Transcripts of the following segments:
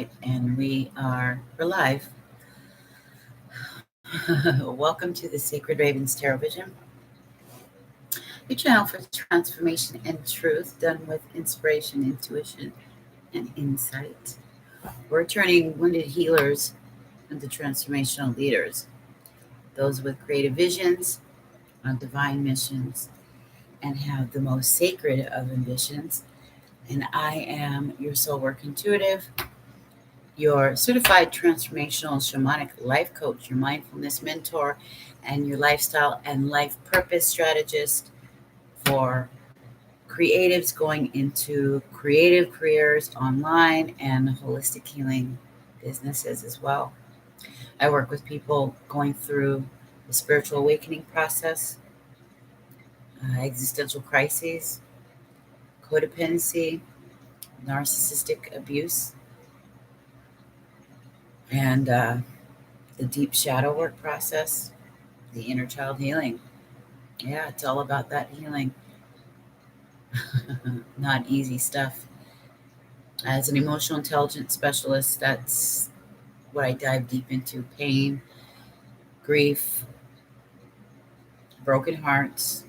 And we're live. Welcome to the Sacred Ravens Tarot Vision, your channel for transformation and truth, done with inspiration, intuition, and insight. We're turning wounded healers into transformational leaders, those with creative visions, on divine missions, and have the most sacred of ambitions. And I am your soul work intuitive, your certified transformational shamanic life coach, your mindfulness mentor, and your lifestyle and life purpose strategist for creatives going into creative careers online and holistic healing businesses as well. I work with people going through the spiritual awakening process, existential crises, codependency, narcissistic abuse, and the deep shadow work process, the inner child healing. Yeah, it's all about that healing. Not easy stuff. As an emotional intelligence specialist, that's what I dive deep into: pain, grief, broken hearts,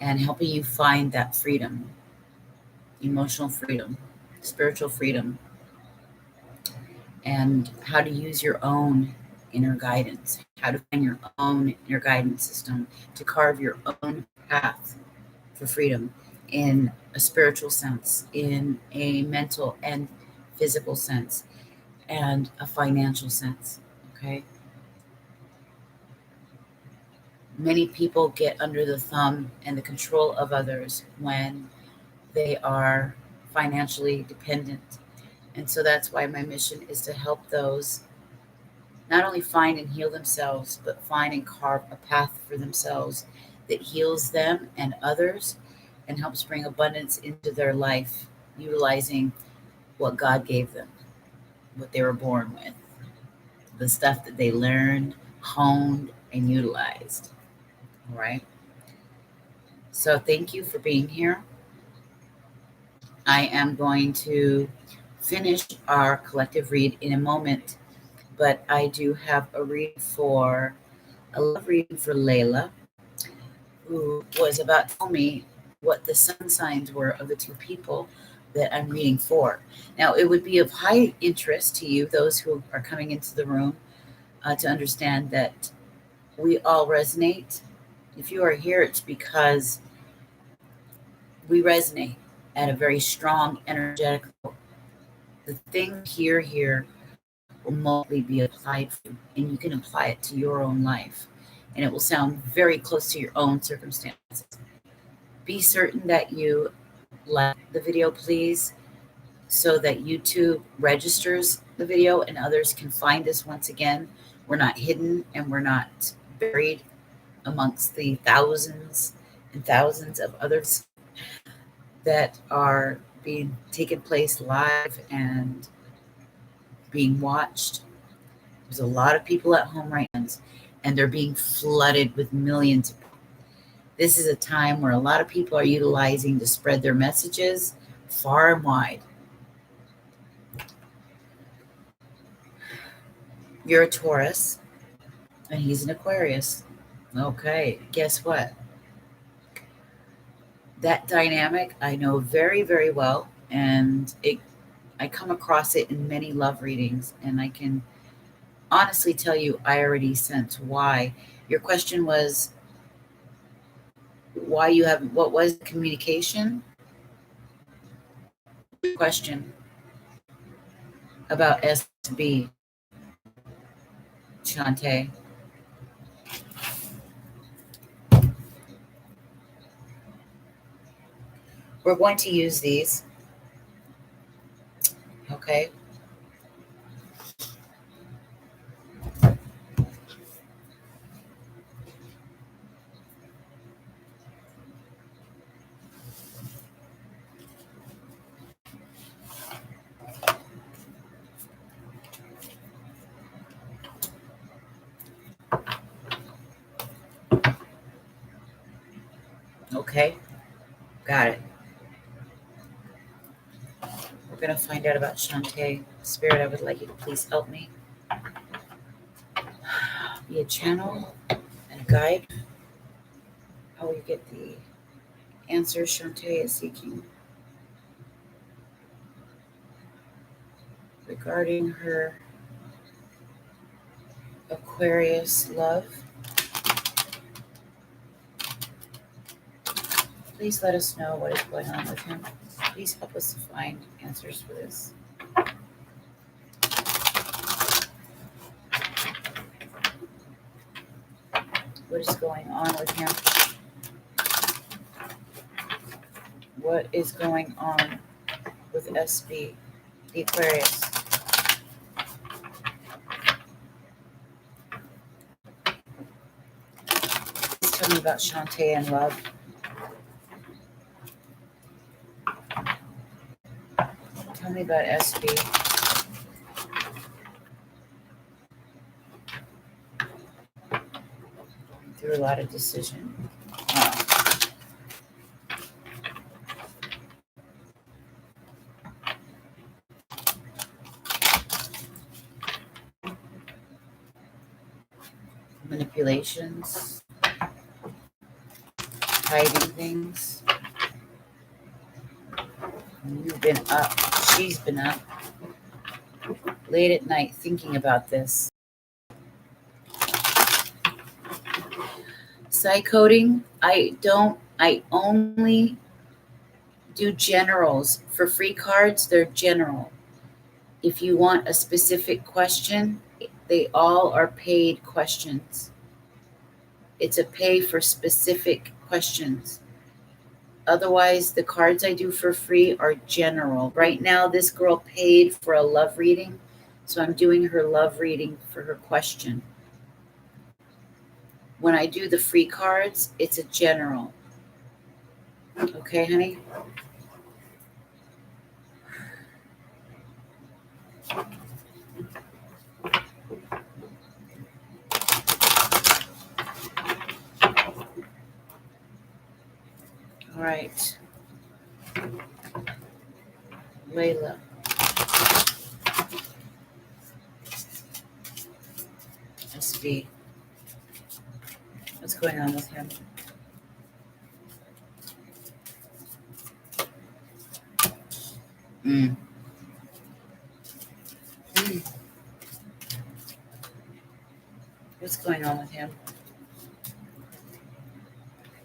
and helping you find that freedom, emotional freedom, spiritual freedom, and how to use your own inner guidance, how to find your own inner guidance system to carve your own path for freedom in a spiritual sense, in a mental and physical sense, and a financial sense. Okay. Many people get under the thumb and the control of others when they are financially dependent. And so that's why my mission is to help those not only find and heal themselves, but find and carve a path for themselves that heals them and others and helps bring abundance into their life, utilizing what God gave them, what they were born with, the stuff that they learned, honed, and utilized. All right. So thank you for being here. I am going to finish our collective read in a moment, but I do have a love reading for Layla, who was about to tell me what the sun signs were of the two people that I'm reading for. Now, it would be of high interest to you, those who are coming into the room, to understand that we all resonate. If you are here, it's because we resonate at a very strong energetic level. The thing here will mostly be applied for you, and you can apply it to your own life, and it will sound very close to your own circumstances. Be certain that you like the video, please, so that YouTube registers the video and others can find us once again. We're not hidden and we're not buried amongst the thousands and thousands of others that are being taken place live and being watched. There's a lot of people at home right now, and they're being flooded with millions of people. This is a time where a lot of people are utilizing to spread their messages far and wide. You're a Taurus, and he's an Aquarius. Okay, guess what? That dynamic I know very, very well, and I come across it in many love readings, and I can honestly tell you I already sense why. Your question was why you haven't, what was the communication? Question about SB, Shantae. We're going to use these, okay? Okay, got it. going to find out about Shantae. Spirit, I would like you to please help me. Be a channel and a guide. How will you get the answers Shantae is seeking regarding her Aquarius love? Please let us know what is going on with him. Please help us to find answers for this. What is going on with him? What is going on with SB, the Aquarius? Please tell me about Shantae and love. Tell me about SB. Through a lot of decision. Manipulations, hiding things. You've been up, she's been up late at night thinking about this. Side coding, I only do generals. For free cards, they're general. If you want a specific question, they all are paid questions. It's a pay for specific questions. Otherwise, the cards I do for free are general. Right now, this girl paid for a love reading, so I'm doing her love reading for her question. When I do the free cards, it's a general. Okay, honey? All right. Layla. SB. What's going on with him? What's going on with him?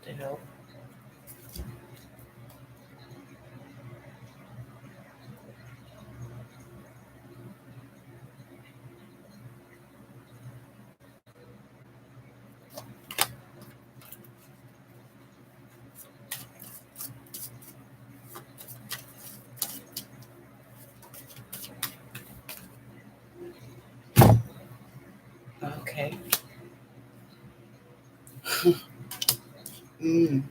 To help. Okay. Ooh.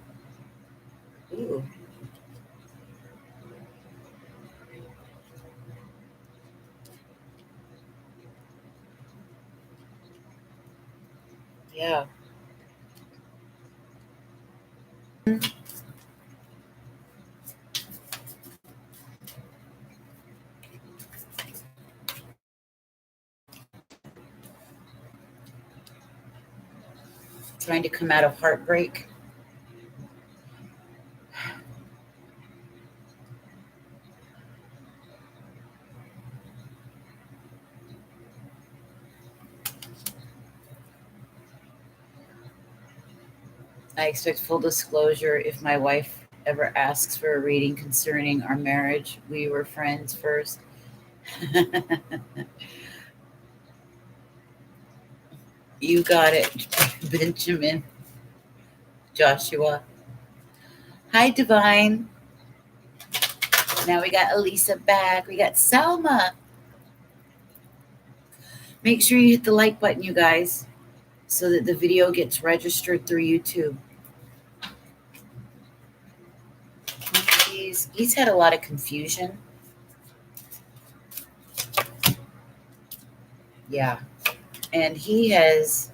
Yeah. Trying to come out of heartbreak. I expect full disclosure if my wife ever asks for a reading concerning our marriage. We were friends first. You got it, Benjamin. Joshua. Hi, Divine. Now we got Elisa back. We got Selma. Make sure you hit the like button, you guys, so that the video gets registered through YouTube. He's had a lot of confusion. Yeah. And he has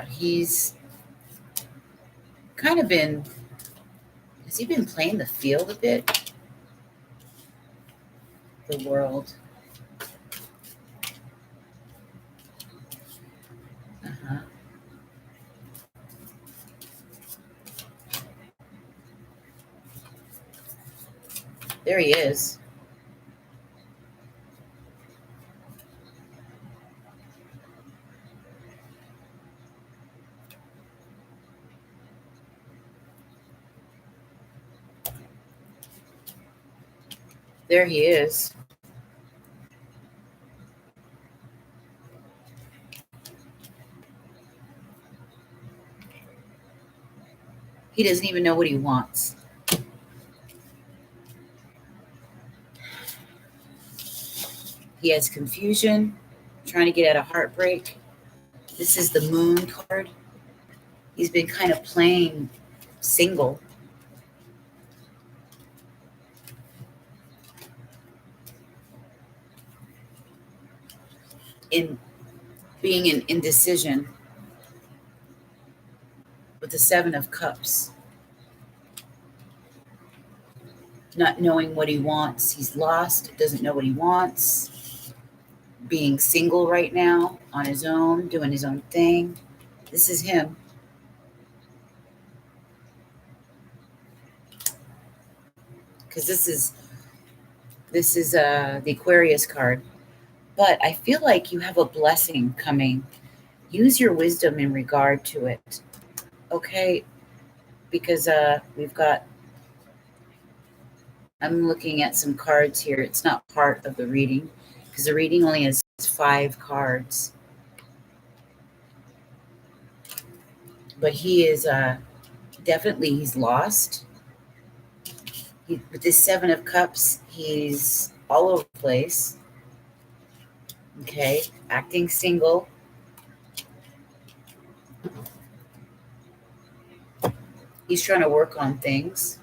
he's kind of been, has he been playing the field a bit? The world. Uh-huh. There he is. There he is. He doesn't even know what he wants. He has confusion, trying to get out of heartbreak. This is the Moon card. He's been kind of playing single. In being in indecision with the Seven of Cups. Not knowing what he wants. He's lost, doesn't know what he wants. Being single right now, on his own, doing his own thing. This is him. Because this is the Aquarius card. But I feel like you have a blessing coming. Use your wisdom in regard to it. Okay? Because we've got, I'm looking at some cards here. It's not part of the reading because the reading only has 5 cards. But he is definitely, he's lost. With this Seven of Cups, he's all over the place. Okay, acting single. He's trying to work on things.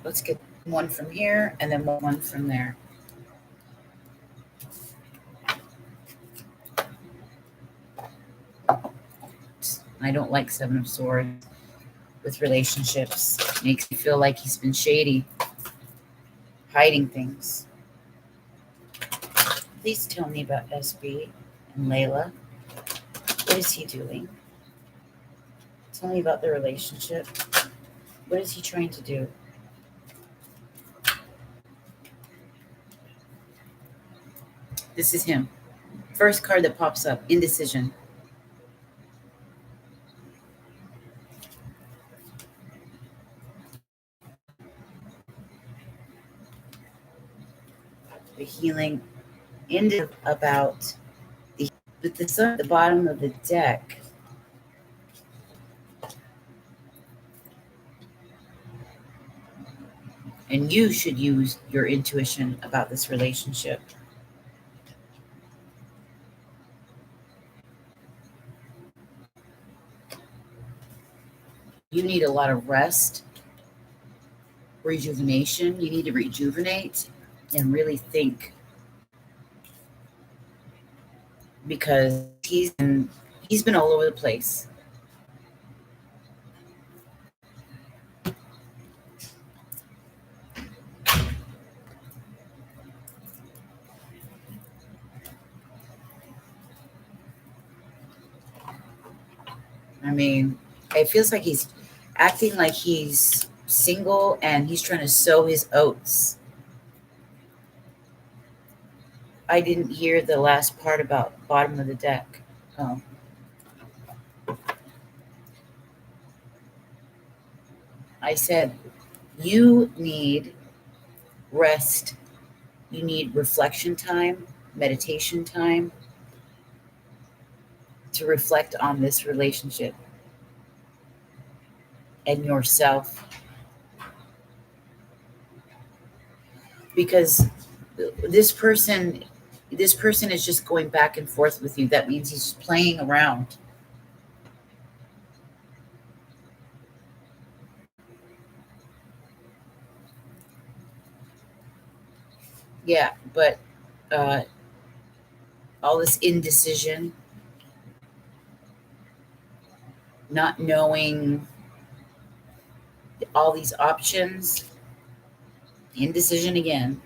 Let's get one from here and then one from there. I don't like Seven of Swords with relationships. Makes me feel like he's been shady, hiding things. Please tell me about SB and Layla. What is he doing? Tell me about the relationship. What is he trying to do? This is him. First card that pops up, indecision. The healing ended about the, with the sun at the bottom of the deck. And you should use your intuition about this relationship. You need a lot of rest, rejuvenation. You need to rejuvenate and really think, because he's been all over the place. I mean, it feels like he's acting like he's single and he's trying to sow his oats. I didn't hear the last part about bottom of the deck. Oh. I said, you need rest. You need reflection time, meditation time to reflect on this relationship and yourself. Because this person is just going back and forth with you. That means he's playing around. Yeah, but all this indecision, not knowing all these options, indecision again.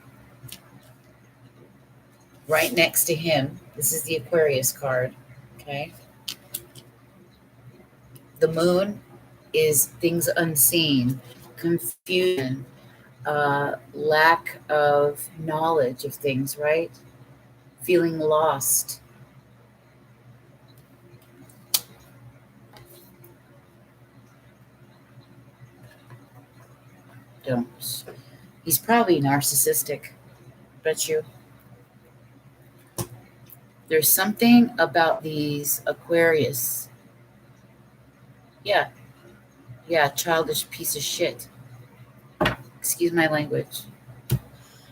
Right next to him, this is the Aquarius card, okay? The moon is things unseen, confusion, lack of knowledge of things, right? Feeling lost. Don't. He's probably narcissistic, bet you. There's something about these Aquarius. Yeah, yeah, childish piece of shit. Excuse my language.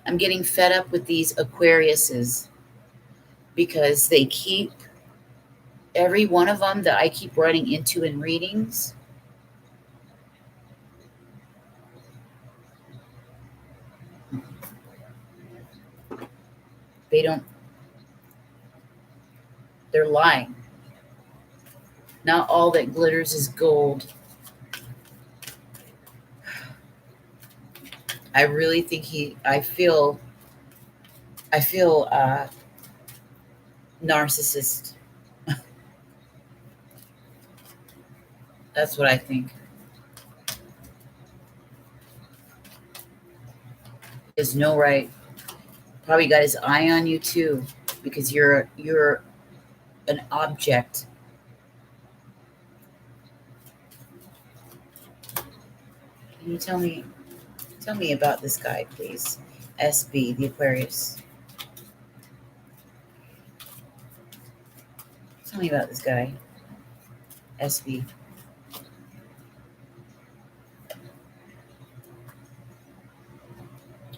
I'm getting fed up with these Aquariuses because they keep, every one of them that I keep running into in readings, they don't, they're lying. Not all that glitters is gold. I really think I feel narcissist. That's what I think. He has no right. Probably got his eye on you too, because you're an object. Can you tell me about this guy, please? SB, the Aquarius. Tell me about this guy, SB.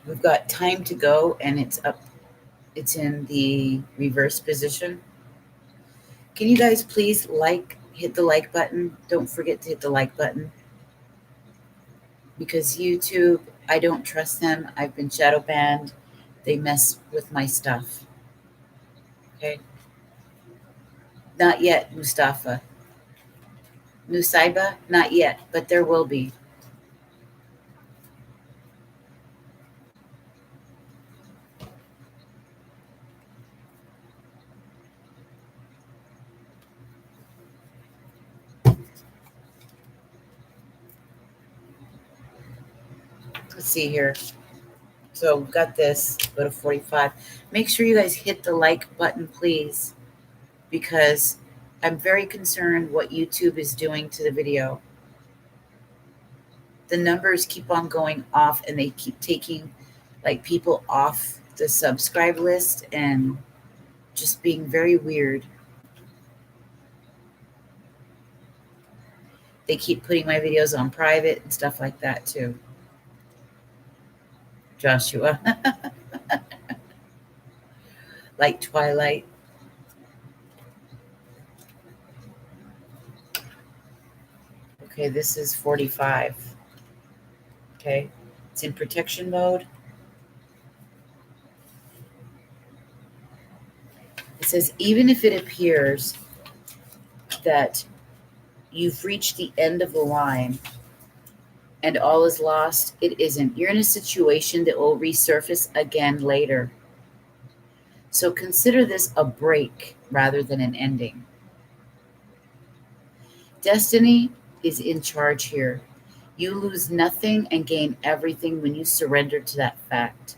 We've got time to go, and it's up. It's in the reverse position. Can you guys please hit the like button? Don't forget to hit the like button. Because YouTube, I don't trust them. I've been shadow banned. They mess with my stuff. Okay? Not yet, Mustafa. Nusaiba, not yet, but there will be. Let's see here. So we've got this, go to 45. Make sure you guys hit the like button, please, because I'm very concerned what YouTube is doing to the video. The numbers keep on going off, and they keep taking like people off the subscribe list and just being very weird. They keep putting my videos on private and stuff like that too. Joshua. Like Twilight. Okay, this is 45. Okay, it's in protection mode. It says, even if it appears that you've reached the end of the line and all is lost, it isn't. You're in a situation that will resurface again later. So consider this a break rather than an ending. Destiny is in charge here. You lose nothing and gain everything when you surrender to that fact.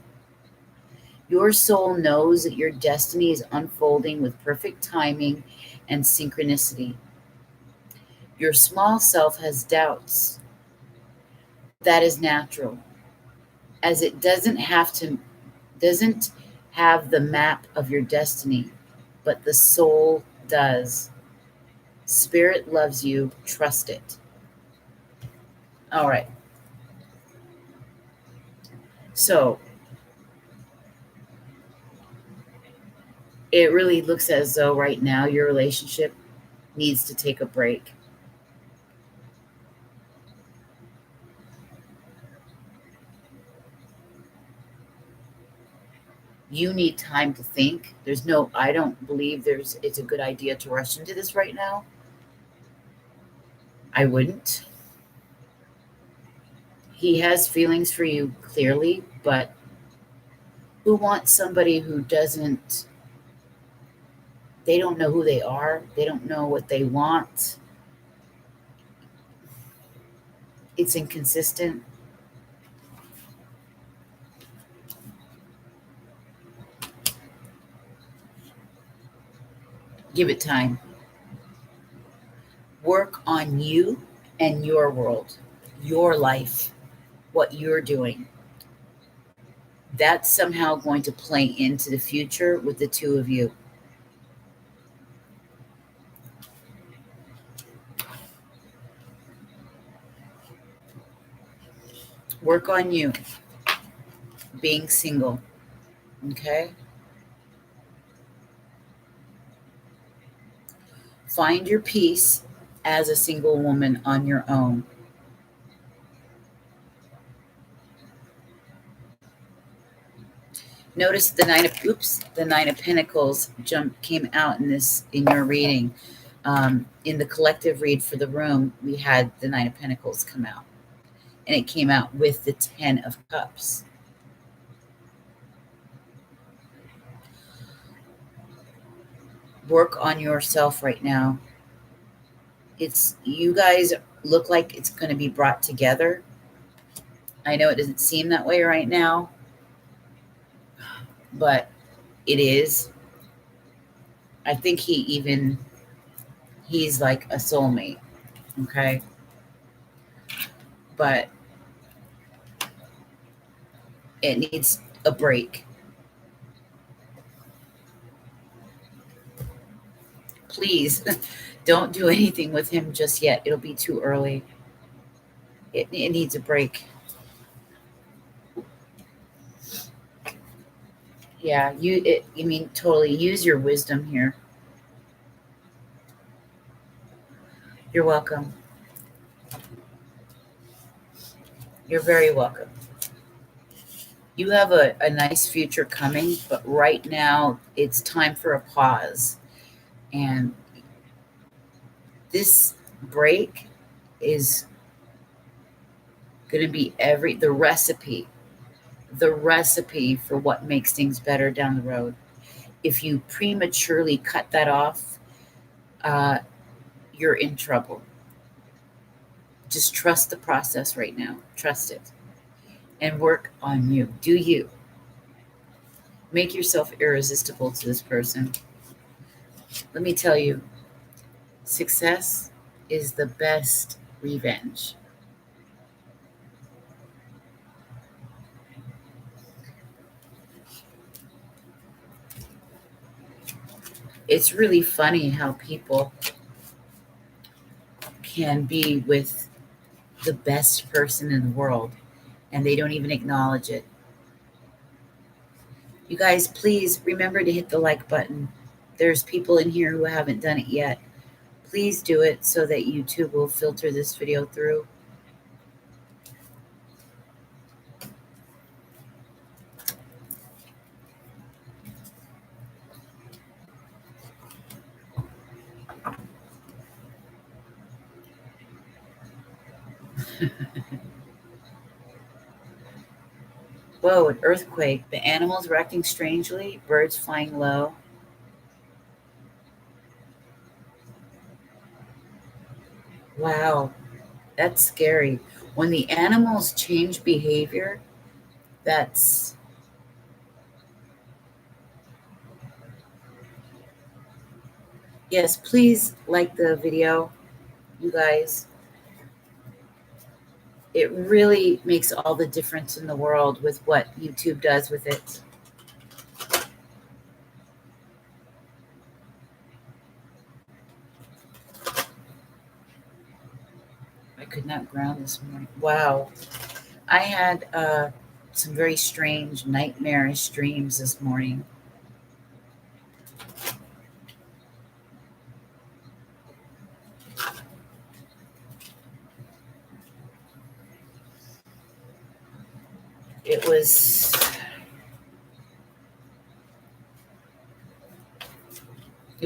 Your soul knows that your destiny is unfolding with perfect timing and synchronicity. Your small self has doubts. That is natural, as it doesn't have the map of your destiny, but the soul does. Spirit loves you. Trust it. All right. So it really looks as though right now your relationship needs to take a break. You need time to think. I don't believe it's a good idea to rush into this right now. I wouldn't. He has feelings for you clearly, but who wants somebody who doesn't, they don't know who they are, they don't know what they want, it's inconsistent. Give it time. Work on you and your world, your life, what you're doing. That's somehow going to play into the future with the two of you. Work on you being single, okay? Find your peace as a single woman on your own. Notice the Nine of Pentacles came out in your reading. In the collective read for the room, we had the Nine of Pentacles come out, and it came out with the 10 of Cups. Work on yourself right now. You guys look like it's going to be brought together. I know it doesn't seem that way right now, but it is. I think he's like a soulmate, okay? But it needs a break. Please don't do anything with him just yet. It'll be too early. It needs a break. Yeah, you mean totally use your wisdom here. You're welcome. You're very welcome. You have a nice future coming, but right now it's time for a pause. And this break is going to be the recipe for what makes things better down the road. If you prematurely cut that off, you're in trouble. Just trust the process right now. Trust it. And work on you. Do you. Make yourself irresistible to this person. Let me tell you, success is the best revenge. It's really funny how people can be with the best person in the world and they don't even acknowledge it. You guys, please remember to hit the like button. There's people in here who haven't done it yet. Please do it so that YouTube will filter this video through. Whoa, an earthquake. The animals were acting strangely, birds flying low. Wow, that's scary. When the animals change behavior, that's... Yes, please like the video, you guys. It really makes all the difference in the world with what YouTube does with it. I could not ground this morning. Wow. I had some very strange, nightmarish dreams this morning. It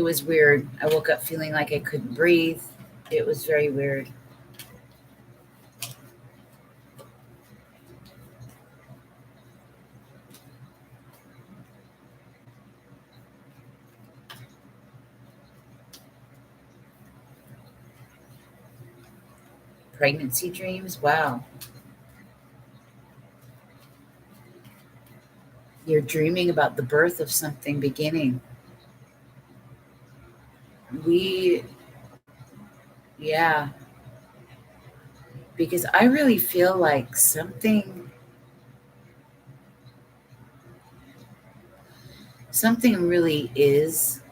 was weird. I woke up feeling like I couldn't breathe. It was very weird. Pregnancy dreams? Wow. You're dreaming about the birth of something beginning. Yeah, because I really feel like something really is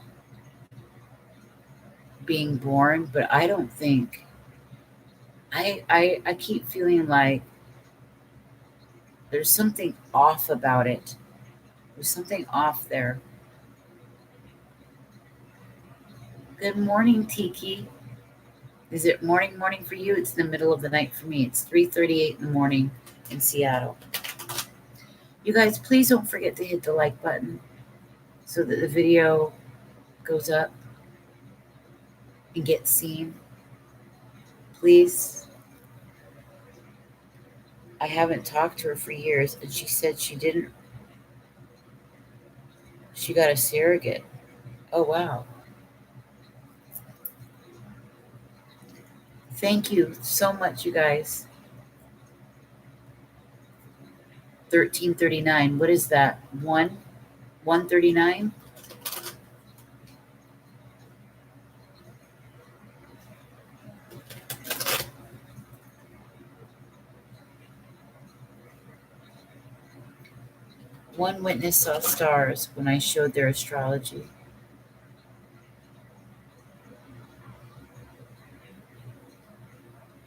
being born, but I don't think I keep feeling like there's something off about it. There's something off there. Good morning, Tiki. Is it morning for you? It's the middle of the night for me. It's 3:38 in the morning in Seattle. You guys, please don't forget to hit the like button so that the video goes up and gets seen. Please. I haven't talked to her for years, and she said she got a surrogate. Oh, wow. Thank you so much, you guys. 1339. What is that? 139? One witness saw stars when I showed their astrology.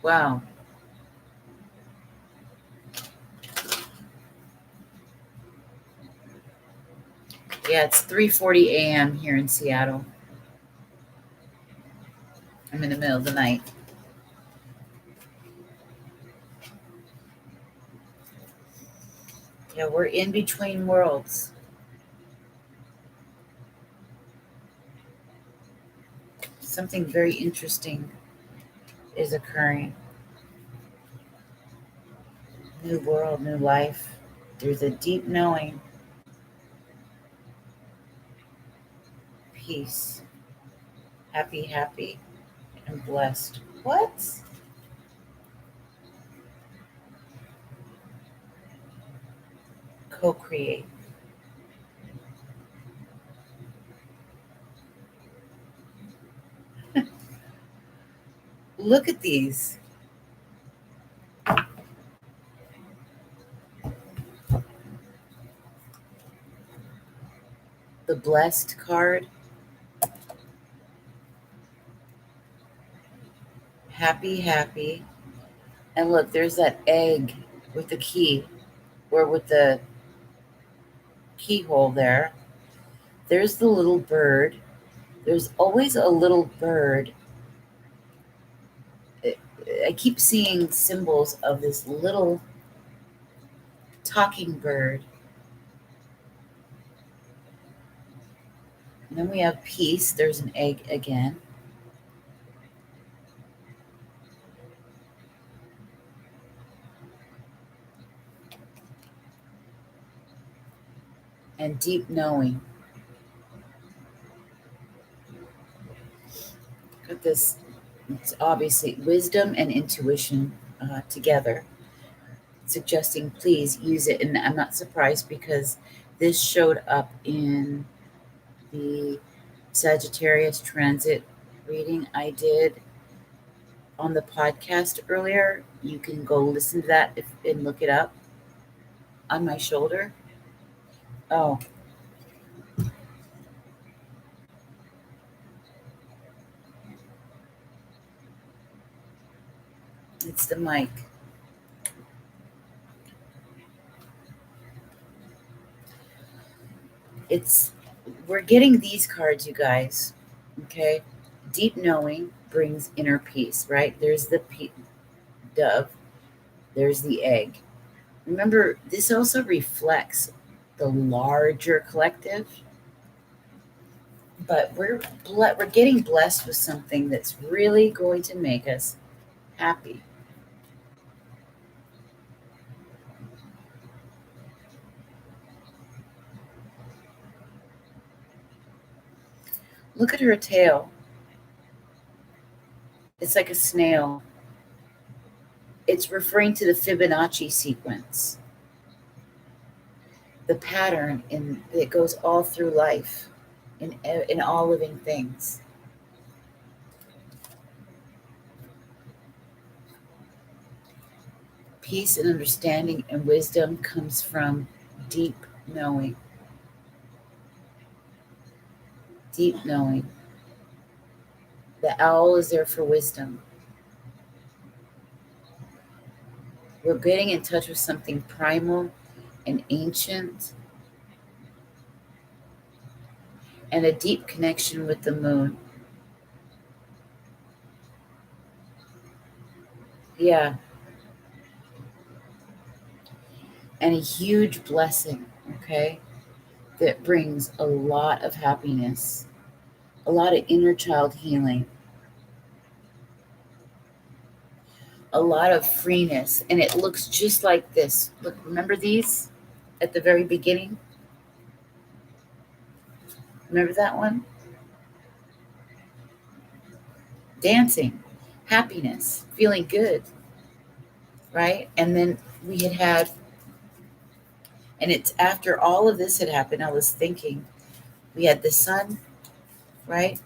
Wow. Yeah, it's 3:40 a.m. here in Seattle. I'm in the middle of the night. Yeah, we're in between worlds. Something very interesting is occurring. New world, new life. There's a deep knowing. Peace. Happy, and blessed. What? Co-create. Look at these. The blessed card. Happy. And look, there's that egg with the key, or with the keyhole there. There's the little bird. There's always a little bird. I keep seeing symbols of this little talking bird. And then we have peace. There's an egg again. And deep knowing. Got this, it's obviously wisdom and intuition together, suggesting please use it. And I'm not surprised because this showed up in the Sagittarius transit reading I did on the podcast earlier. You can go listen to that and look it up. On my shoulder. Oh, it's the mic. We're getting these cards, you guys. Okay. Deep knowing brings inner peace, right? There's the dove, there's the egg. Remember, this also reflects the larger collective, but we're getting blessed with something that's really going to make us happy. Look at her tail. It's like a snail. It's referring to the Fibonacci sequence, the pattern that goes all through life, in all living things. Peace and understanding and wisdom comes from deep knowing. Deep knowing. The owl is there for wisdom. We're getting in touch with something primal and ancient, and a deep connection with the moon. Yeah. And a huge blessing, okay, that brings a lot of happiness, a lot of inner child healing, a lot of freeness. And it looks just like this. Look, remember these at the very beginning? Remember that one? Dancing, happiness, feeling good, right? And then we had, and it's after all of this had happened, I was thinking, we had the sun, right?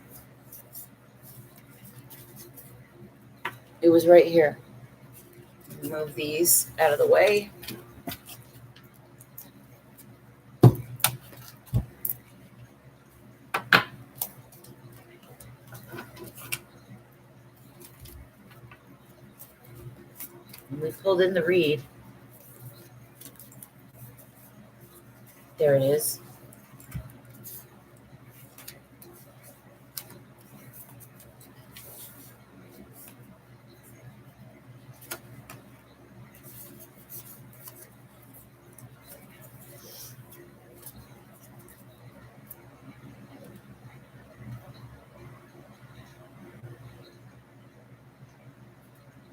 It was right here. Move these out of the way. And we pulled in the reed. There it is.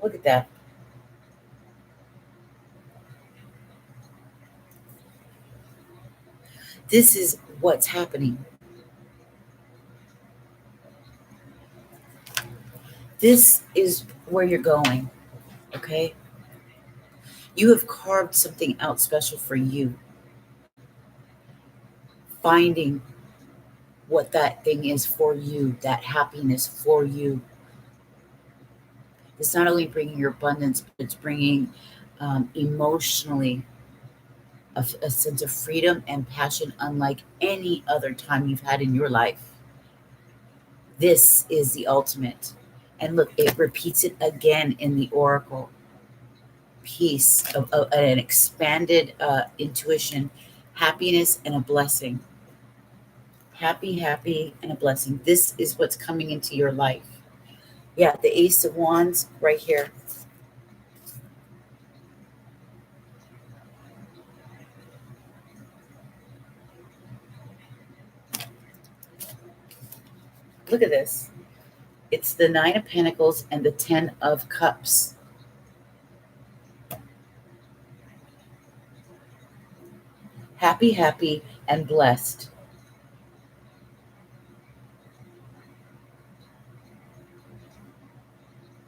Look at that. This is what's happening. This is where you're going, okay? You have carved something out special for you. Finding what that thing is for you, that happiness for you. It's not only bringing your abundance, but it's bringing emotionally a sense of freedom and passion unlike any other time you've had in your life. This is the ultimate. And look, it repeats it again in the oracle. Peace, of an expanded intuition, happiness, and a blessing. Happy, happy, and a blessing. This is what's coming into your life. Yeah, the Ace of Wands right here. Look at this. It's the Nine of Pentacles and the Ten of Cups. Happy, happy, and blessed.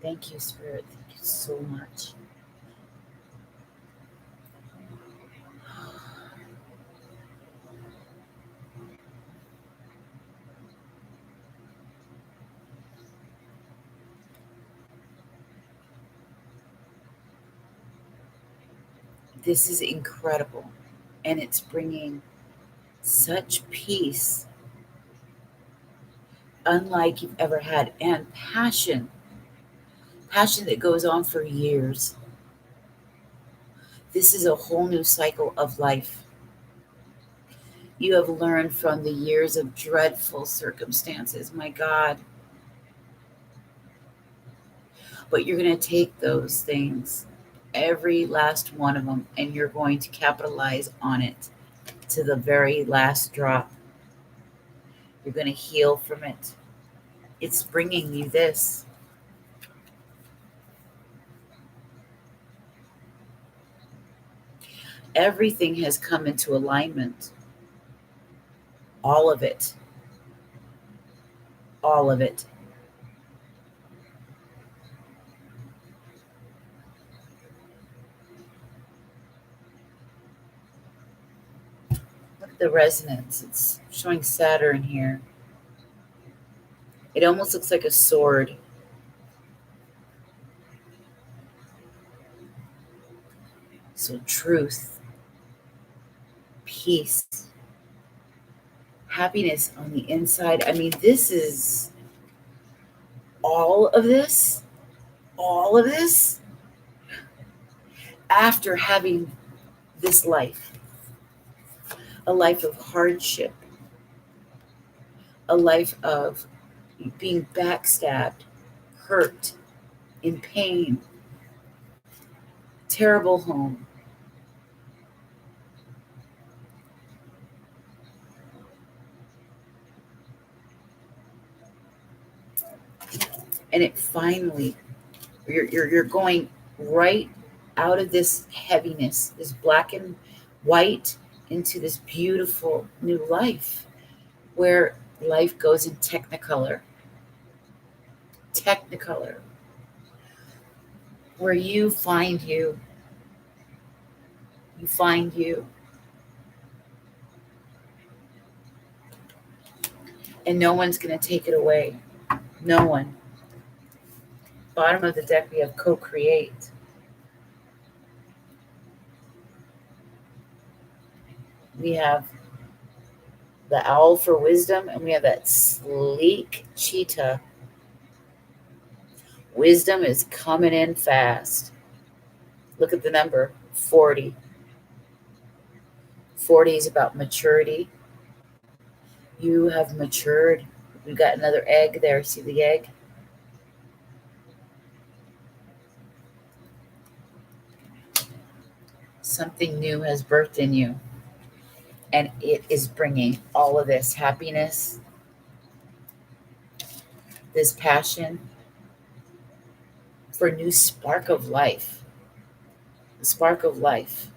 Thank you, Spirit. Thank you so much. This is incredible. And it's bringing such peace, unlike you've ever had, and passion. Passion that goes on for years. This is a whole new cycle of life. You have learned from the years of dreadful circumstances, my God. But you're going to take those things, every last one of them, and you're going to capitalize on it to the very last drop. You're going to heal from it. It's bringing you this. Everything has come into alignment. All of it. All of it. the resonance. It's showing Saturn here. It almost looks like a sword. So truth, peace, happiness on the inside. I mean, this is all of this, after having this life, a life of hardship, a life of being backstabbed, hurt, in pain, terrible home. And it finally, you're going right out of this heaviness, this black and white, into this beautiful new life where life goes in technicolor, where you find you, and no one's going to take it away. No one. Bottom of the deck, we have co-create. We have the owl for wisdom, and we have that sleek cheetah. Wisdom is coming in fast. Look at the number, 40. 40 is about maturity. You have matured. We've got another egg there. See the egg? Something new has birthed in you. And it is bringing all of this happiness, this passion for a new spark of life. The spark of life.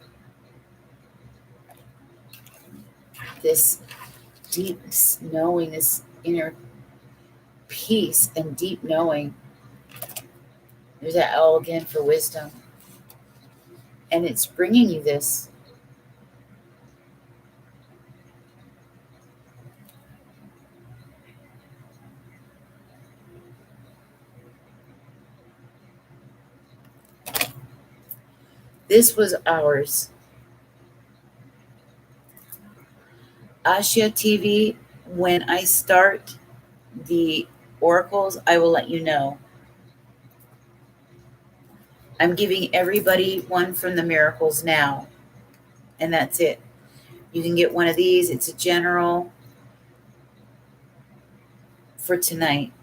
This deep knowing, this inner peace and deep knowing. There's that L again for wisdom. And it's bringing you this. This was ours. Ashia TV, when I start the oracles, I will let you know. I'm giving everybody one from the miracles now, and that's it. You can get one of these. It's a general for tonight.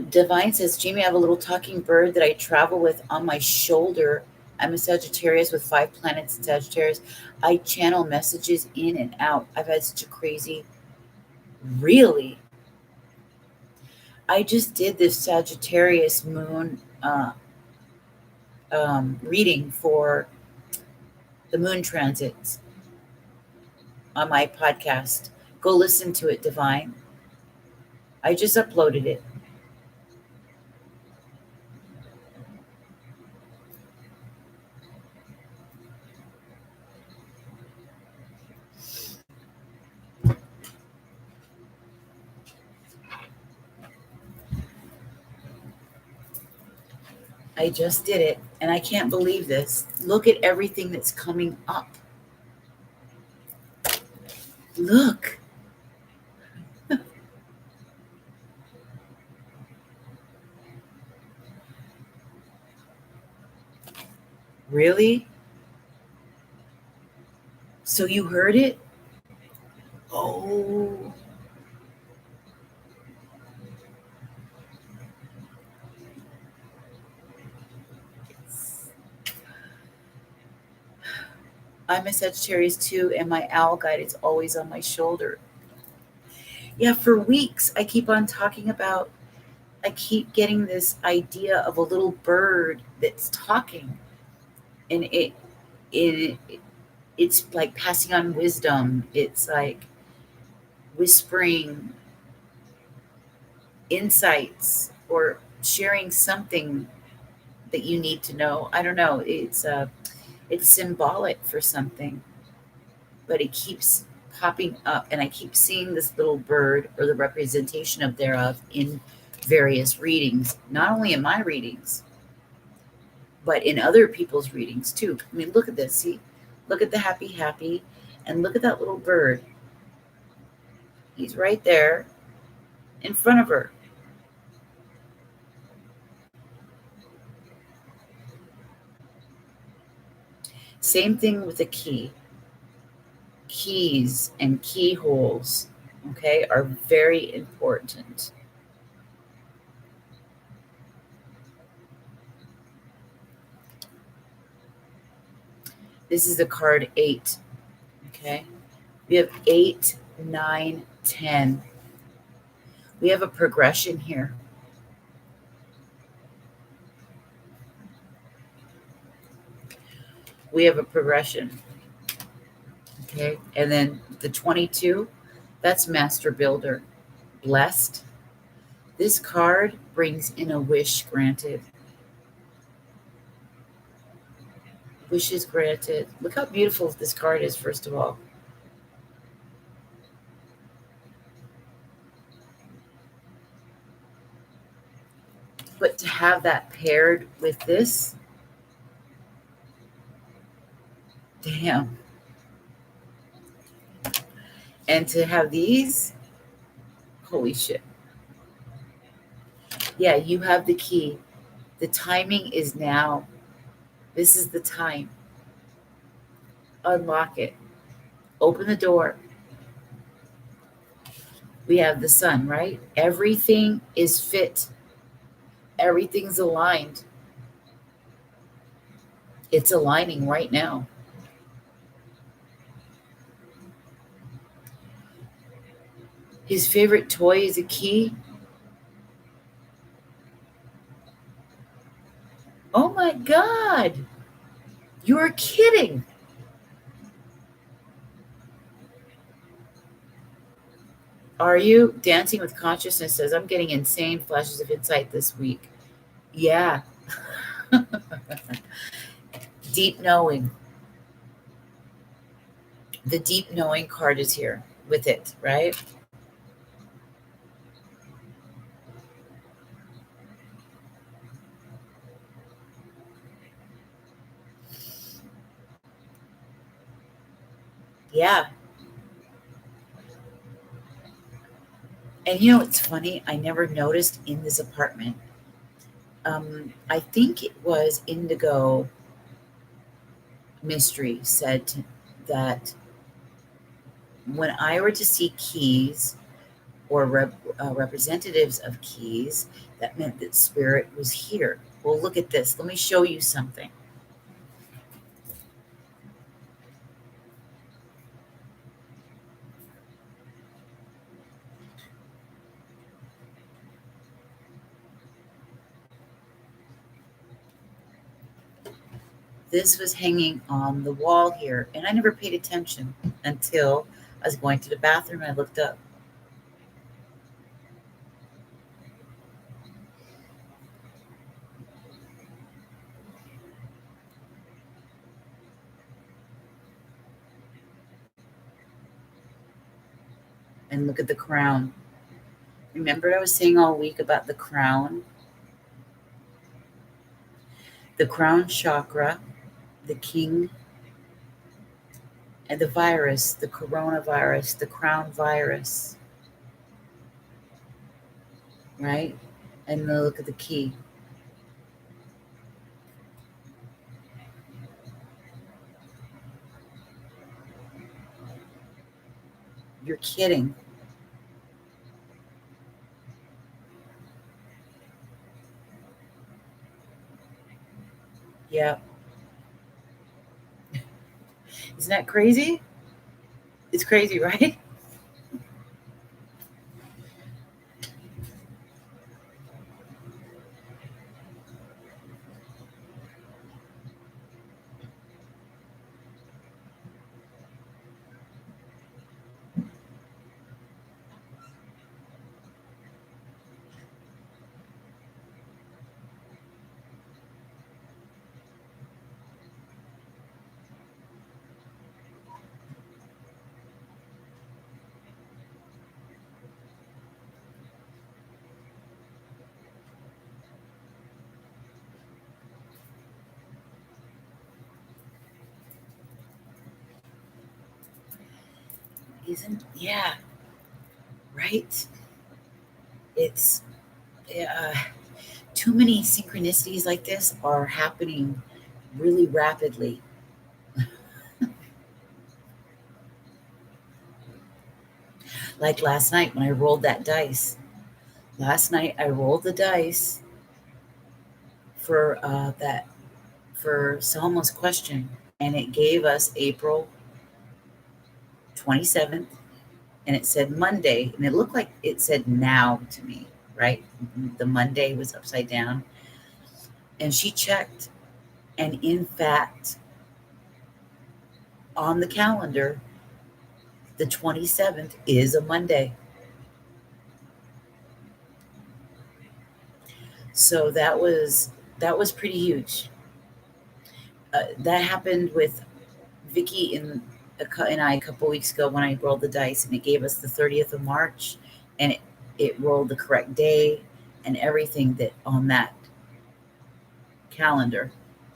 Divine says, Jamie, I have a little talking bird that I travel with on my shoulder. I'm a Sagittarius with 5 planets in Sagittarius. I channel messages in and out. I've had such a crazy, really. I just did this Sagittarius moon reading for the moon transits on my podcast. Go listen to it, Divine. I just uploaded it. I just did it, and I can't believe this. Look at everything that's coming up. Look. Really? So you heard it? Oh. I'm a Sagittarius too, and my owl guide is always on my shoulder. Yeah, for weeks I keep on talking about, I keep getting this idea of a little bird that's talking, and it's like passing on wisdom. It's like whispering insights or sharing something that you need to know. I don't know. It's symbolic for something, but it keeps popping up, and I keep seeing this little bird or the representation of thereof in various readings, not only in my readings, but in other people's readings too. I mean, look at this. See, look at the happy, happy, and look at that little bird. He's right there in front of her. Same thing with the key. Keys and keyholes, okay, are very important. This is the card 8, okay? We have 8, 9, 10. We have a progression here. We have a progression, okay? And then the 22, that's Master Builder. Blessed. This card brings in a wish granted. Wishes granted. Look how beautiful this card is, first of all. But to have that paired with this, damn. And to have these, holy shit. Yeah, you have the key. The timing is now. This is the time. Unlock it. Open the door. We have the sun, right? Everything is fit. Everything's aligned. It's aligning right now. His favorite toy is a key. Oh my God. You're kidding. Are you? Dancing with Consciousness says, I'm getting insane flashes of insight this week. Yeah. Deep knowing. The deep knowing card is here with it, right? Yeah. And you know, it's funny. I never noticed in this apartment. I think it was Indigo Mystery said that when I were to see keys or representatives of keys, that meant that spirit was here. Well, look at this. Let me show you something. This was hanging on the wall here, and I never paid attention until I was going to the bathroom and I looked up. And look at the crown. Remember I was saying all week about the crown? The crown chakra, the king, and the virus, the coronavirus, the crown virus, right? And then look at the key. You're kidding. Yeah. Isn't that crazy? It's crazy, right? Yeah, right? It's too many synchronicities like this are happening really rapidly. Like last night when I rolled that dice. Last night I rolled the dice for for Selma's question, and it gave us April 27th, and it said Monday, and it looked like it said now to me, right? The Monday was upside down, and she checked, and in fact, on the calendar, the 27th is a Monday. So that was pretty huge. That happened with Vicky and I a couple weeks ago when I rolled the dice, and it gave us the 30th of March, and it rolled the correct day and everything that on that calendar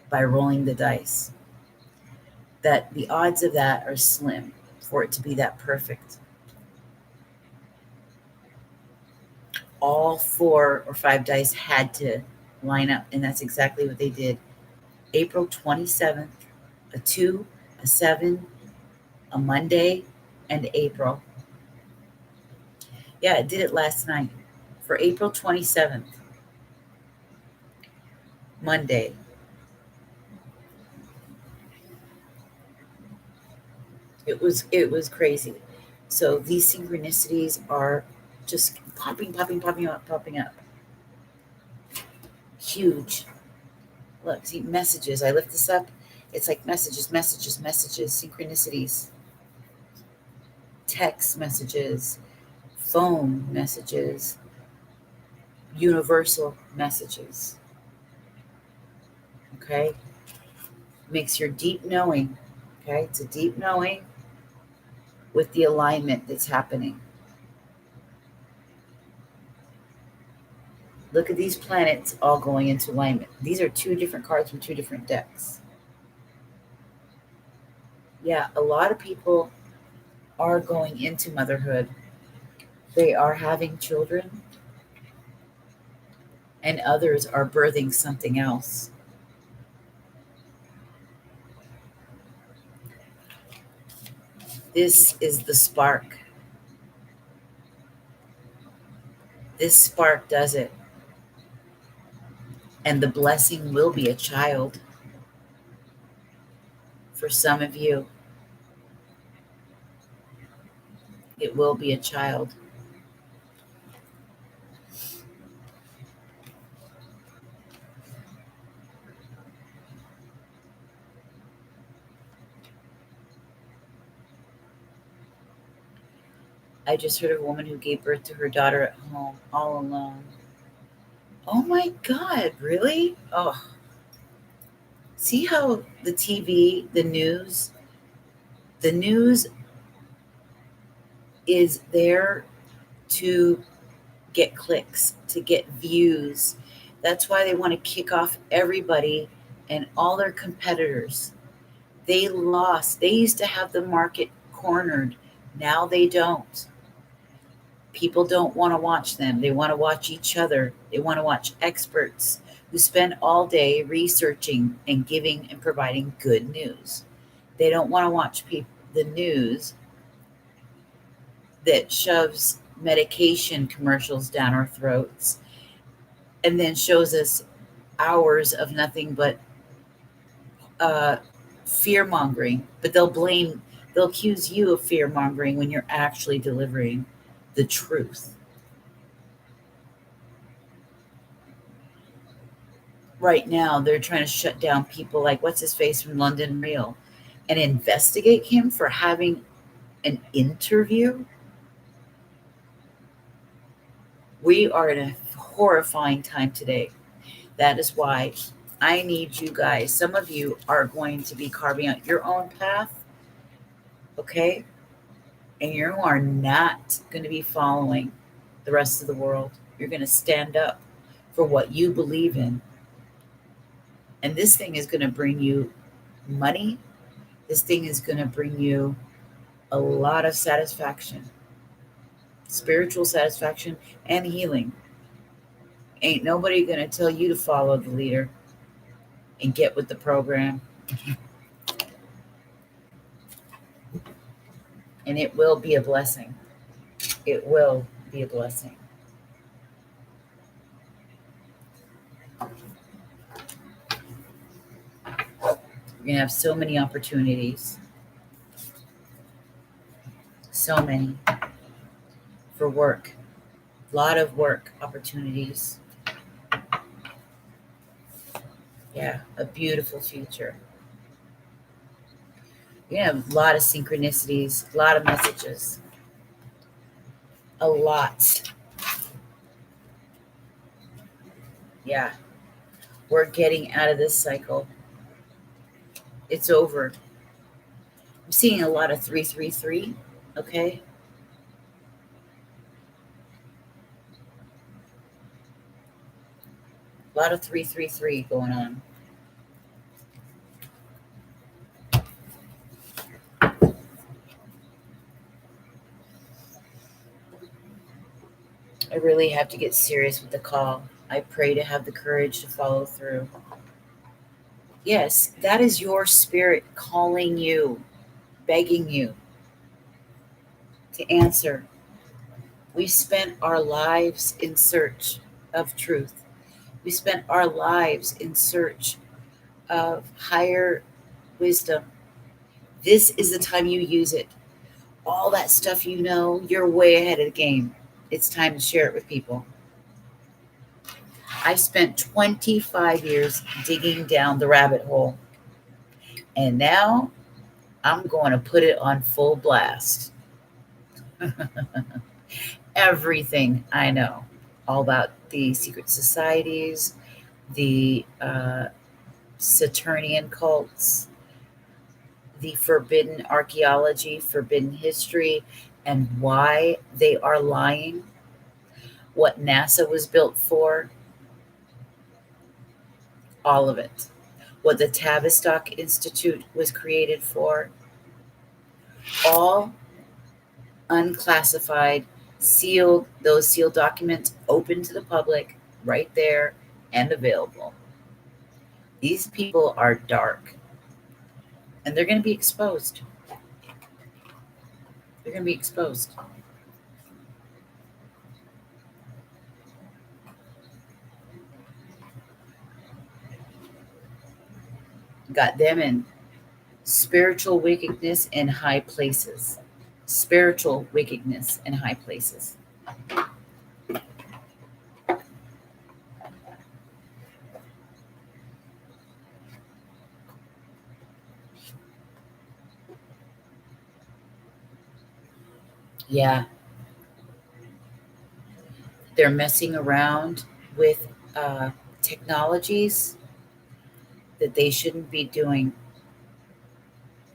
by rolling the dice. That the odds of that are slim for it to be that perfect. All 4 or 5 dice had to line up, and that's exactly what they did. April 27th, a 2, a 7, a Monday, and April. Yeah, it did it last night for April 27th, Monday. It was crazy. So these synchronicities are just popping up, popping up. Huge. Look, see messages. I lift this up. It's like messages, messages, messages, synchronicities, text messages, phone messages, universal messages. Okay? Makes your deep knowing. Okay? It's a deep knowing with the alignment that's happening. Look at these planets all going into alignment. These are 2 different cards from 2 different decks. Yeah, a lot of people are going into motherhood. They are having children, and others are birthing something else. This is the spark. This spark does it. And the blessing will be a child for some of you. It will be a child. I just heard of a woman who gave birth to her daughter at home, all alone. Oh my God, really? Oh, see how the TV, the news is there to get clicks, to get views. That's why they want to kick off everybody and all their competitors. They lost. They used to have the market cornered. Now they don't. People don't want to watch them. They want to watch each other. They want to watch experts who spend all day researching and giving and providing good news. They don't want to watch the news that shoves medication commercials down our throats and then shows us hours of nothing but uh, fear mongering. But they'll accuse you of fear mongering when you're actually delivering the truth. Right now, they're trying to shut down people like what's his face from London Real and investigate him for having an interview. We are in a horrifying time today. That is why I need you guys. Some of you are going to be carving out your own path, okay? And you are not going to be following the rest of the world. You're going to stand up for what you believe in. And this thing is going to bring you money. This thing is going to bring you a lot of satisfaction, spiritual satisfaction, and healing. Ain't nobody going to tell you to follow the leader and get with the program. And it will be a blessing. It will be a blessing. We're going to have so many opportunities. So many for work. A lot of work opportunities. Yeah, a beautiful future. You're going to have a lot of synchronicities, a lot of messages. A lot. Yeah. We're getting out of this cycle. It's over. I'm seeing a lot of 333, okay? A lot of 333 going on. I really have to get serious with the call. I pray to have the courage to follow through. Yes, that is your spirit calling you, begging you to answer. We spent our lives in search of truth. We spent our lives in search of higher wisdom. This is the time you use it. All that stuff you know, you're way ahead of the game. It's time to share it with people. I spent 25 years digging down the rabbit hole. And now I'm going to put it on full blast. Everything I know, all about the secret societies, the Saturnian cults, the forbidden archaeology, forbidden history, and why they are lying, what NASA was built for, all of it, what the Tavistock Institute was created for, all unclassified, sealed, those sealed documents open to the public right there and available. These people are dark and they're going to be exposed. They're going to be exposed. Got them in spiritual wickedness in high places. Spiritual wickedness in high places. Yeah. They're messing around with technologies that they shouldn't be doing.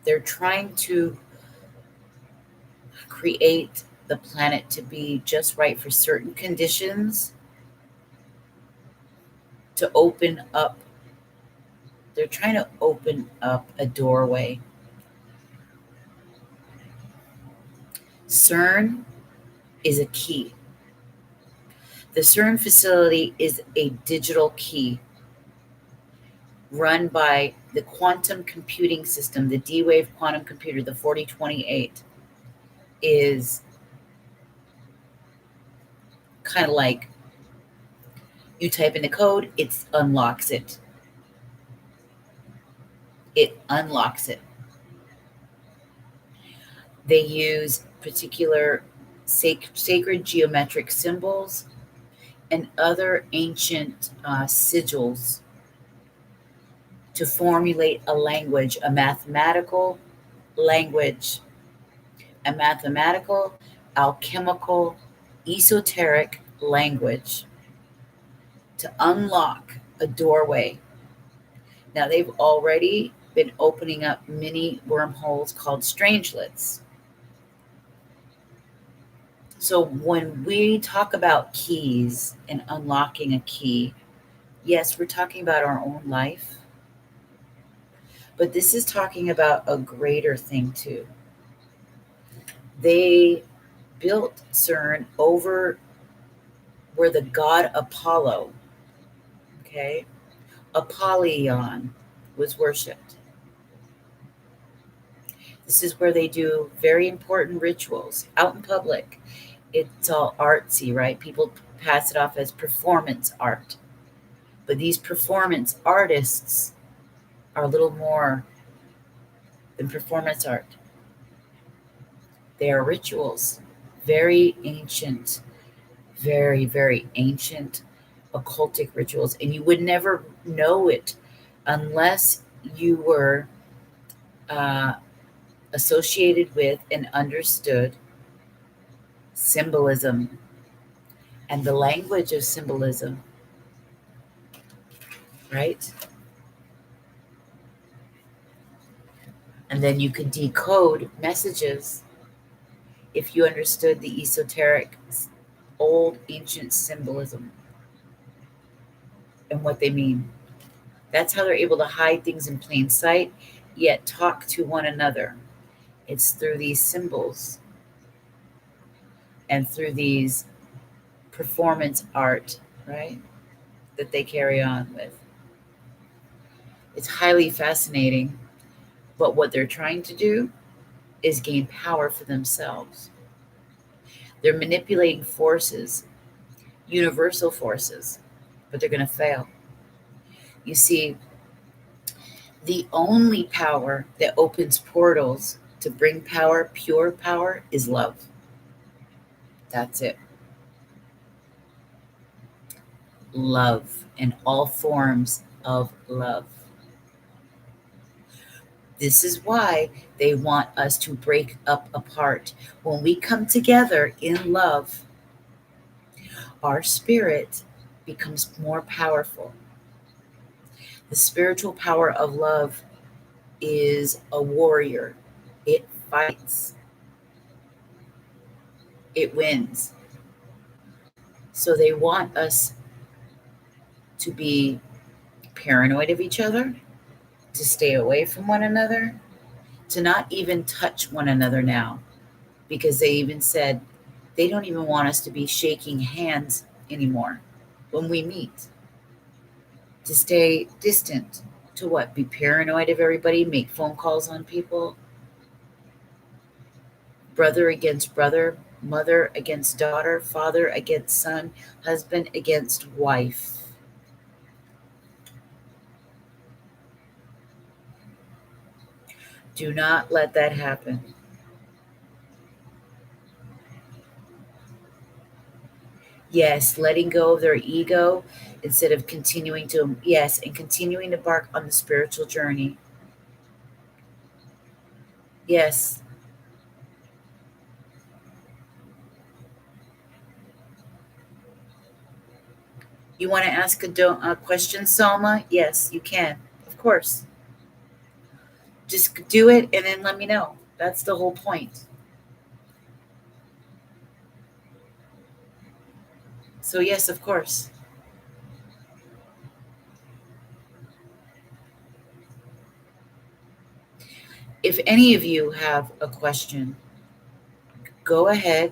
They're trying to create the planet to be just right for certain conditions to open up. They're trying to open up a doorway. CERN is a key. The CERN facility is a digital key run by the quantum computing system, the D-Wave quantum computer, the 4028, is kind of like you type in the code, it unlocks it. It unlocks it. They use particular sacred geometric symbols and other ancient sigils to formulate a language, a mathematical language, a mathematical, alchemical, esoteric language to unlock a doorway. Now, they've already been opening up mini wormholes called strangelets. So when we talk about keys and unlocking a key, yes, we're talking about our own life, but this is talking about a greater thing too. They built CERN over where the god Apollo, okay, Apollyon, was worshipped. This is where they do very important rituals out in public. It's all artsy, right? People pass it off as performance art. But these performance artists are a little more than performance art. They are rituals, very ancient, very, very ancient occultic rituals. And you would never know it unless you were uh, associated with and understood symbolism and the language of symbolism, right? And then you could decode messages if you understood the esoteric, old, ancient symbolism and what they mean. That's how they're able to hide things in plain sight, yet talk to one another. It's through these symbols and through these performance art, right, that they carry on with. It's highly fascinating, but what they're trying to do is gain power for themselves. They're manipulating forces, universal forces, but they're going to fail. You see, the only power that opens portals to bring power, pure power, is love. That's it. Love and all forms of love. This is why they want us to break up apart. When we come together in love, our spirit becomes more powerful. The spiritual power of love is a warrior. It fights. It wins. So they want us to be paranoid of each other, to stay away from one another, to not even touch one another now, because they even said they don't even want us to be shaking hands anymore when we meet, to stay distant, to what? Be paranoid of everybody, make phone calls on people, brother against brother, mother against daughter, father against son, husband against wife. Do not let that happen. Yes, letting go of their ego instead of continuing to, yes, and continuing to embark on the spiritual journey. Yes. You want to ask a question, Salma? Yes, you can. Of course. Just do it and then let me know. That's the whole point. So, yes, of course. If any of you have a question, go ahead,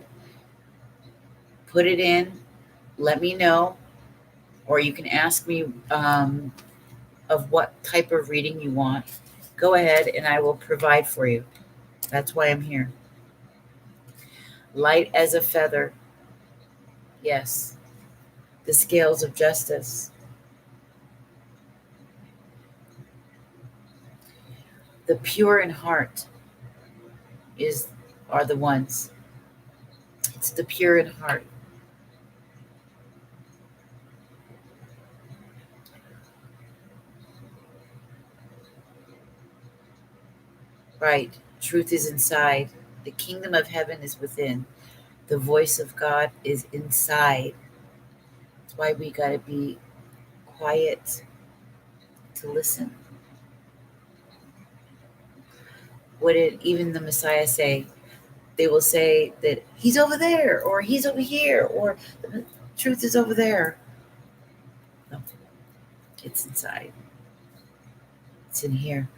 put it in, let me know, or you can ask me of what type of reading you want. Go ahead and I will provide for you. That's why I'm here. Light as a feather. Yes. The scales of justice. The pure in heart are the ones. It's the pure in heart. Right. Truth is inside. The kingdom of heaven is within. The voice of God is inside. That's why we got to be quiet to listen. What did even the Messiah say? They will say that he's over there, or he's over here, or the truth is over there. No, it's inside. It's in here.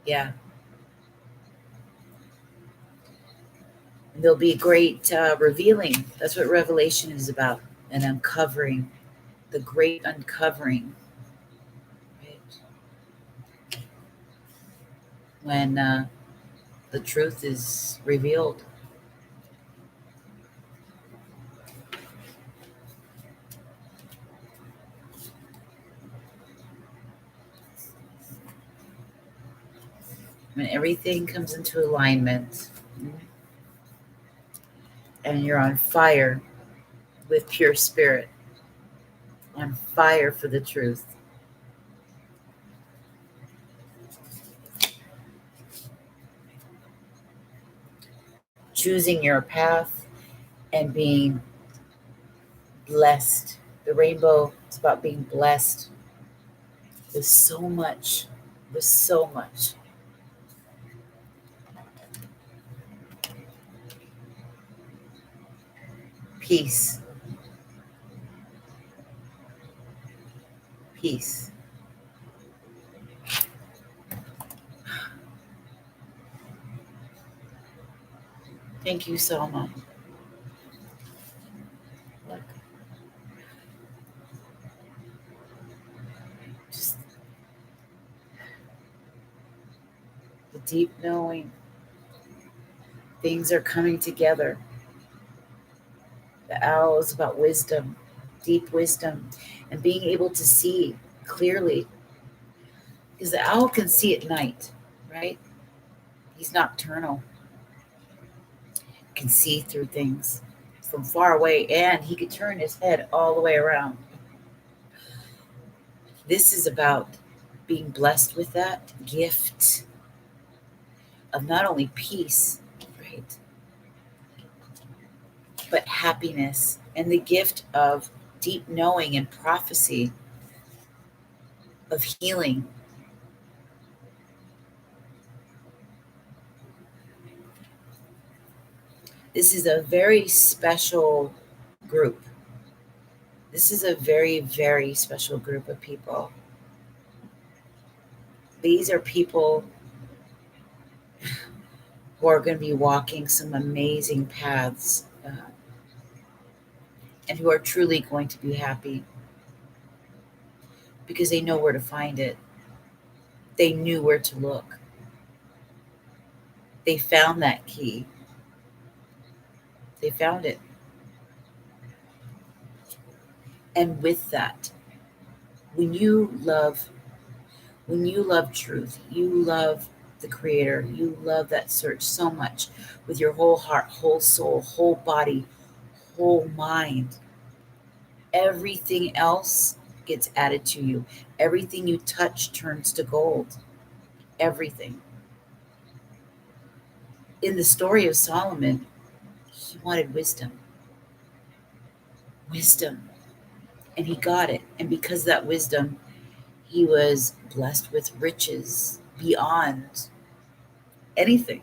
Yeah. And there'll be a great revealing. That's what Revelation is about, an uncovering, the great uncovering. Right? When the truth is revealed. When everything comes into alignment and you're on fire with pure spirit, on fire for the truth. Choosing your path and being blessed. The rainbow is about being blessed with so much, with so much. Peace, peace. Thank you so much. Look, just the deep knowing. Things are coming together. The owl is about wisdom, deep wisdom, and being able to see clearly. Because the owl can see at night, right? He's nocturnal, can see through things from far away, and he could turn his head all the way around. This is about being blessed with that gift of not only peace, right, but happiness, and the gift of deep knowing and prophecy, of healing. This is a very special group. This is a very, very special group of people. These are people who are going to be walking some amazing paths and who are truly going to be happy because they know where to find it. They knew where to look. They found that key. They found it. And with that, when you love truth, you love the creator, you love that search so much with your whole heart, whole soul, whole body, whole mind. Everything else gets added to you. Everything you touch turns to gold. Everything. In the story of Solomon, he wanted wisdom. Wisdom. And he got it. And because of that wisdom, he was blessed with riches beyond anything.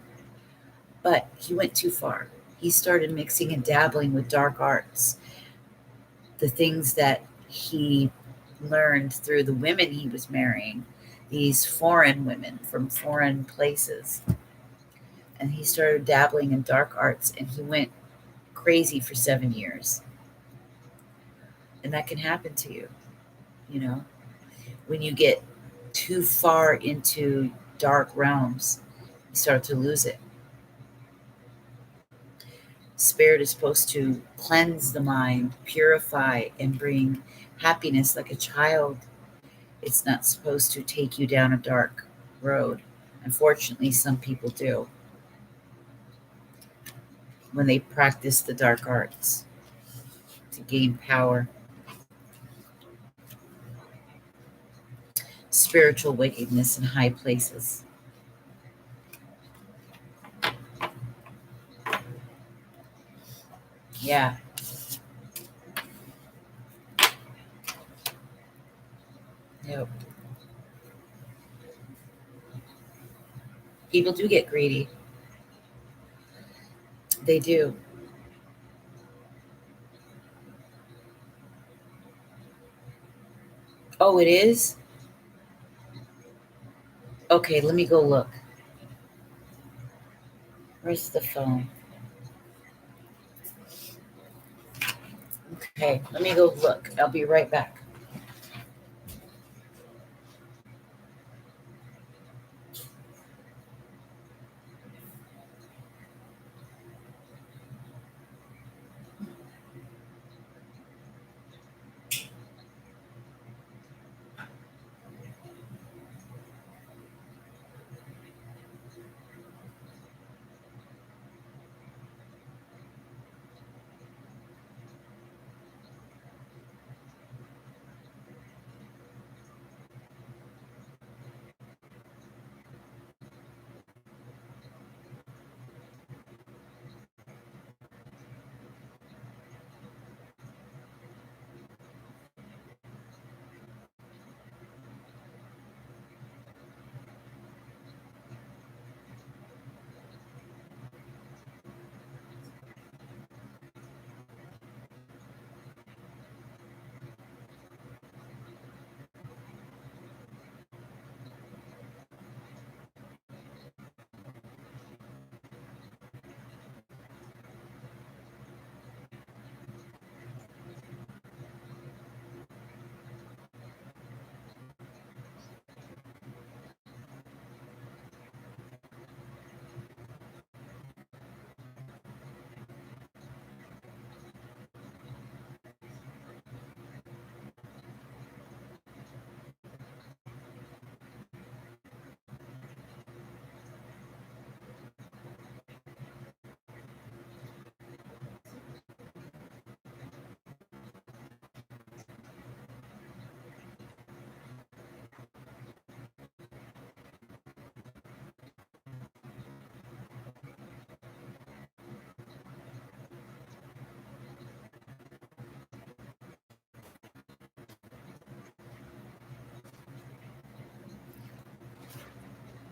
But he went too far. He started mixing and dabbling with dark arts, the things that he learned through the women he was marrying, these foreign women from foreign places. And he started dabbling in dark arts and he went crazy for 7 years. And that can happen to you, you know, when you get too far into dark realms, you start to lose it. Spirit is supposed to cleanse the mind, purify, and bring happiness like a child. It's not supposed to take you down a dark road. Unfortunately, some people do when they practice the dark arts to gain power. Spiritual wickedness in high places. Yeah. Yep. People do get greedy. They do. Oh, it is? Okay, let me go look. Where's the phone? Okay, let me go look. I'll be right back.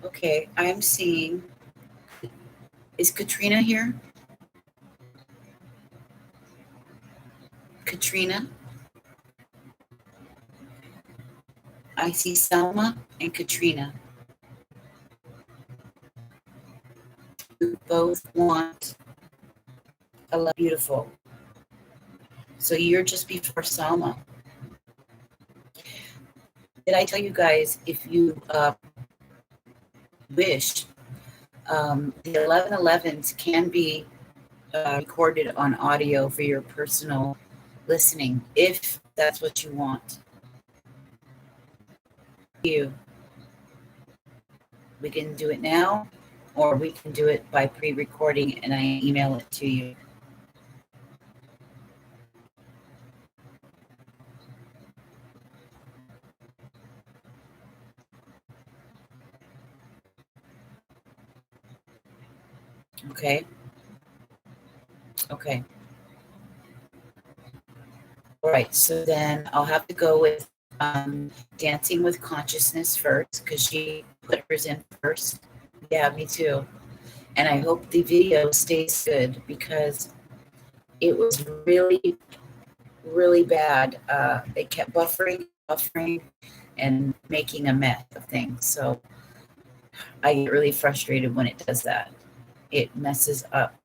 Okay, I'm seeing. Is Katrina here? Katrina? I see Selma and Katrina, who both want a love beautiful. So you're just before Selma. Did I tell you guys if you wish, the 1111s can be recorded on audio for your personal listening if that's what you want. We can do it now, or we can do it by pre-recording and I email it to you. Okay. Okay. All right. So then I'll have to go with Dancing with Consciousness first because she put hers in first. Yeah, me too. And I hope the video stays good because it was really, really bad. They kept buffering, and making a mess of things. So I get really frustrated when it does that. It messes up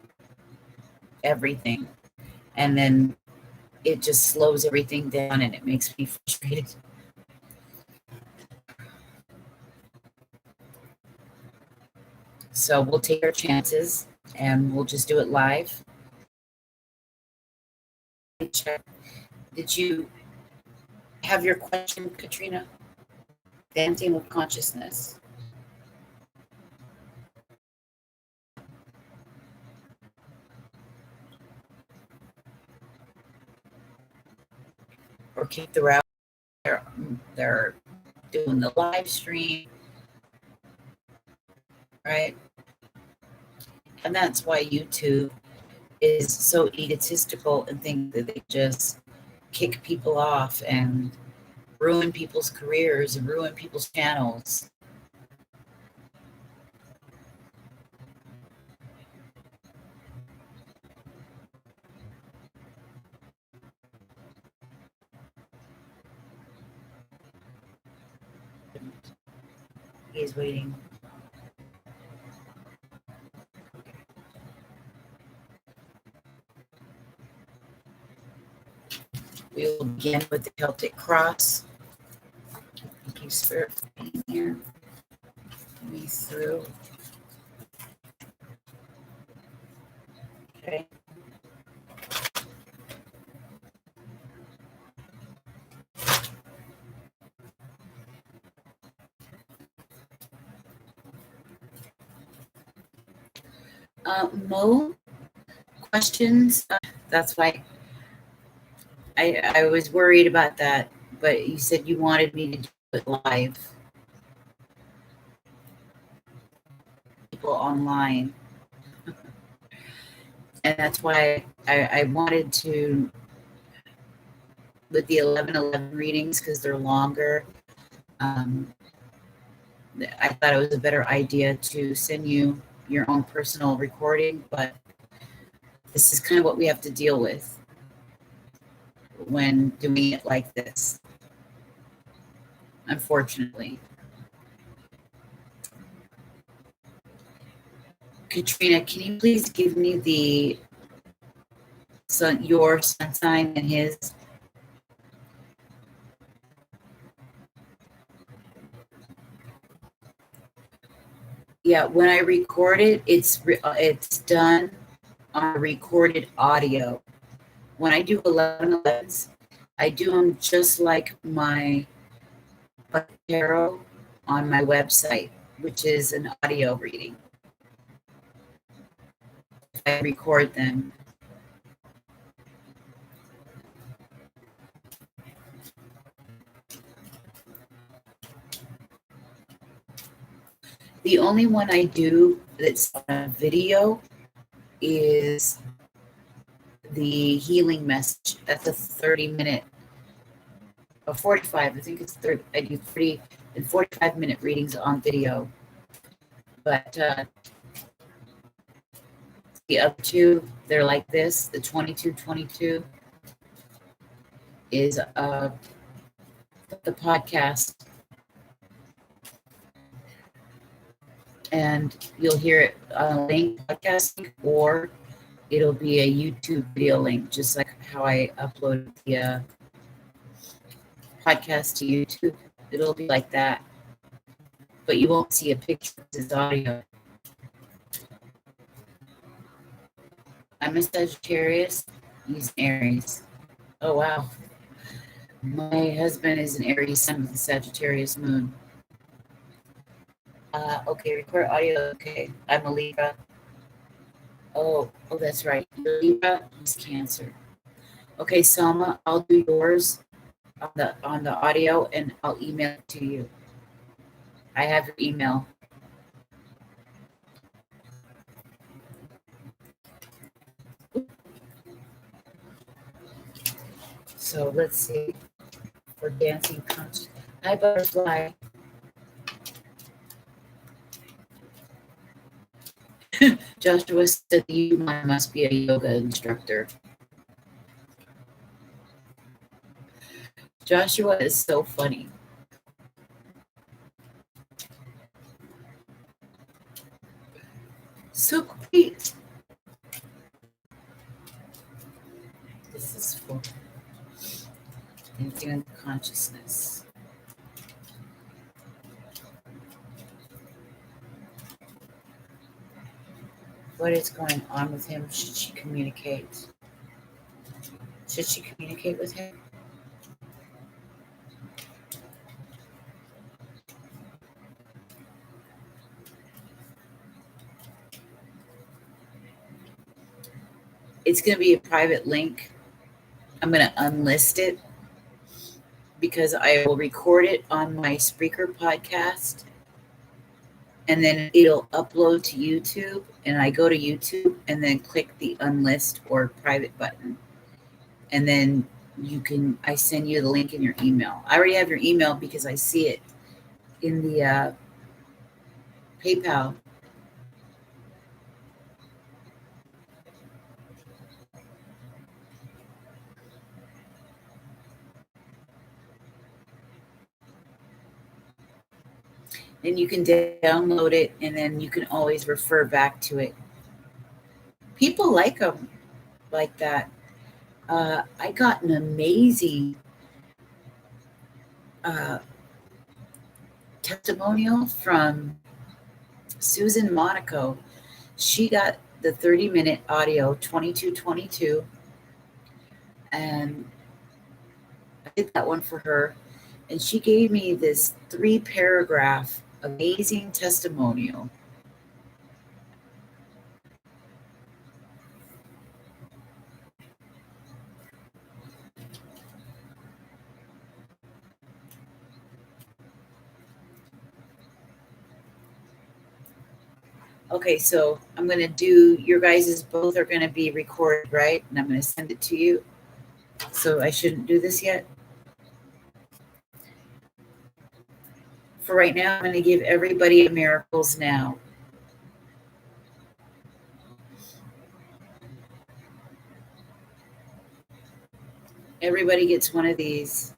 everything. And then it just slows everything down and it makes me frustrated. So we'll take our chances and we'll just do it live. Check. Did you have your question, Katrina? Dancing with Consciousness. Or kick the route. They're doing the live stream, right? And that's why YouTube is so egotistical and think that they just kick people off and ruin people's careers and ruin people's channels. He is waiting. We will begin with the Celtic cross. Thank you, Spirit, for being here. Me through. Okay. Mo, questions? That's why I was worried about that, but you said you wanted me to do it live. People online. And that's why I wanted to, with the 11:11 readings, because they're longer, I thought it was a better idea to send you your own personal recording, but this is kind of what we have to deal with when doing it like this, unfortunately. Katrina, can you please give me your sun sign and his? Yeah, when I record it, it's done on recorded audio. When I do 11:11s, I do them just like my tarot on my website, which is an audio reading. I record them. The only one I do that's on a video is the healing message. That's a 30-minute, or 45. I think it's 30. I do 30 and 45-minute readings on video. But the other two, they're like this. The 2222 is the podcast. And you'll hear it on a link, podcast link, or it'll be a YouTube video link, just like how I upload the podcast to YouTube. It'll be like that, but you won't see a picture. It's audio. I'm a Sagittarius. He's an Aries. Oh, wow. My husband is an Aries sun with a Sagittarius moon. Okay, record audio. Okay, I'm a Libra. Oh, that's right. You're Libra, he's Cancer. Okay, Selma, I'll do yours on the audio, and I'll email it to you. I have your email. So let's see. For dancing conscious. Hi, Butterfly. Joshua said you must be a yoga instructor. Joshua is so funny. So great. This is for dancing into consciousness. What is going on with him? Should she communicate? Should she communicate with him? It's going to be a private link. I'm going to unlist it because I will record it on my Spreaker podcast, and then it'll upload to YouTube, and I go to YouTube and then click the unlist or private button. And then I send you the link in your email. I already have your email because I see it in the PayPal. And you can download it, and then you can always refer back to it. People like them like that. I got an amazing testimonial from Susan Monaco. She got the 30-minute audio 2222, and I did that one for her. And she gave me this 3-paragraph amazing testimonial. Okay, so I'm going to do, your guys' both are going to be recorded, right? And I'm going to send it to you. So I shouldn't do this yet. For right now, I'm going to give everybody a Miracles Now. Everybody gets one of these.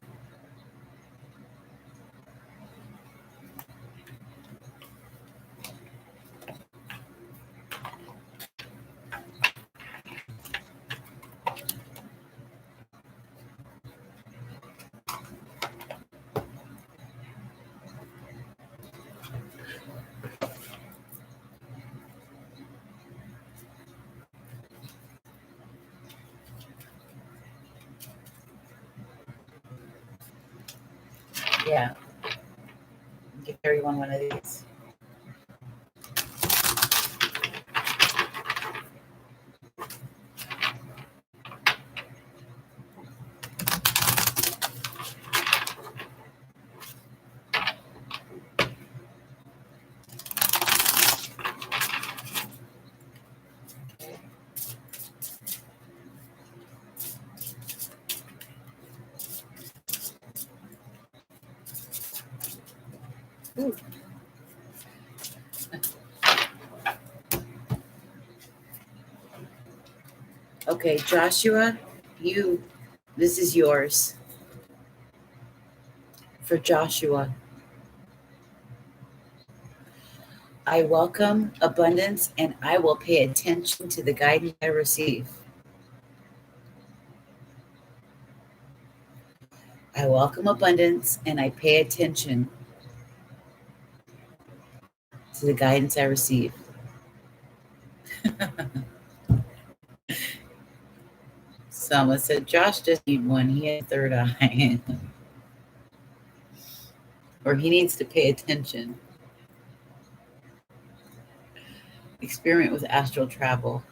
Yeah. Give everyone one of these. Ooh. Okay, Joshua, this is yours. For Joshua, I welcome abundance, and I will pay attention to the guidance I receive. I welcome abundance, and I pay attention to the guidance I receive. Selma said, Josh doesn't need one. He has a third eye. Or he needs to pay attention. Experiment with astral travel.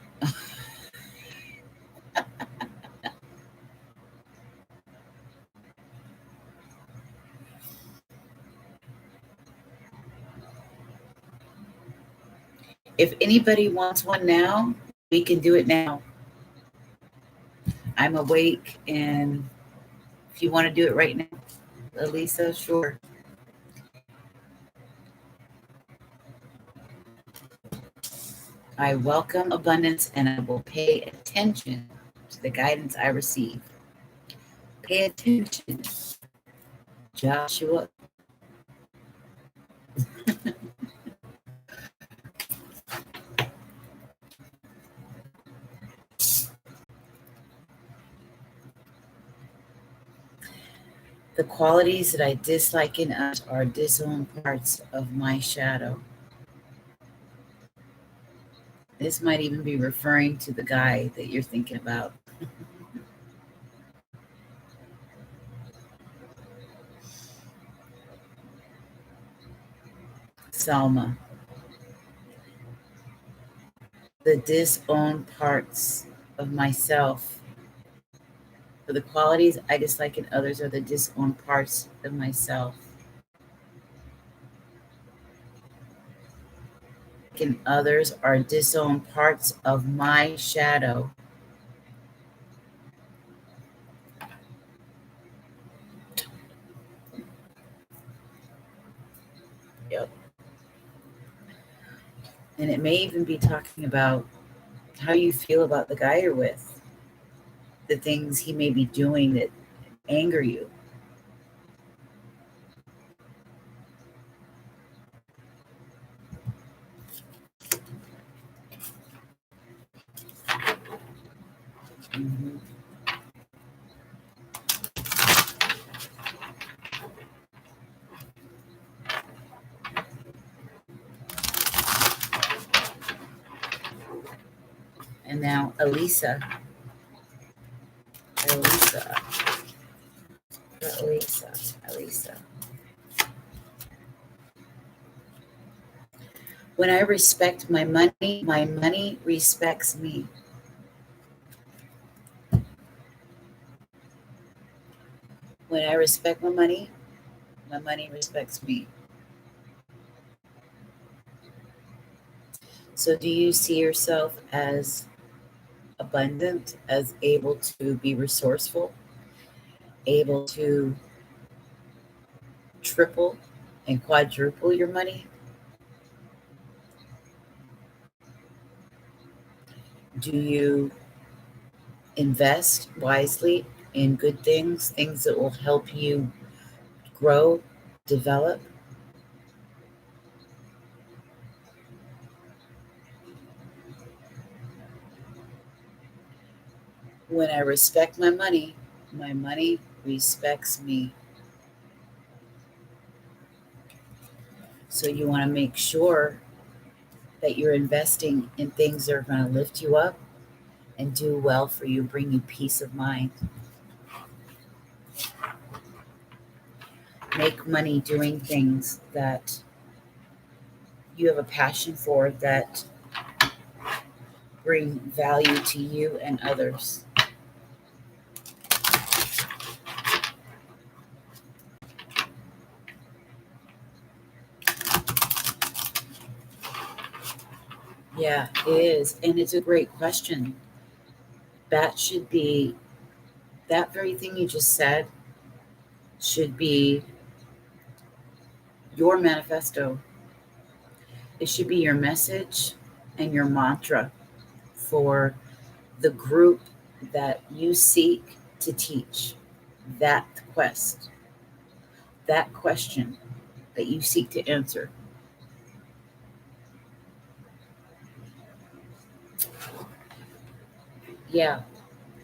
If anybody wants one now, we can do it now. I'm awake, and if you want to do it right now, Elisa, sure. I welcome abundance, and I will pay attention to the guidance I receive. Pay attention, Joshua. The qualities that I dislike in us are disowned parts of my shadow. This might even be referring to the guy that you're thinking about. Salma. The disowned parts of myself. For the qualities I dislike in others are the disowned parts of myself. In others are disowned parts of my shadow. Yep. And it may even be talking about how you feel about the guy you're with, the things he may be doing that anger you. Mhm. And now Elisa. Elisa. Elisa. Elisa. When I respect my money respects me. When I respect my money respects me. So do you see yourself as abundant, as able to be resourceful, able to triple and quadruple your money? Do you invest wisely in good things, things that will help you grow, develop? When I respect my money respects me. So you want to make sure that you're investing in things that are going to lift you up and do well for you, bring you peace of mind. Make money doing things that you have a passion for, that bring value to you and others. Yeah, it is. And it's a great question. That should be, that very thing you just said should be your manifesto. It should be your message and your mantra for the group that you seek to teach. That quest, that question that you seek to answer. Yeah,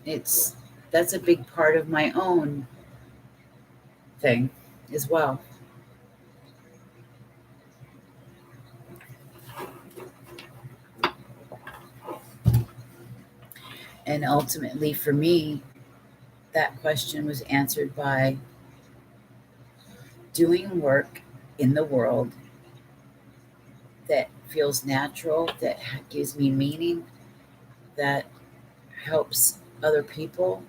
it's that's a big part of my own thing as well. And ultimately for me, that question was answered by doing work in the world that feels natural, that gives me meaning, that helps other people,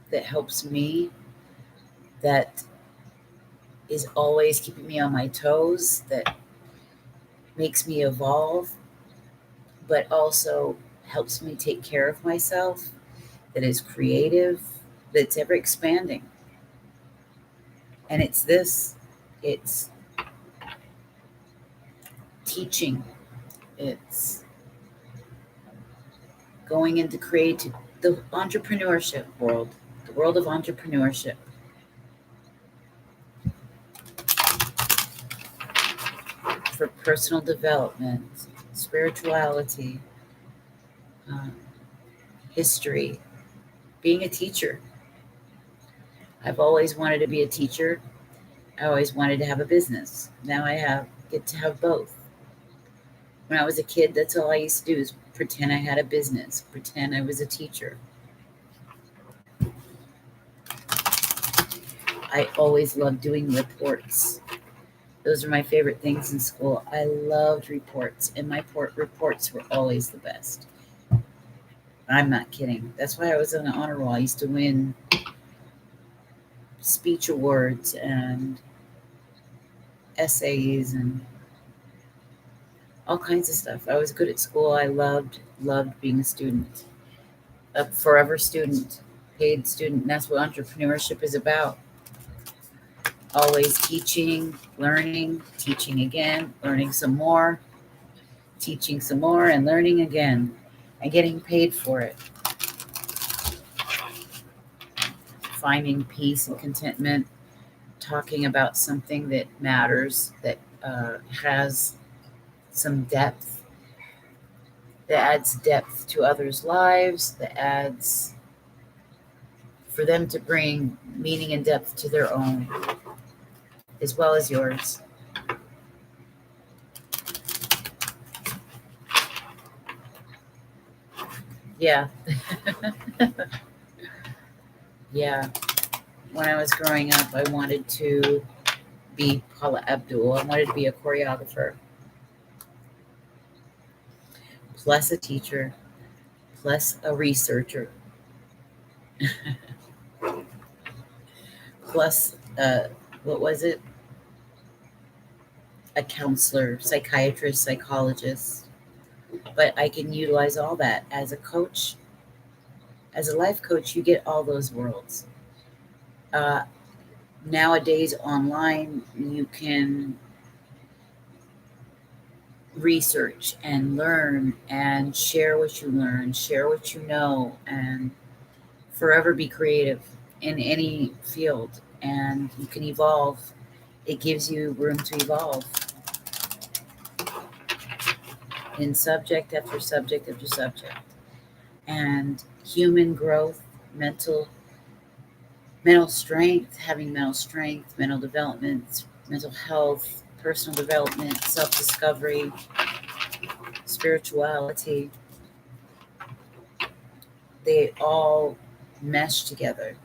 that helps me, that is always keeping me on my toes, that makes me evolve, but also helps me take care of myself, that is creative, that's ever expanding. And it's this, it's teaching, it's going into creative, the entrepreneurship world, the world of entrepreneurship, for personal development, spirituality, um, history, being a teacher. I've always wanted to be a teacher. I always wanted to have a business. Now I get to have both. When I was a kid, that's all I used to do is pretend I had a business, pretend I was a teacher. I always loved doing reports. Those are my favorite things in school. I loved reports, and my reports were always the best. I'm not kidding. That's why I was on the honor roll. I used to win speech awards and essays and all kinds of stuff. I was good at school. I loved being a student, a forever student, paid student. And that's what entrepreneurship is about. Always teaching, learning, teaching again, learning some more, teaching some more, and learning again, and getting paid for it. Finding peace and contentment, talking about something that matters, that has some depth, that adds depth to others' lives, that adds for them to bring meaning and depth to their own, as well as yours. Yeah. Yeah. When I was growing up, I wanted to be Paula Abdul. I wanted to be a choreographer, plus a teacher, plus a researcher, plus, what was it? A counselor, psychiatrist, psychologist. But I can utilize all that as a coach. As a life coach, you get all those worlds. Uh, Nowadays, online, you can research and learn and share what you learn, share what you know, and forever be creative in any field. And you can evolve. It gives you room to evolve in subject after subject after subject. And human growth, mental strength, having mental strength, mental development, mental health, personal development, self-discovery, spirituality, they all mesh together.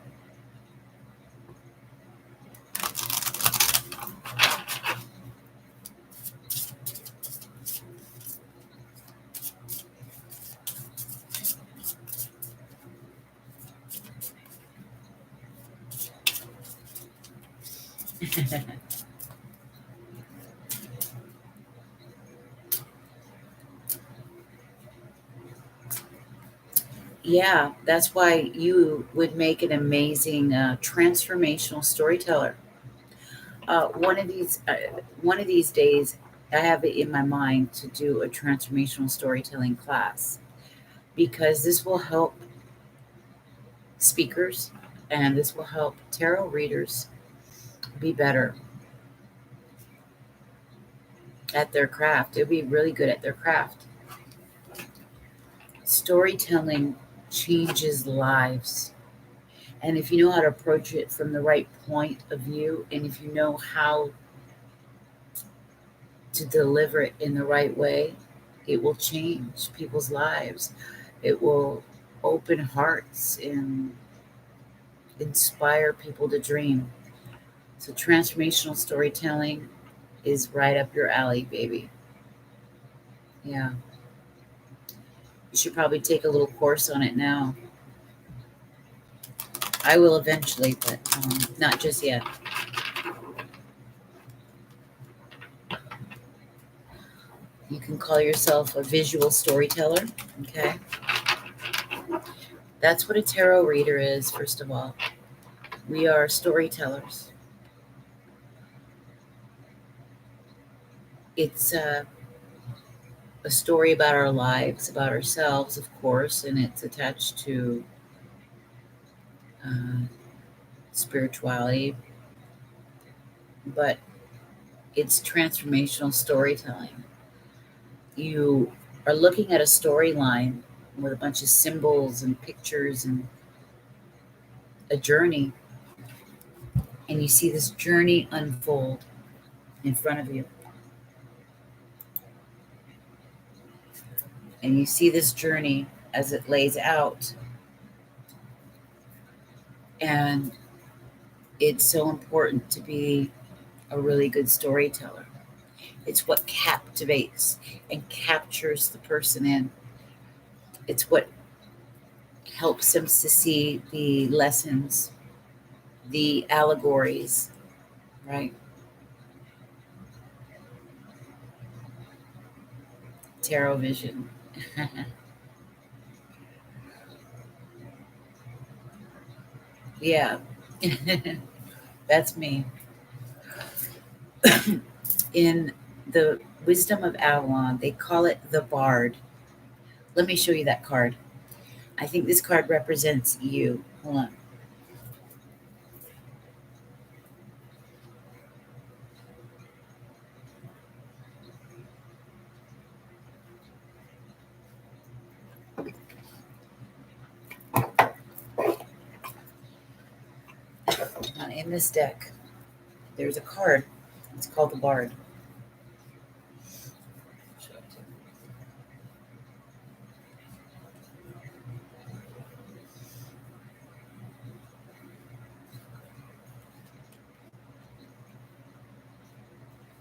Yeah, that's why you would make an amazing transformational storyteller. One of these days, I have it in my mind to do a transformational storytelling class, because this will help speakers and this will help tarot readers be better at their craft. They'll be really good at their craft. Storytelling changes lives. And if you know how to approach it from the right point of view, and if you know how to deliver it in the right way, it will change people's lives. It will open hearts and inspire people to dream. So, transformational storytelling is right up your alley, baby. Yeah. You should probably take a little course on it now. I will eventually, but not just yet. You can call yourself a visual storyteller. Okay. That's what a tarot reader is, first of all. We are storytellers. It's a story about our lives, about ourselves, of course, and it's attached to uh, spirituality, but it's transformational storytelling. You are looking at a storyline with a bunch of symbols and pictures and a journey, and you see this journey unfold in front of you. And you see this journey as it lays out. And it's so important to be a really good storyteller. It's what captivates and captures the person in. It's what helps them to see the lessons, the allegories, right? Tarot vision. Yeah, that's me. In the Wisdom of Avalon, they call it the Bard. Let me show you that card. I think this card represents you. Hold on. In this deck, there's a card. It's called the Bard.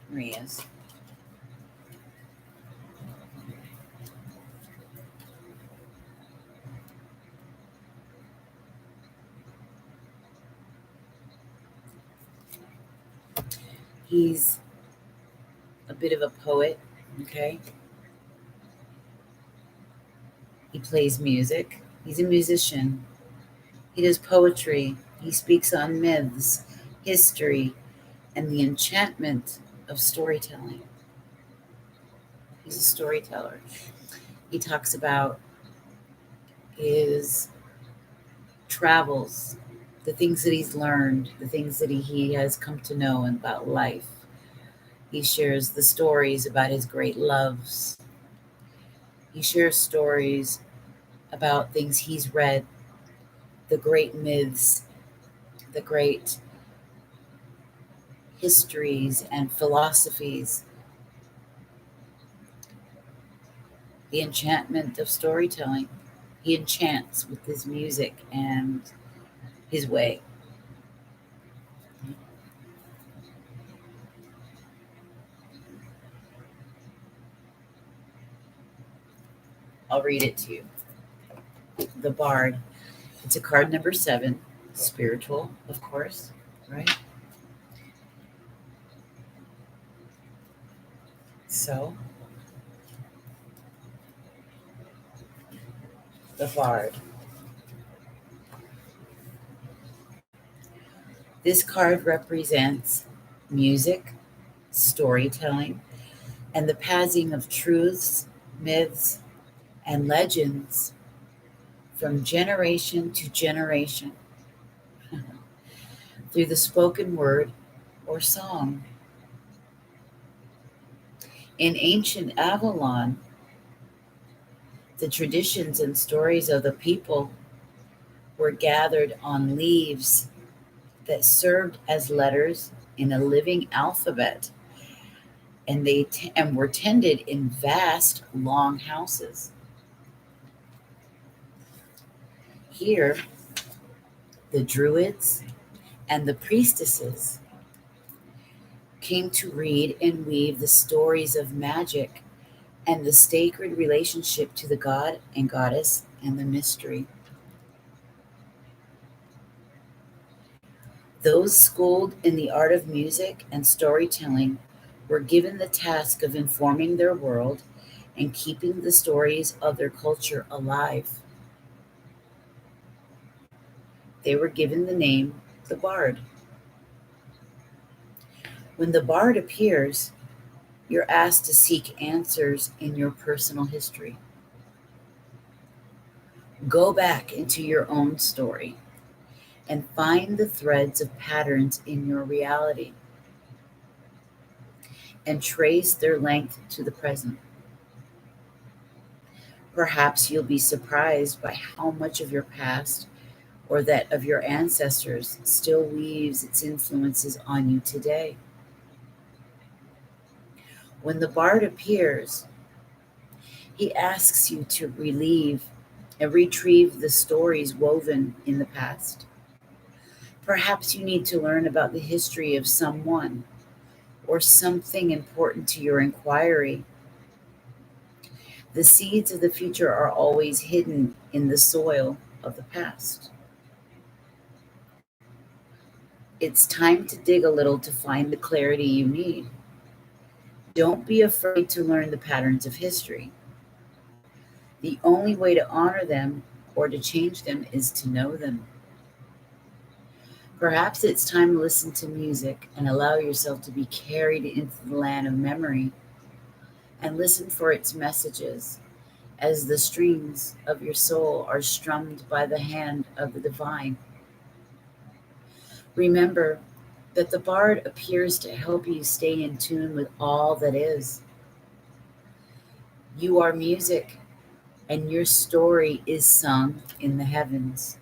Here he is. He's a bit of a poet, okay? He plays music. He's a musician. He does poetry. He speaks on myths, history, and the enchantment of storytelling. He's a storyteller. He talks about his travels, the things that he's learned, the things that he has come to know about life. He shares the stories about his great loves. He shares stories about things he's read, the great myths, the great histories and philosophies, the enchantment of storytelling. He enchants with his music and his way. I'll read it to you. The Bard. It's a card number 7, spiritual, of course, right? So, the Bard. This card represents music, storytelling, and the passing of truths, myths, and legends from generation to generation through the spoken word or song. In ancient Avalon, the traditions and stories of the people were gathered on leaves that served as letters in a living alphabet, and and were tended in vast, long houses. Here, the druids and the priestesses came to read and weave the stories of magic and the sacred relationship to the god and goddess and the mystery. Those schooled in the art of music and storytelling were given the task of informing their world and keeping the stories of their culture alive. They were given the name the Bard. When the Bard appears, you're asked to seek answers in your personal history. Go back into your own story and find the threads of patterns in your reality and trace their length to the present. Perhaps you'll be surprised by how much of your past or that of your ancestors still weaves its influences on you today. When the Bard appears, he asks you to relieve and retrieve the stories woven in the past. Perhaps you need to learn about the history of someone or something important to your inquiry. The seeds of the future are always hidden in the soil of the past. It's time to dig a little to find the clarity you need. Don't be afraid to learn the patterns of history. The only way to honor them or to change them is to know them. Perhaps it's time to listen to music and allow yourself to be carried into the land of memory and listen for its messages as the strings of your soul are strummed by the hand of the divine. Remember that the Bard appears to help you stay in tune with all that is. You are music, and your story is sung in the heavens.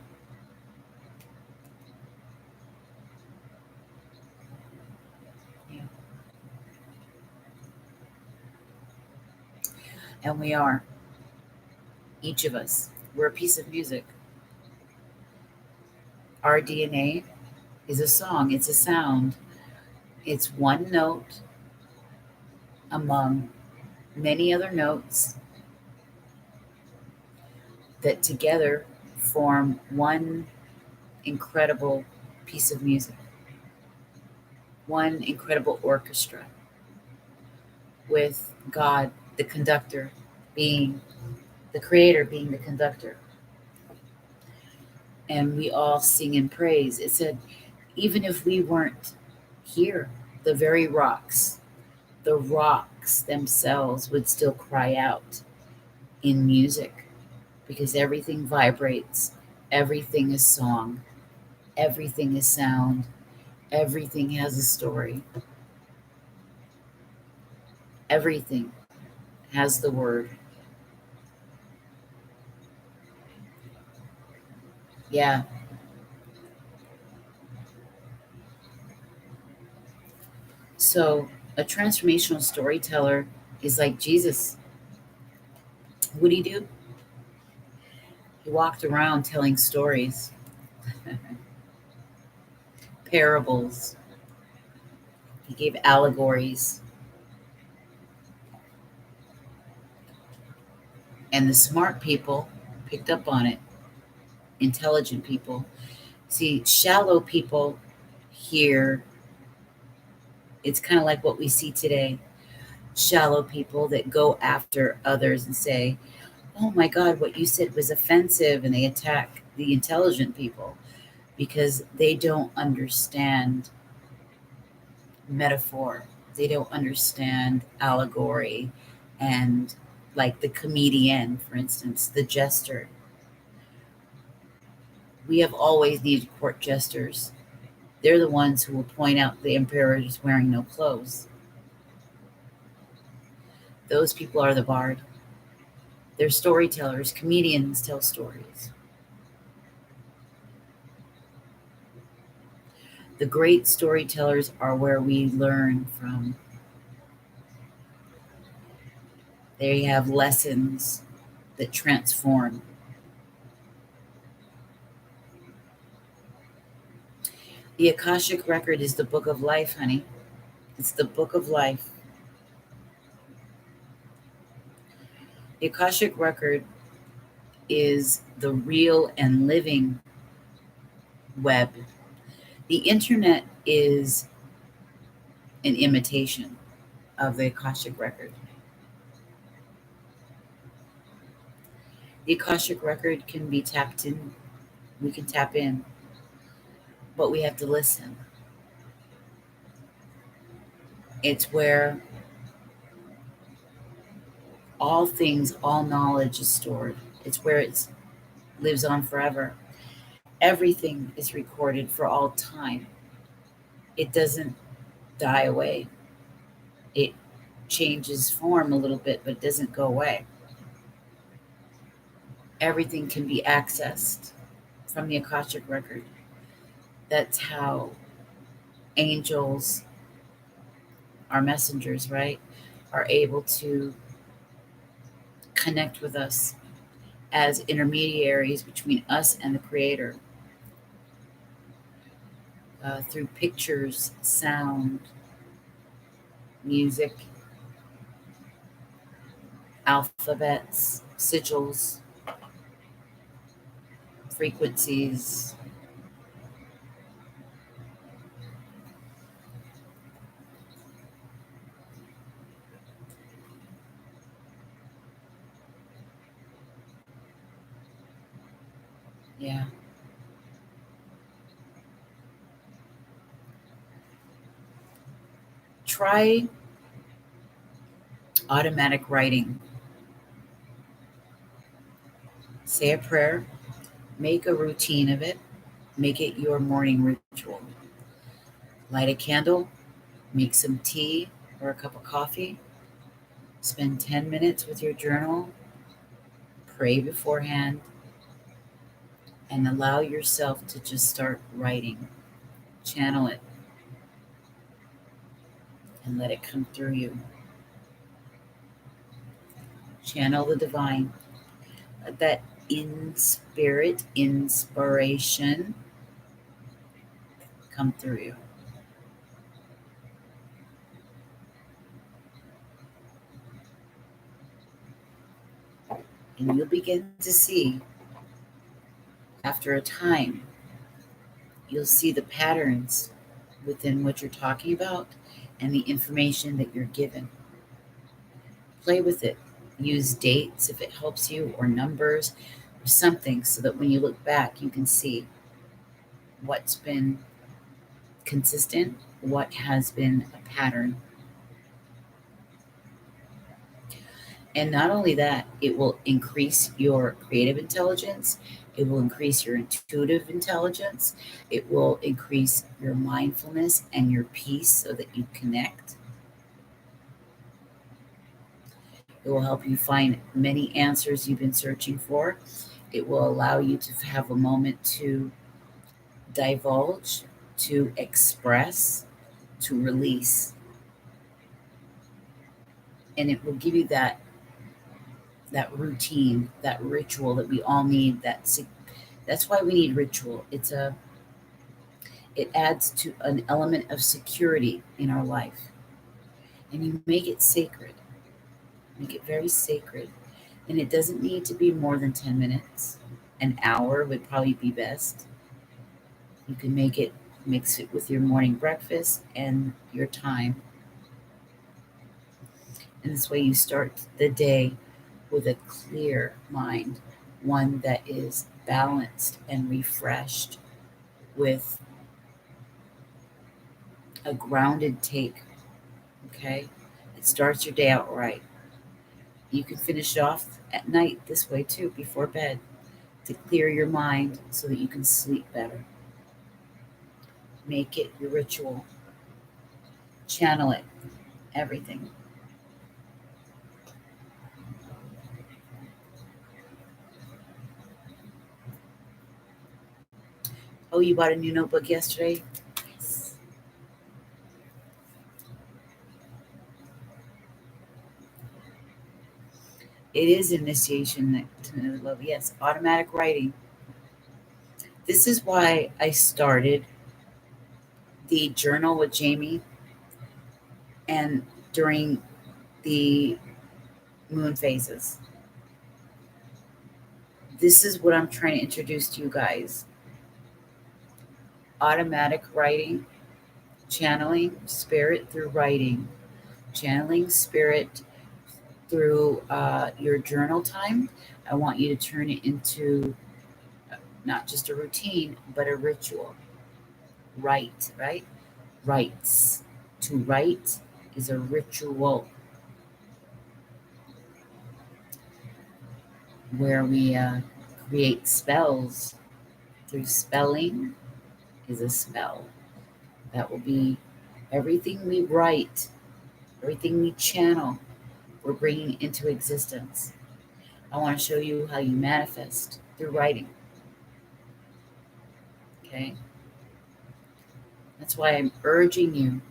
And we are, each of us. We're a piece of music. Our DNA is a song, it's a sound, it's one note among many other notes that together form one incredible piece of music, one incredible orchestra, with God, the conductor, being the creator, being the conductor. And we all sing in praise. It said, even if we weren't here, the very rocks, the rocks themselves would still cry out in music because everything vibrates, everything is song, everything is sound, everything has a story, everything has the word. Yeah. So a transformational storyteller is like Jesus. What did he do? He walked around telling stories, parables. He gave allegories. And the smart people picked up on it, intelligent people. See, shallow people hear, it's kind of like what we see today. Shallow people that go after others and say, oh my God, what you said was offensive. And they attack the intelligent people because they don't understand metaphor. They don't understand allegory and, like, the comedian, for instance, the jester. We have always needed court jesters. They're the ones who will point out the emperor is wearing no clothes. Those people are the bard. They're storytellers. Comedians tell stories. The great storytellers are where we learn from. They have lessons that transform. The Akashic Record is the book of life, honey. It's the book of life. The Akashic Record is the real and living web. The internet is an imitation of the Akashic Record. The Akashic Record can be tapped in. We can tap in, but we have to listen. It's where all things, all knowledge is stored. It's where it lives on forever. Everything is recorded for all time. It doesn't die away. It changes form a little bit, but it doesn't go away. Everything can be accessed from the Akashic Record. That's how angels, our messengers, right, are able to connect with us as intermediaries between us and the Creator through pictures, sound, music, alphabets, sigils, frequencies. Yeah. Try automatic writing. Say a prayer, make a routine of it, make it your morning ritual. Light a candle, make some tea or a cup of coffee, spend 10 minutes with your journal, pray beforehand, and allow yourself to just start writing. Channel it and let it come through you. Channel the divine. Let that inspiration come through you. And you'll begin to see, after a time, you'll see the patterns within what you're talking about and the information that you're given. Play with it. Use dates if it helps you, or numbers, or something, so that when you look back, you can see what's been consistent, what has been a pattern. And not only that, it will increase your creative intelligence, it will increase your intuitive intelligence, it will increase your mindfulness and your peace so that you connect. It will help you find many answers you've been searching for. It will allow you to have a moment to divulge, to express, to release. And it will give you that routine, that ritual that we all need. That's why we need ritual. It adds to an element of security in our life. And you make it sacred. Make it very sacred. And it doesn't need to be more than 10 minutes. An hour would probably be best. You can mix it with your morning breakfast and your time. And this way you start the day with a clear mind, one that is balanced and refreshed with a grounded take. Okay? It starts your day out right. You can finish off at night this way too, before bed, to clear your mind so that you can sleep better. Make it your ritual. Channel it. Everything. Oh, you bought a new notebook yesterday? Yes. It is initiation to another level. Yes, automatic writing. This is why I started the journal with Jamie, and during the moon phases. This is what I'm trying to introduce to you guys. Automatic writing, channeling spirit through writing, channeling spirit through your journal time. I want you to turn it into not just a routine, but a ritual. Write, right? Rites. To write is a ritual where we create spells through spelling is a spell. That will be everything we write, everything we channel, we're bringing into existence. I want to show you how you manifest through writing. Okay? That's why I'm urging you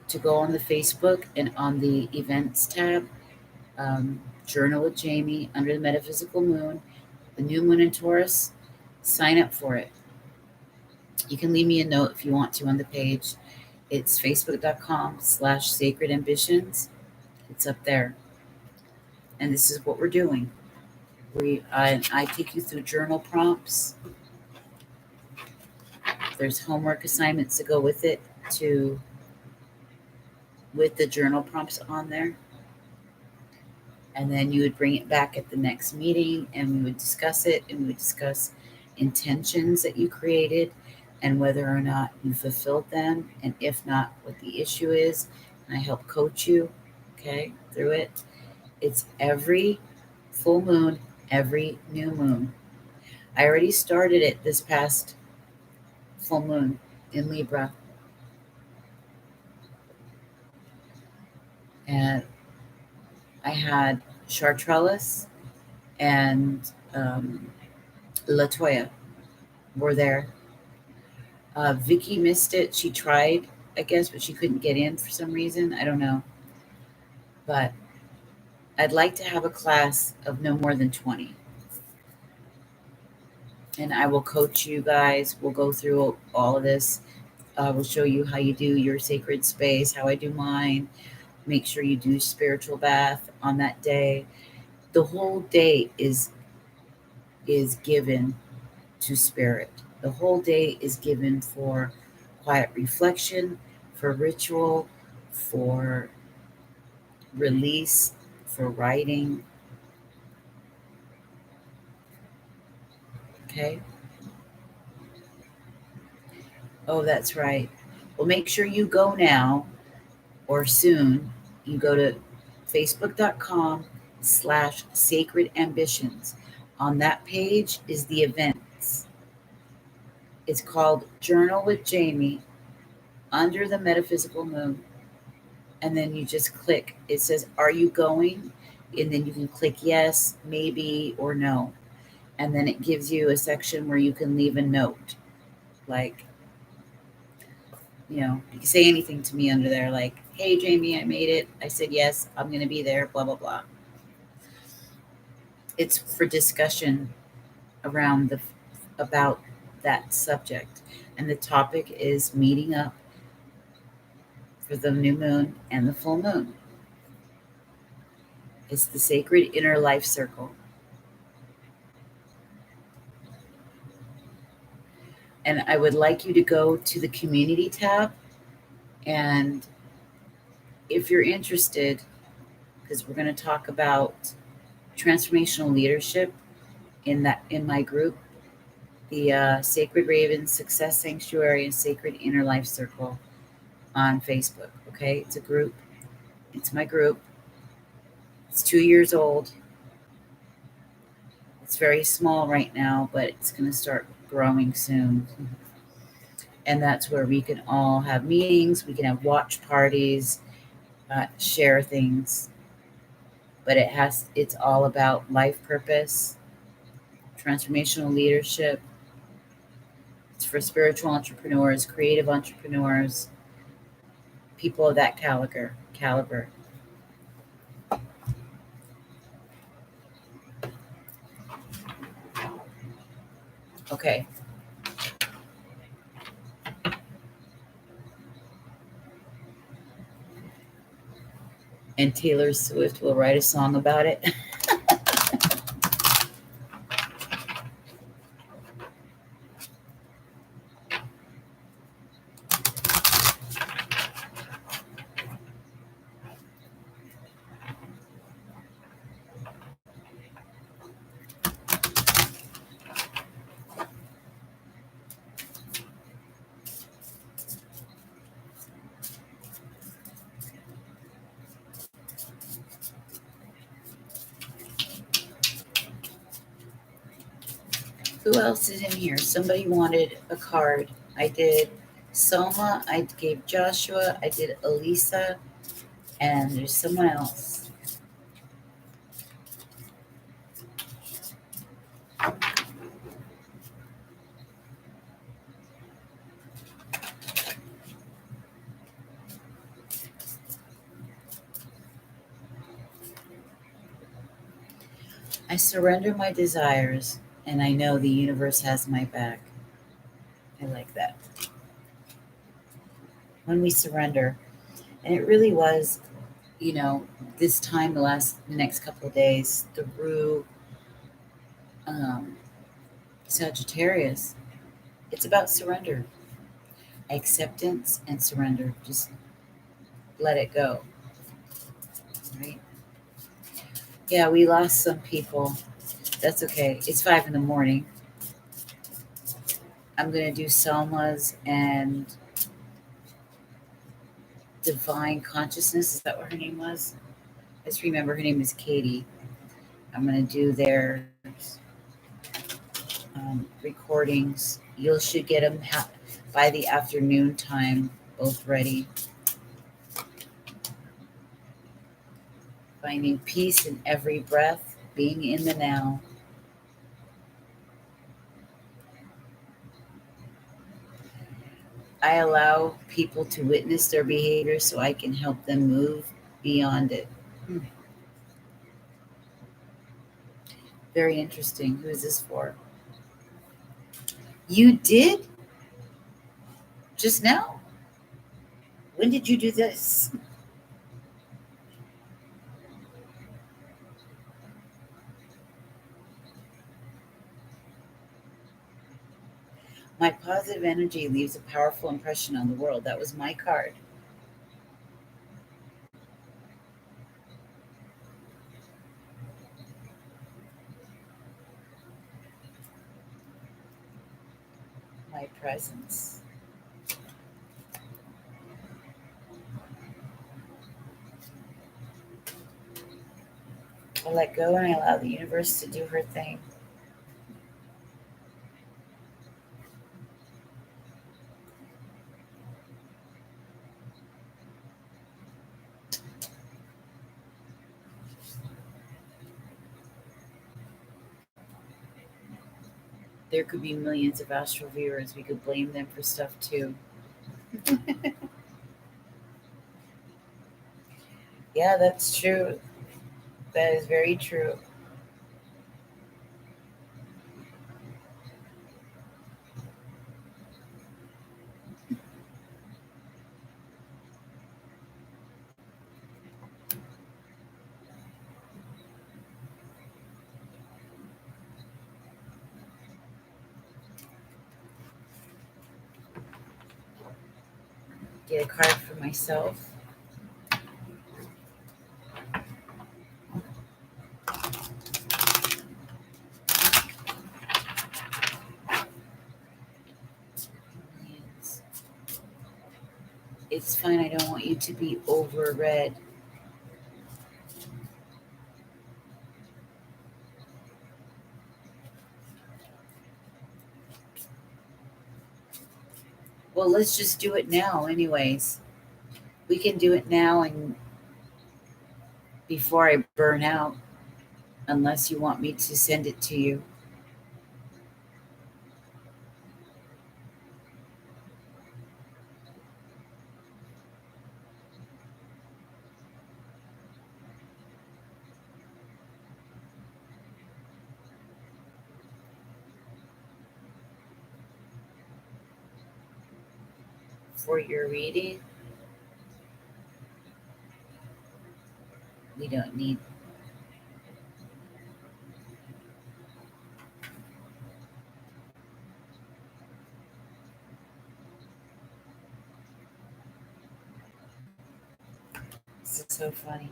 to go on the Facebook and on the events tab, Journal with Jamie, under the Metaphysical Moon, the new moon in Taurus, sign up for it. You can leave me a note if you want to on the page. It's facebook.com/sacred ambitions. It's up there. And this is what we're doing. I take you through journal prompts. There's homework assignments to go with it, with the journal prompts on there. And then you would bring it back at the next meeting and we would discuss it, and we would discuss intentions that you created and whether or not you fulfilled them, and if not, what the issue is. And I help coach you, okay, through it. It's every full moon, every new moon. I already started it this past full moon in Libra. And I had Chartrellis and Latoya were there. Vicky missed it. She tried, I guess, but she couldn't get in for some reason. I don't know. But I'd like to have a class of no more than 20. And I will coach you guys. We'll go through all of this. We'll show you how you do your sacred space, how I do mine. Make sure you do spiritual bath on that day. The whole day is given to spirit. The whole day is given for quiet reflection, for ritual, for release, for writing. Okay? Oh, that's right. Well, make sure you go now or soon. You go to facebook.com/sacred ambitions. On that page is the events. It's called Journal with Jamie under the metaphysical moon. And then you just click. It says, "Are you going?" And then you can click yes, maybe, or no. And then it gives you a section where you can leave a note. Like, you can say anything to me under there, like, "Hey, Jamie, I made it. I said yes. I'm going to be there, blah, blah, blah." It's for discussion about that subject. And the topic is meeting up for the new moon and the full moon. It's the sacred inner life circle. And I would like you to go to the community tab. And if you're interested, because we're going to talk about transformational leadership in my group, the Sacred Raven Success Sanctuary and Sacred Inner Life Circle on Facebook. Okay, it's a group. It's my group. It's 2 years old. It's very small right now, but it's going to start growing soon. And that's where we can all have meetings. We can have watch parties, share things. But it's all about life purpose, transformational leadership. It's for spiritual entrepreneurs, creative entrepreneurs, people of that caliber. Okay. And Taylor Swift will write a song about it. Who else is in here? Somebody wanted a card. I did Soma, I gave Joshua, I did Elisa, and there's someone else. I surrender my desires, and I know the universe has my back. I like that. When we surrender, and it really was, this time, the next couple of days, through Sagittarius, it's about surrender, acceptance, and surrender. Just let it go, right? Yeah, we lost some people. That's okay. It's 5 a.m. I'm going to do Selma's and Divine Consciousness. Is that what her name was? I just remember her name is Katie. I'm going to do their recordings. You should get them by the afternoon time, both ready. Finding peace in every breath, being in the now. I allow people to witness their behavior so I can help them move beyond it. Very interesting. Who is this for? You did? Just now? When did you do this? My positive energy leaves a powerful impression on the world. That was my card. My presence. I let go and I allow the universe to do her thing. There could be millions of astral viewers. We could blame them for stuff too. Yeah, that's true. That is very true. Get a card for myself. Millions. It's fine. I don't want you to be overread. Well, let's just do it now, anyways. We can do it now and before I burn out, unless you want me to send it to you. For your reading, we don't need. This is so funny.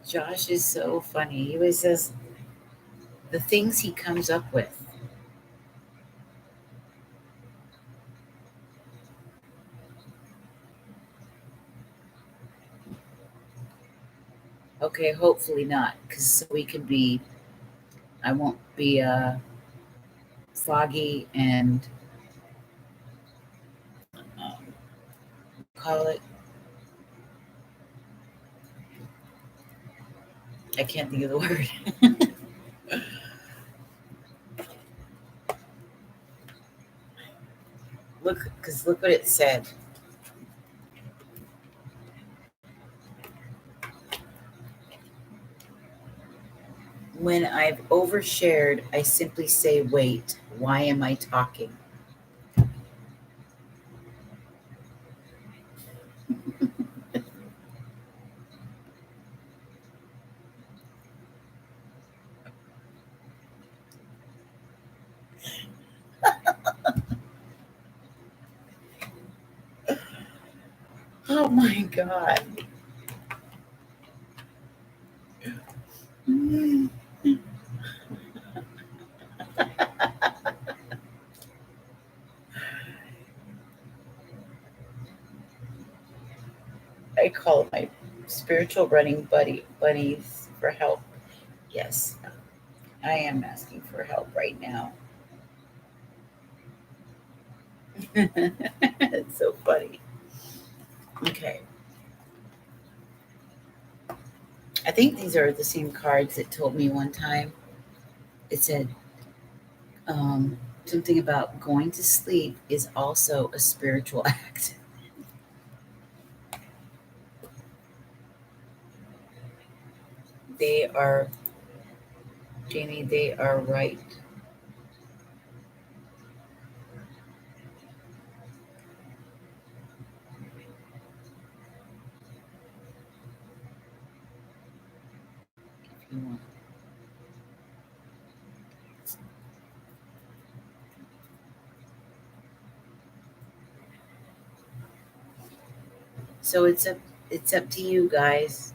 Josh is so funny. He always says the things he comes up with. Okay, hopefully not, because so we can be. I won't be foggy and call it. I can't think of the word. Look, because look what it said. When I've overshared, I simply say, wait, why am I talking? Oh my God. I call my spiritual running bunnies for help. Yes, I am asking for help right now. It's so funny. Okay. I think these are the same cards that told me one time. It said something about going to sleep is also a spiritual act. They are, Jamie, they are right. If you want. So it's up to you guys.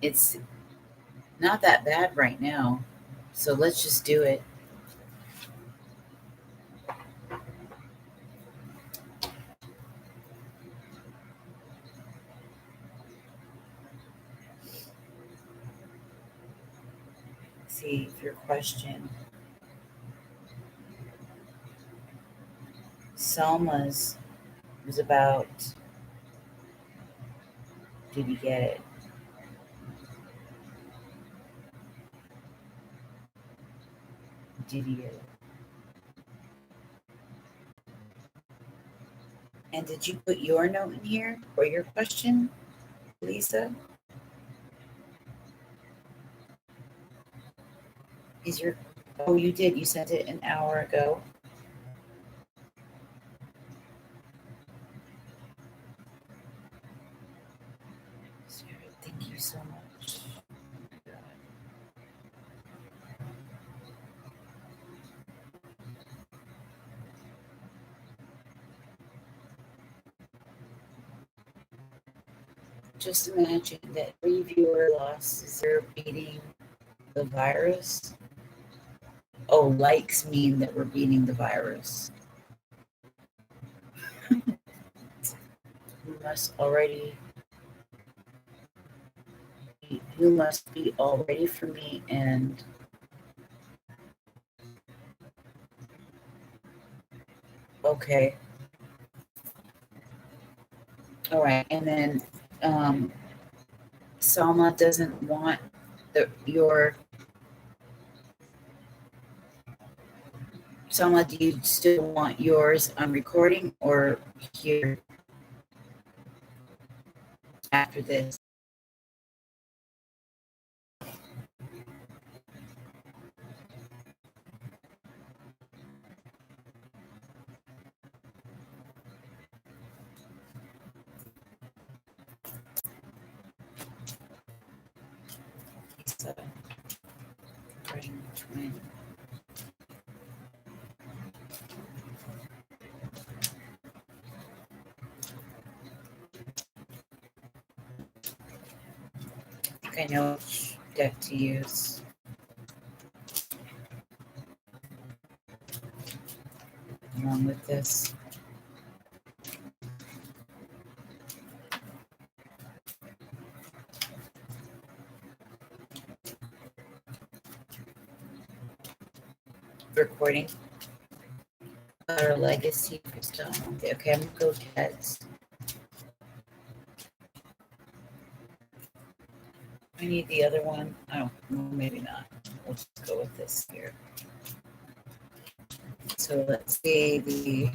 It's not that bad right now. So let's just do it. See if your question. Selma's was about, did you get it? Did you get it? And did you put your note in here or your question, Lisa? Is your, oh, you did. You sent it an hour ago. Thank you so much. Just imagine that every viewer lost is they're beating the virus. Oh, likes mean that we're beating the virus. You must already, you must be all ready for me. And okay. All right. And then Salma doesn't want your, Salma, do you still want yours on recording or here after this? So, twin. I think I know which deck to use along with this. Recording our legacy stone. Okay, I'm gonna go Ted's. I need the other one. Oh, well, maybe not. We'll just go with this here. So let's see the.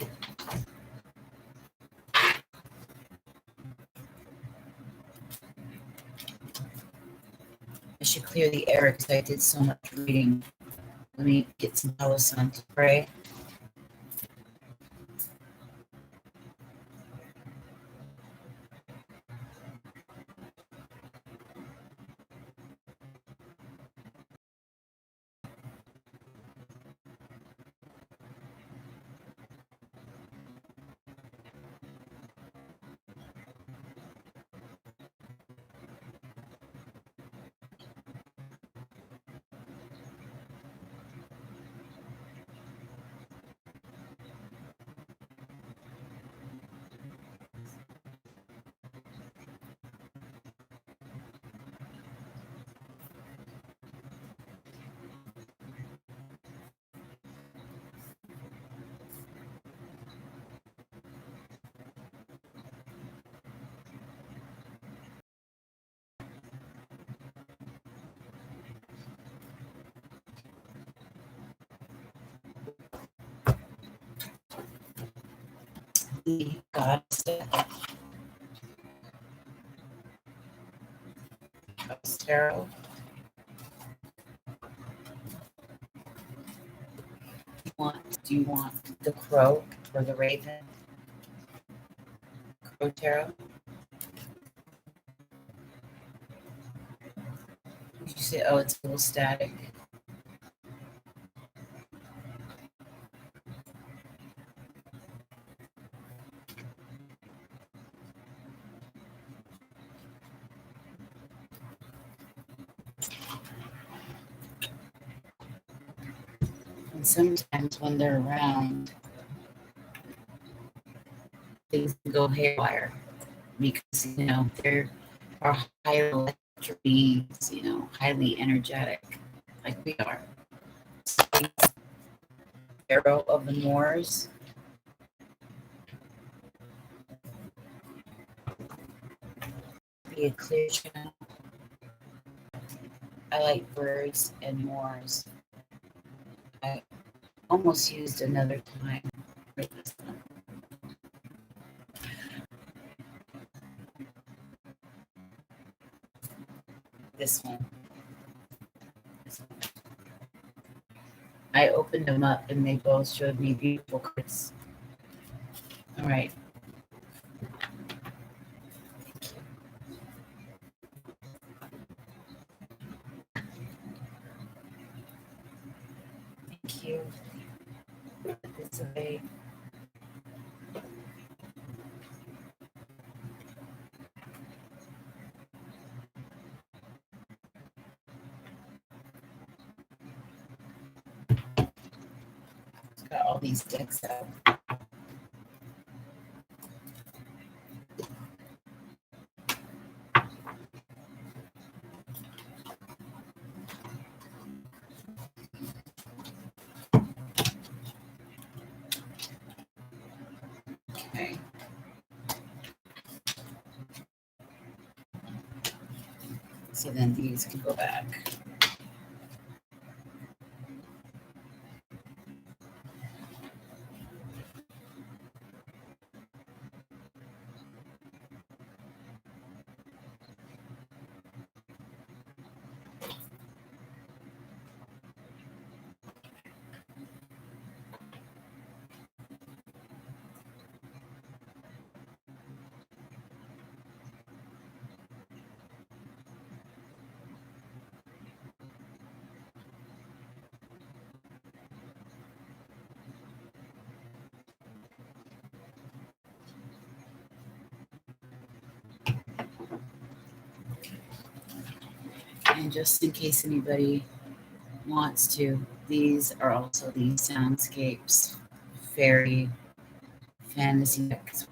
I should clear the air because I did so much reading. Let me get some Palo Santo spray. the goddess tarot. Do you want the crow or the raven? Crow tarot. Did you say, oh, it's a little static? And sometimes when they're around, things can go haywire because, there are high electric beings, highly energetic, like we are. Arrow of the Moors. Be a clear channel. I like birds and Moors. I almost used another time for this one. This one. I opened them up and they both showed me beautiful cards. All right. Thank you. Put this away. Got all these decks out. Okay. So then these can go back. And just in case anybody wants to, these are also the soundscapes, fairy, fantasy decks.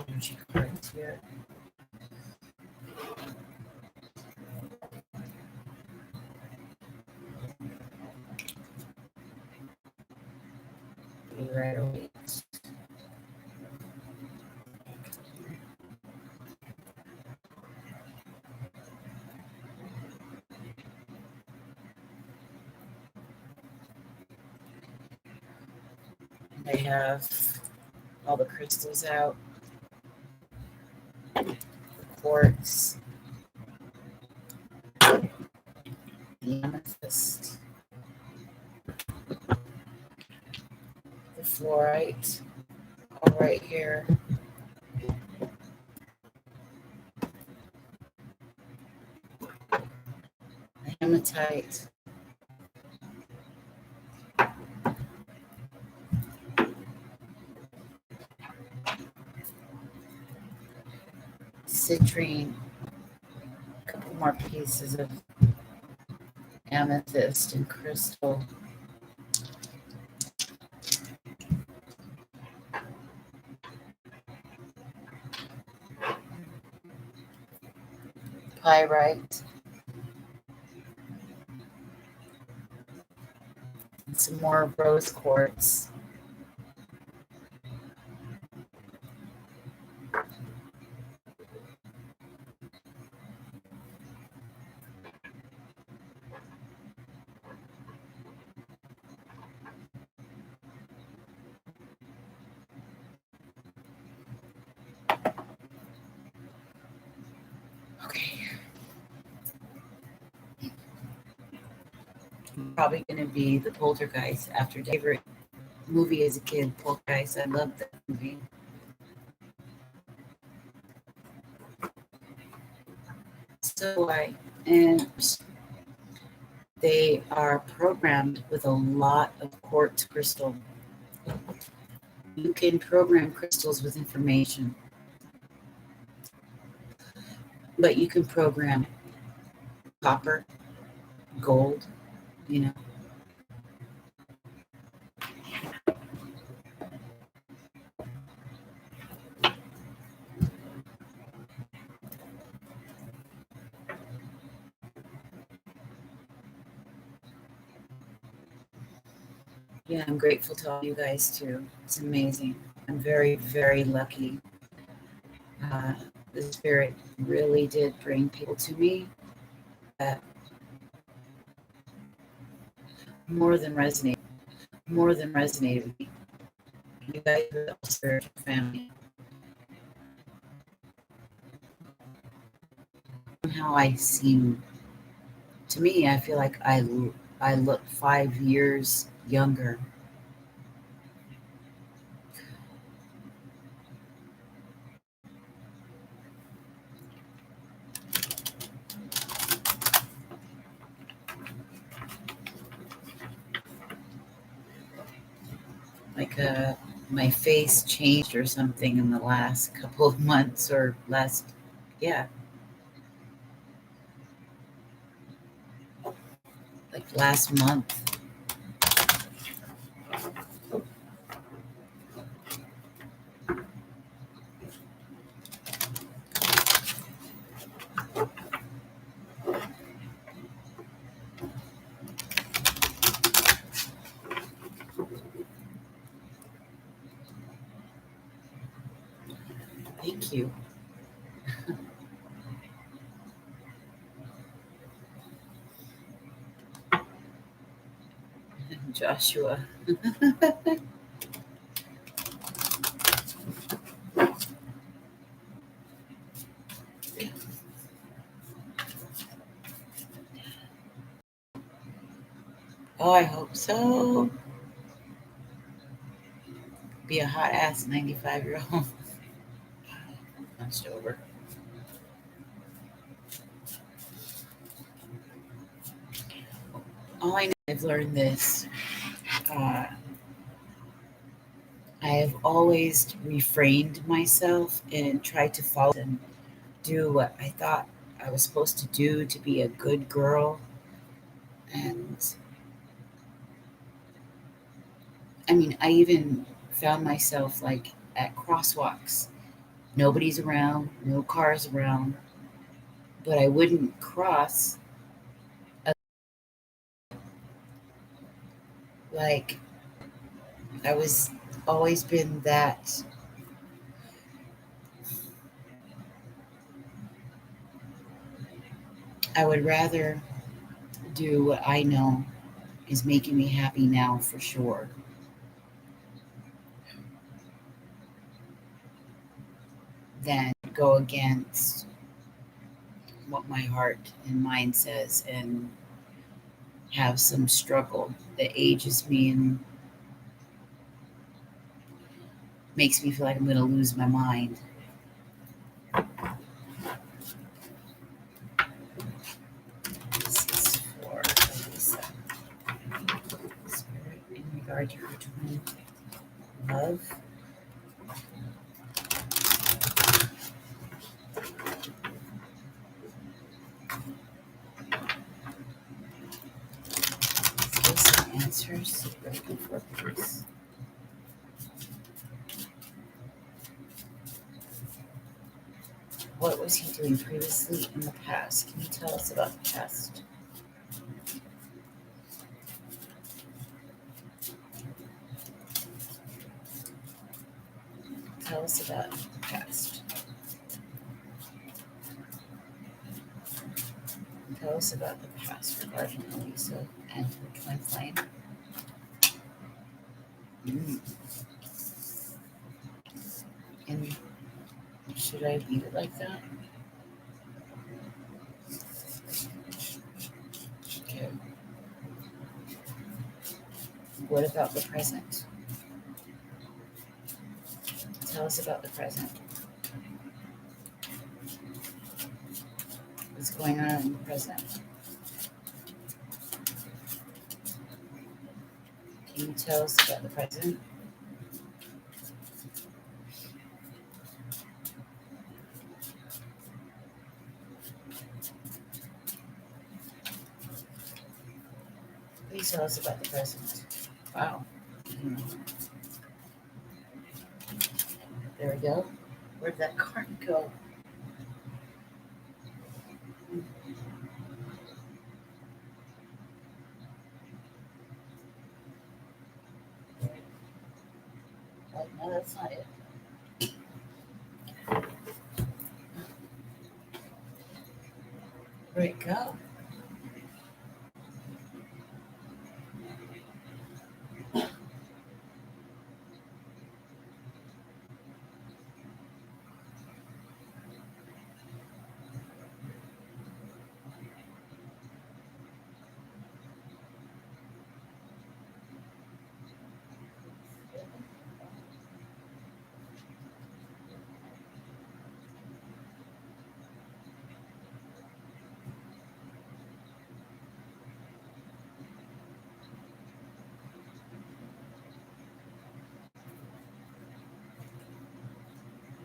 Energy cards here. Be right away. They have all the crystals out, the quartz, the amethyst, the fluorite, all right here. The hematite, citrine, a couple more pieces of amethyst and crystal, pyrite, And some more rose quartz. Okay. Probably going to be the Poltergeist after favorite movie as a kid, Poltergeist. I loved that movie. So and they are programmed with a lot of quartz crystal. You can program crystals with information, but you can program copper, gold, you know. Yeah, I'm grateful to all you guys too. It's amazing. I'm very, very lucky. Uh, the spirit really did bring people to me that more than resonated, with me. You guys are the spiritual family. How I seem, to me, I feel like I look 5 years younger. Like my face changed or something in the last couple of months or yeah, like last month. Thank you. Joshua. Oh, I hope so. Be a hot ass 95-year-old. Punched over. All I know, I've learned this. Uh, I have always refrained myself and tried to follow and do what I thought I was supposed to do to be a good girl. And I mean, I even found myself like at crosswalks. Nobody's around, no cars around, but I wouldn't cross. Like, I was always been that. I would rather do what I know is making me happy now for sure than go against what my heart and mind says and have some struggle that ages me and makes me feel like I'm going to lose my mind. This is for Lisa. Spirit in regard to her twin love. Let's give some answers. We're looking for please. What was he doing previously in the past? Can you tell us about the past? Tell us about the past. Tell us about the past regarding Elisa and her twin flame. And should I leave it like that? Okay. What about the present? Tell us about the present. What's going on in the present? Can you tell us about the present? Please tell us about the present. Wow. There we go. Where'd that card go? Oh, no, that's not it. Where'd it go?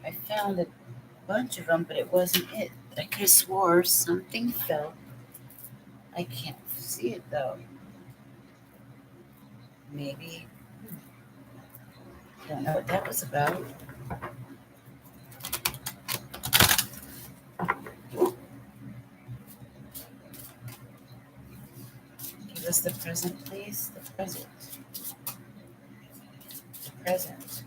I found a bunch of them, but it wasn't it. I could have swore something fell. I can't see it though. Maybe. Don't know what that was about. Give us the present, please. The present. The present.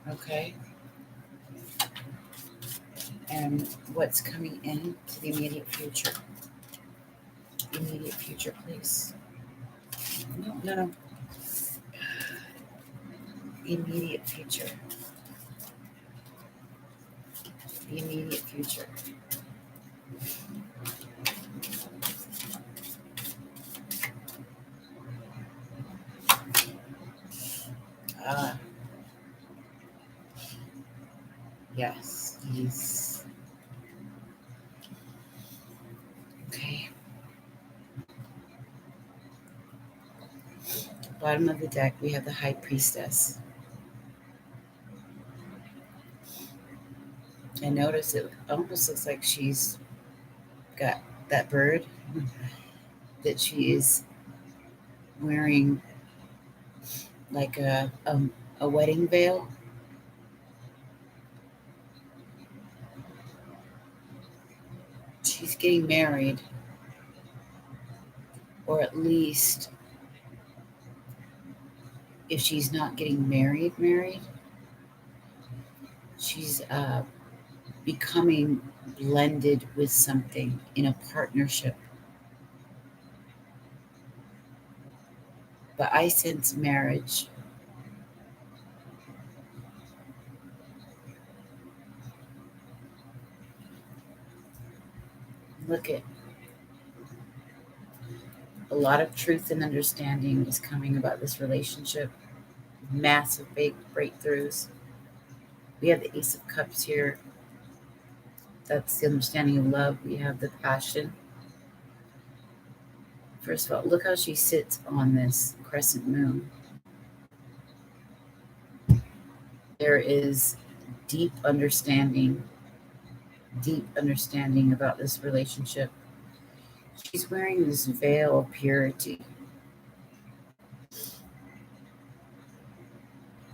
Okay. And what's coming in to the immediate future? Immediate future, please. No. Immediate future. The immediate future. Ah. Yes. He's okay. Bottom of the deck, we have the High Priestess. And notice it almost looks like she's got that bird that she is wearing like a wedding veil. She's getting married, or at least if she's not getting married, she's becoming blended with something in a partnership. But I sense marriage. Look at a lot of truth and understanding is coming about this relationship. Massive big breakthroughs. We have the Ace of Cups here. That's the understanding of love. We have the passion. First of all, look how she sits on this crescent moon. There is deep understanding about this relationship. She's wearing this veil of purity.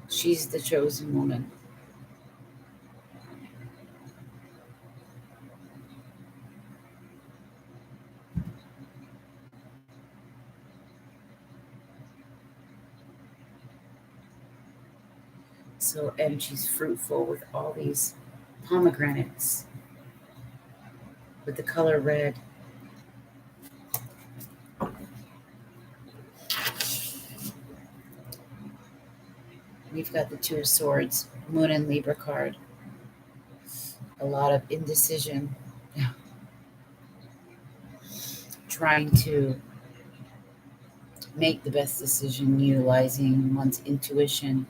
She's the chosen woman. So, and she's fruitful with all these pomegranates with the color red. We've got the Two of Swords, Moon and Libra card. A lot of indecision. Trying to make the best decision utilizing one's intuition.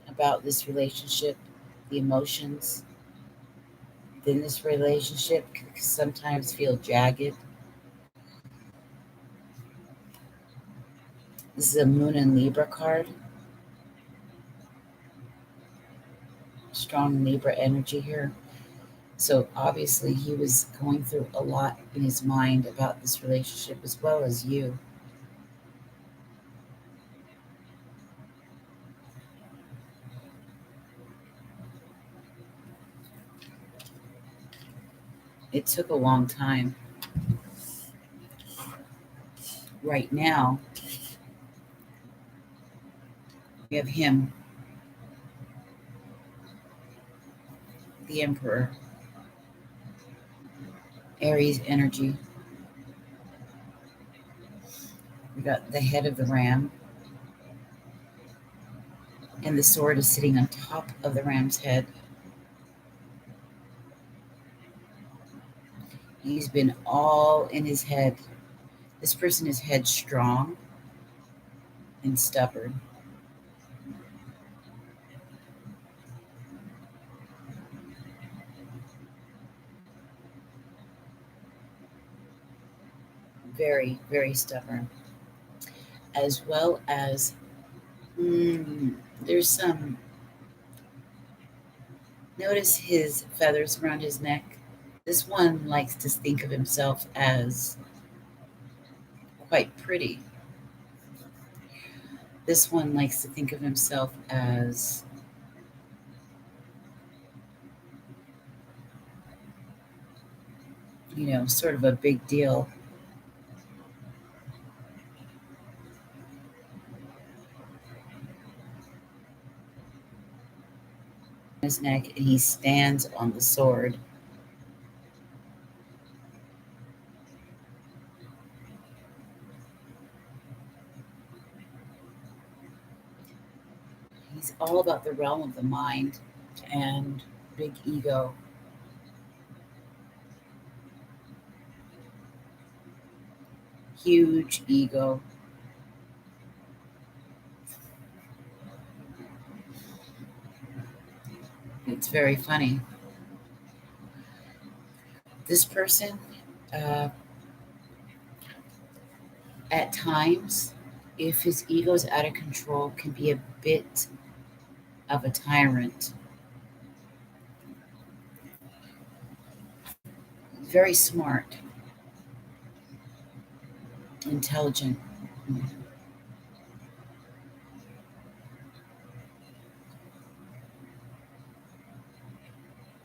About this relationship, the emotions within this relationship can sometimes feel jagged. This is a Moon and Libra card. Strong Libra energy here. So obviously he was going through a lot in his mind about this relationship as well as you. It took a long time. Right now, we have him, the Emperor, Aries energy. We got the head of the ram, and the sword is sitting on top of the ram's head. He's been all in his head. This person is headstrong and stubborn. Very, very stubborn. As well as, there's some, notice his feathers around his neck. This one likes to think of himself as quite pretty. This one likes to think of himself as sort of a big deal. His neck, and he stands on the sword. He's all about the realm of the mind and big ego. Huge ego. It's very funny. This person, at times, if his ego is out of control, can be a bit of a tyrant. Very smart, intelligent.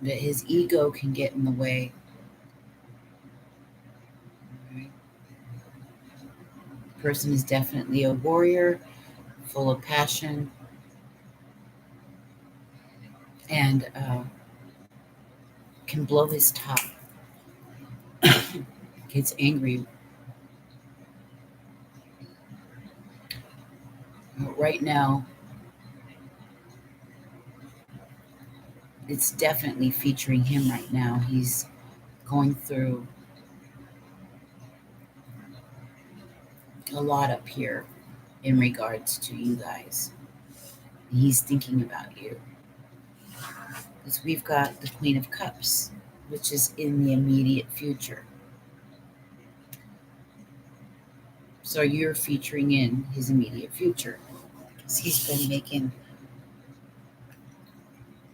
But his ego can get in the way. Right? The person is definitely a warrior, full of passion, and can blow his top. Gets angry. Right now, it's definitely featuring him right now. He's going through a lot up here in regards to you guys. He's thinking about you. Because we've got the Queen of Cups, which is in the immediate future. So you're featuring in his immediate future. Because he's been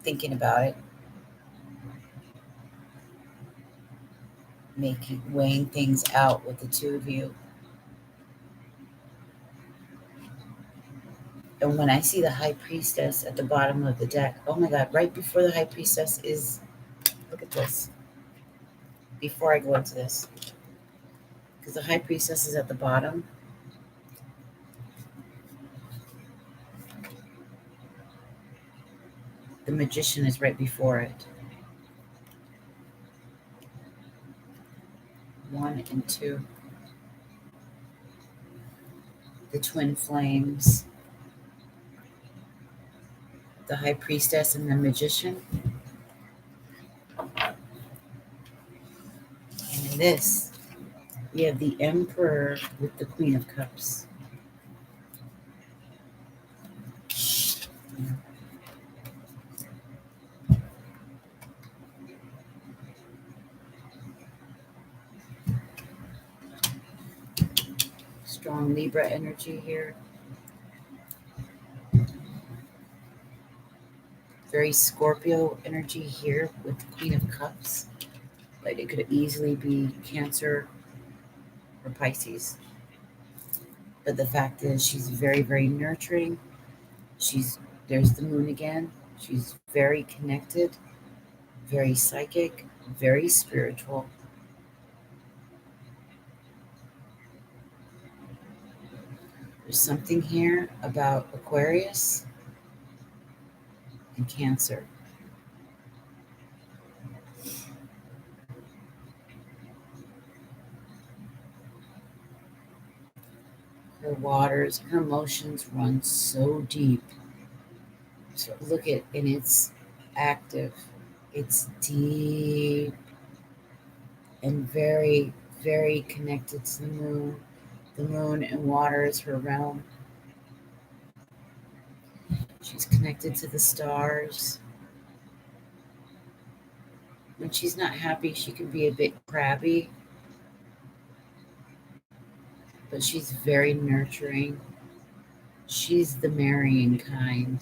thinking about it, weighing things out with the two of you. And when I see the High Priestess at the bottom of the deck, oh my God, right before the High Priestess is, look at this. Before I go into this, because the High Priestess is at the bottom. The Magician is right before it. 1 and 2. The Twin Flames. The High Priestess and the Magician. And in this, we have the Emperor with the Queen of Cups. Strong Libra energy here. Very Scorpio energy here with the Queen of Cups. Like it could easily be Cancer or Pisces. But the fact is, she's very, very nurturing. There's the moon again. She's very connected, very psychic, very spiritual. There's something here about Aquarius and Cancer. Her waters, her emotions run so deep. So look at, and it's active. It's deep and very, very connected to the moon. The moon and water is her realm. She's connected to the stars. When she's not happy, she can be a bit crabby, but she's very nurturing. She's the marrying kind.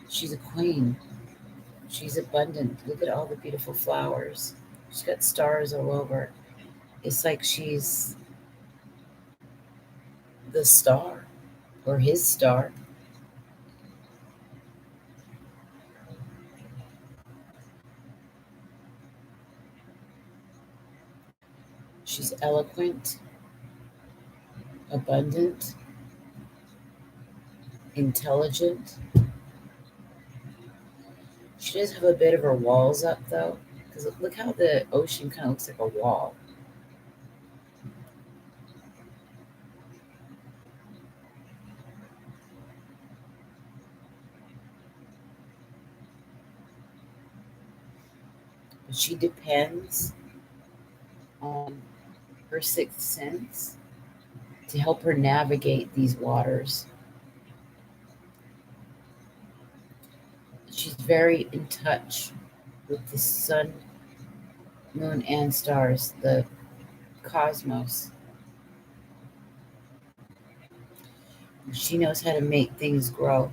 She's a queen. She's abundant. Look at all the beautiful flowers. She's got stars all over. It's like she's the star or his star. She's eloquent, abundant, intelligent. She does have a bit of her walls up though, because look how the ocean kind of looks like a wall. But she depends on her sixth sense to help her navigate these waters. She's very in touch with the sun, moon, and stars, the cosmos. She knows how to make things grow.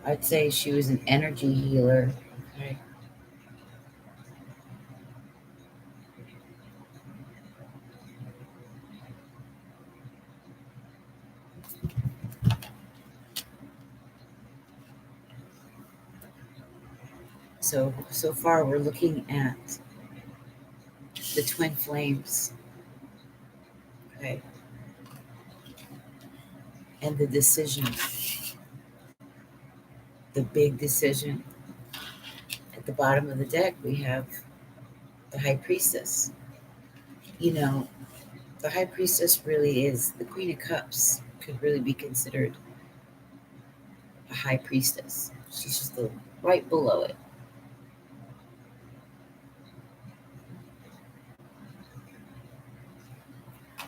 I'd say she was an energy healer. Okay. So far we're looking at the twin flames. Okay. And the decision. The big decision. At the bottom of the deck we have the High Priestess. You know, the High Priestess really is the Queen of Cups, could really be considered a High Priestess. She's just right below it.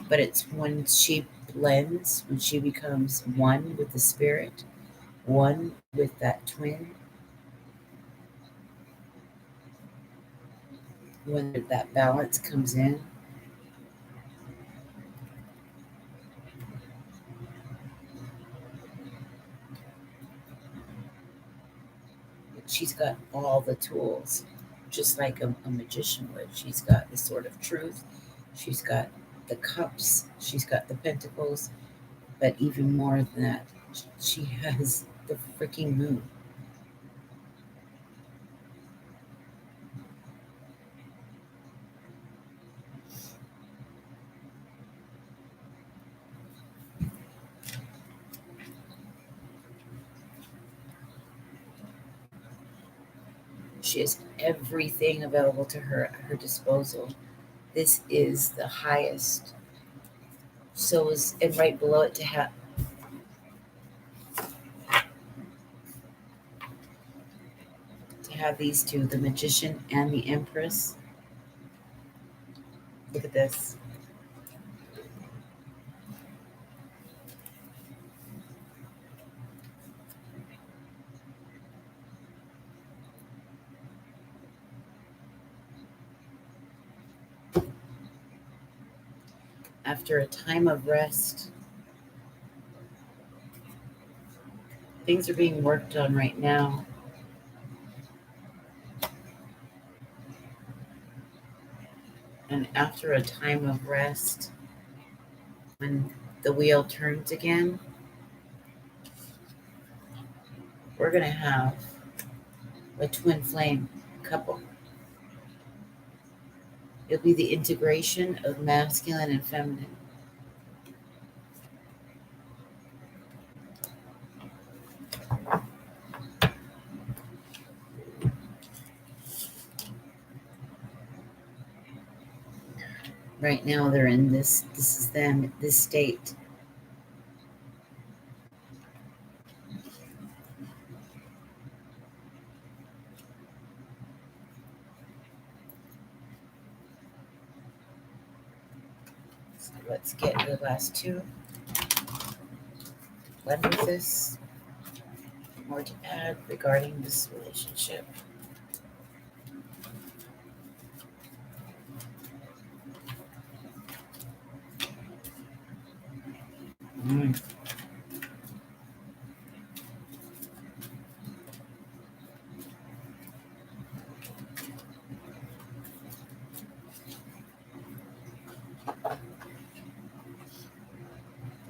But it's when she blends, when she becomes one with the spirit, one with that twin, when that balance comes in. She's got all the tools, just like a magician would. She's got the sword of truth. She's got the cups. She's got the pentacles. But even more than that, she has the freaking moon. She has everything available to her at her disposal. This is the highest. So is, and right below it to have these two, the Magician and the Empress. Look at this. After a time of rest, things are being worked on right now. And after a time of rest, when the wheel turns again, we're going to have a twin flame couple. It'll be the integration of masculine and feminine. Right now they're in this is them, this state. So let's get the last two. What is this? More to add regarding this relationship.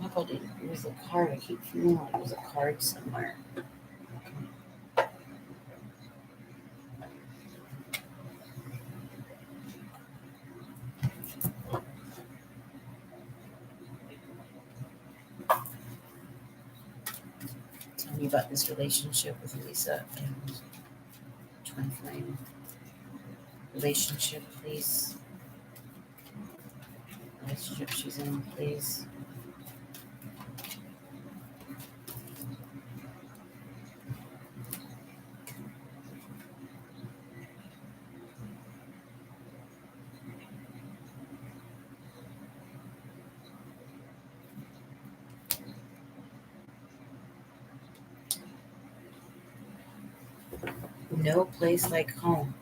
I thought it was a card. I keep feeling like there's a card somewhere. Tell me about this relationship with Lisa and Twin Flame. Relationship, please. Relationship she's in, please. No place like home.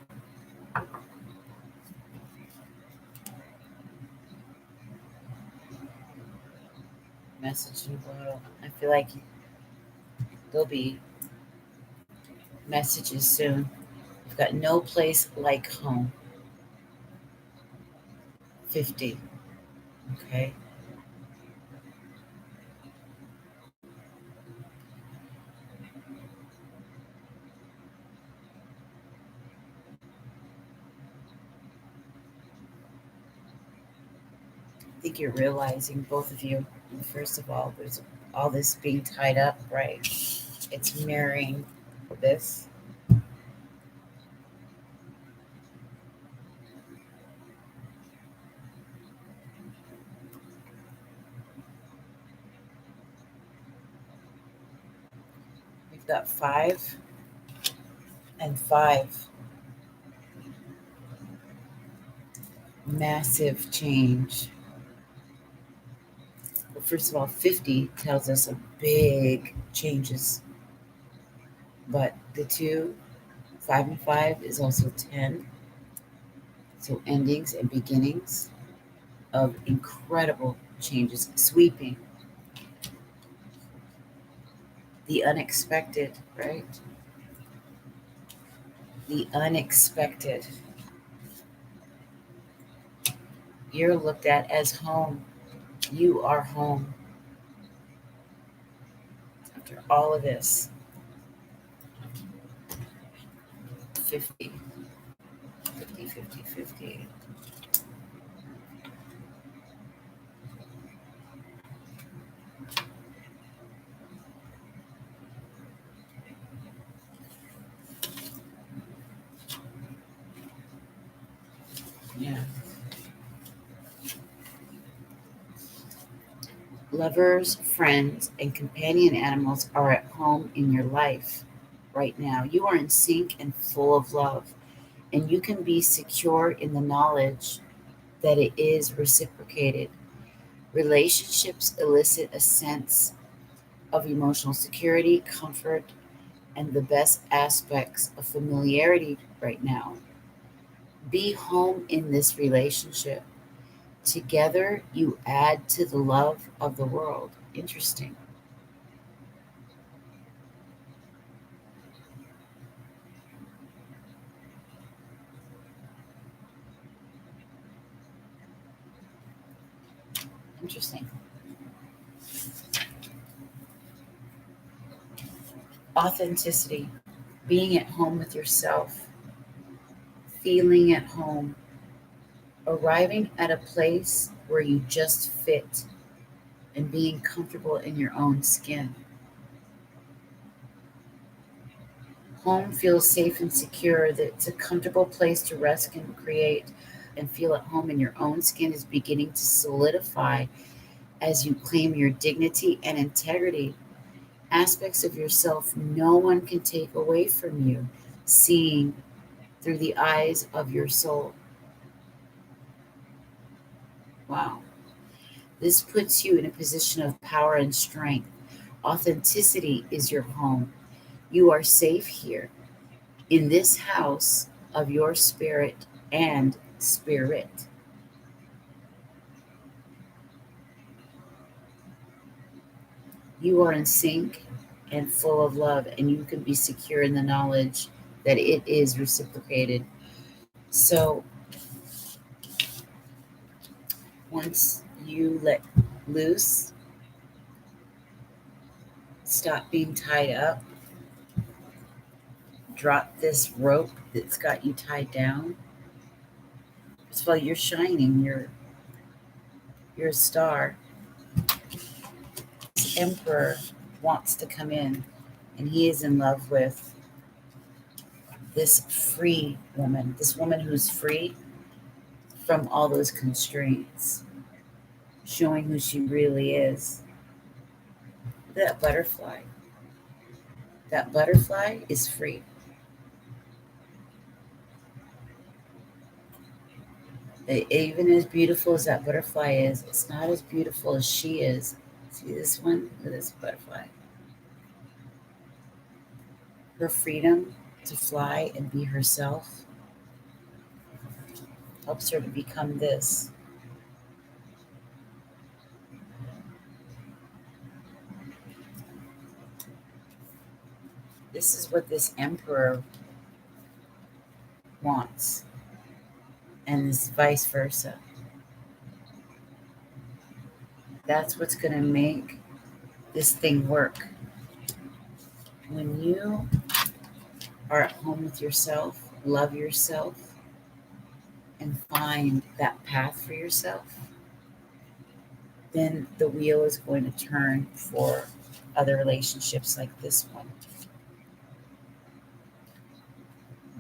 Message in the bottle. I feel like there'll be messages soon. We've got no place like home. 50. Okay. I think you're realizing, both of you, first of all, there's all this being tied up, right? It's mirroring this. We've got 5 and 5. Massive change. Well, first of all, 50 tells us a big changes. But the 2, 5 and 5 is also 10. So endings and beginnings of incredible changes, sweeping. The unexpected, right? The unexpected. You're looked at as home. You are home. After all of this, 50, 50, 50, 50. Yeah. Lovers, friends, and companion animals are at home in your life right now. You are in sync and full of love, and you can be secure in the knowledge that it is reciprocated. Relationships elicit a sense of emotional security, comfort, and the best aspects of familiarity right now. Be home in this relationship. Together, you add to the love of the world. Interesting. Interesting. Authenticity, being at home with yourself, feeling at home, arriving at a place where you just fit, and being comfortable in your own skin. Home feels safe and secure, that it's a comfortable place to rest and create and feel at home in your own skin is beginning to solidify as you claim your dignity and integrity, aspects of yourself no one can take away from you, seeing through the eyes of your soul. Wow. This puts you in a position of power and strength. Authenticity is your home. You are safe here in this house of your spirit and spirit. You are in sync and full of love, and you can be secure in the knowledge that it is reciprocated. So once you let loose, stop being tied up, drop this rope that's got you tied down. First of all, you're shining. You're a star. This emperor wants to come in, and he is in love with this free woman, this woman who's free from all those constraints, showing who she really is. Look at that butterfly. That butterfly is free. Even as beautiful as that butterfly is, it's not as beautiful as she is. See this one? Look at this butterfly. Her freedom to fly and be herself helps her to become this. This is what this emperor wants, and this vice versa. That's what's going to make this thing work. When you are at home with yourself, love yourself, and find that path for yourself, then the wheel is going to turn for other relationships like this one.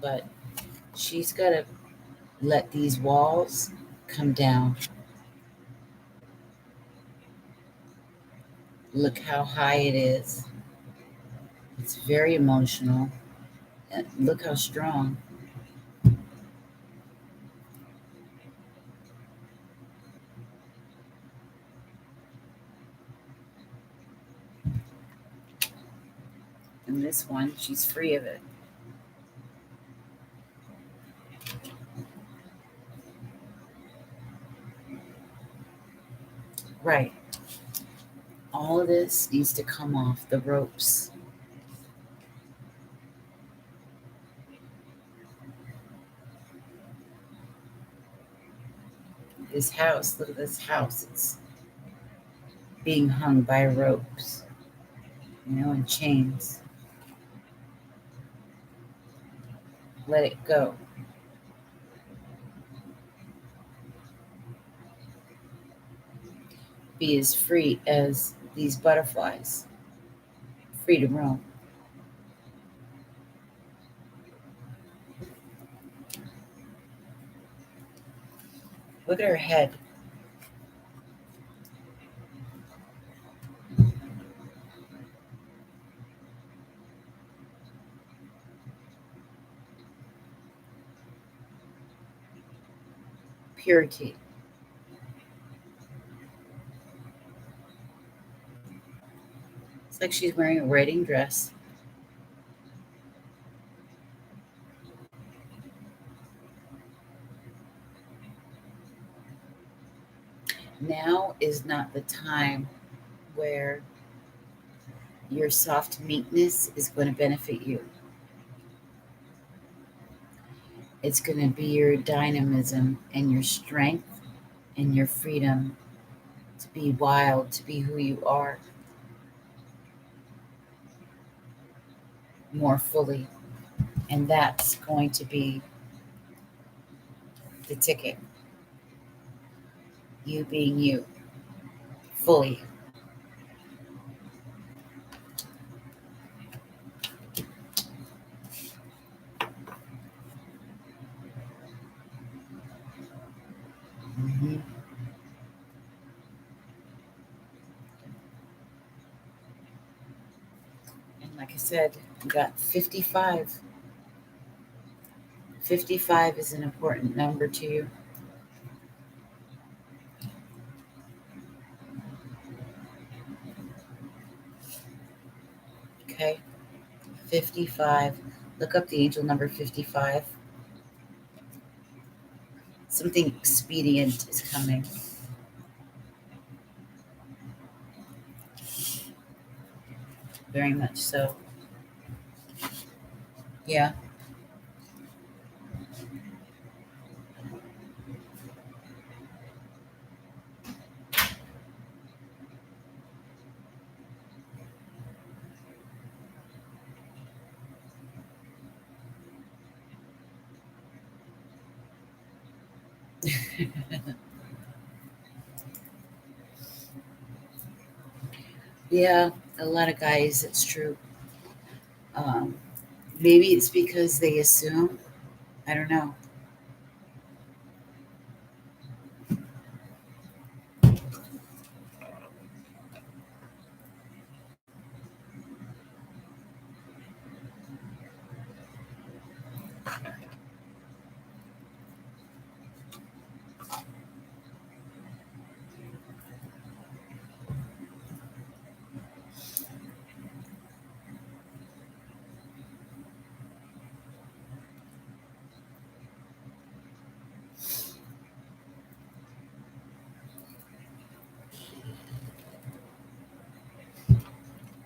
But she's got to let these walls come down. Look how high it is. It's very emotional. And look how strong. And this one, she's free of it. Right. All of this needs to come off the ropes. This house, look at this house. It's being hung by ropes, and chains. Let it go. Be as free as these butterflies, free to roam. Look at her head. Purity. It's like she's wearing a wedding dress. Now is not the time where your soft meekness is going to benefit you. It's going to be your dynamism and your strength and your freedom to be wild, to be who you are more fully. And that's going to be the ticket. You being you, fully. Mm-hmm. And like I said, you got 55. 55 is an important number to you. Okay? 55. Look up the angel number 55. Something expedient is coming. Very much so. Yeah. Yeah, a lot of guys, it's true. Um, Maybe it's because they assume. I don't know.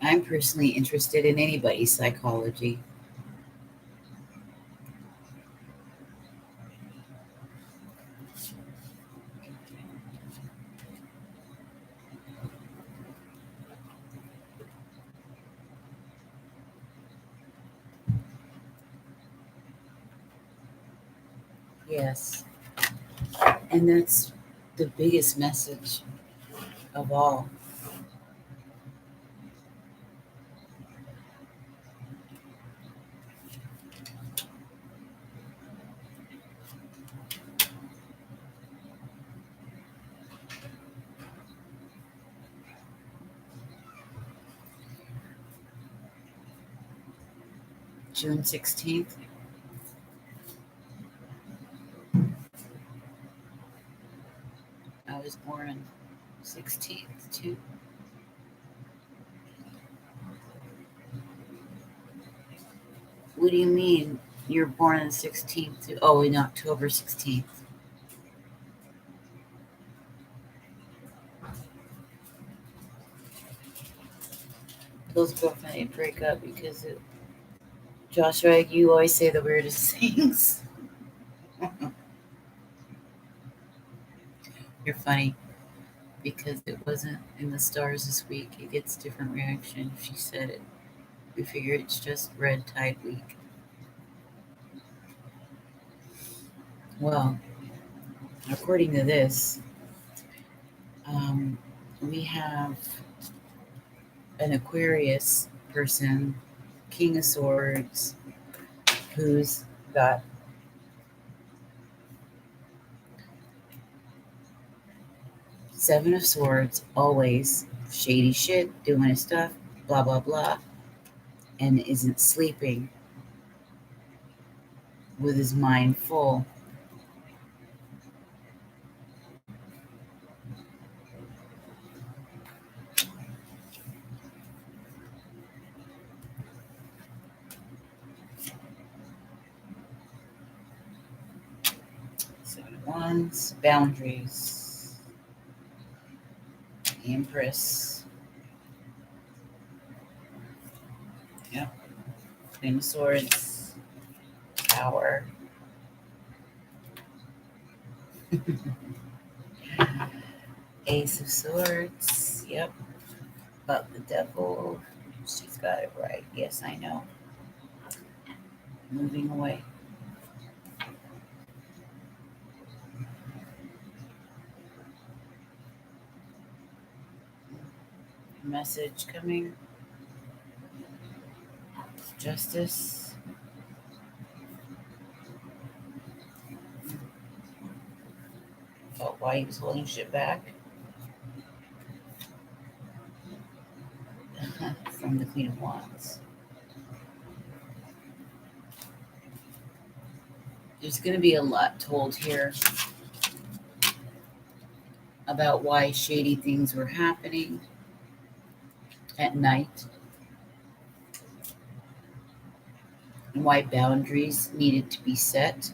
I'm personally interested in anybody's psychology. Yes. And that's the biggest message of all. June 16th. I was born on 16th too. What do you mean? You're born on 16th? Oh, in October 16th. Those girlfriend didn't break up because of Joshua. You always say the weirdest things. You're funny because it wasn't in the stars this week. It gets different reaction if she said it. We figure it's just red tide week. Well, according to this, we have an Aquarius person, King of Swords, who's got Seven of Swords, always shady shit, doing his stuff, blah, blah, blah, and isn't sleeping with his mind full. Seven of Wands, boundaries, Empress, yep, Queen of Swords, Tower, Ace of Swords, yep, but the Devil, she's got it right. Yes, I know. Moving away. Message coming. Justice. Oh, why he was holding shit back. From the Queen of Wands. There's going to be a lot told here about why shady things were happening at night and why boundaries needed to be set.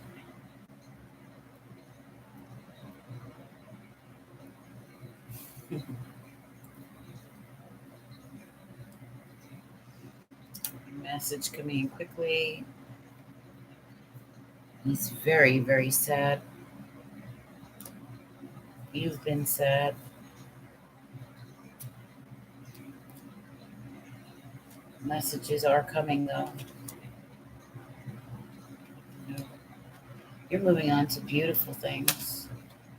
Message coming in quickly. He's very, very sad. You've been sad. Messages are coming though. You're moving on to beautiful things.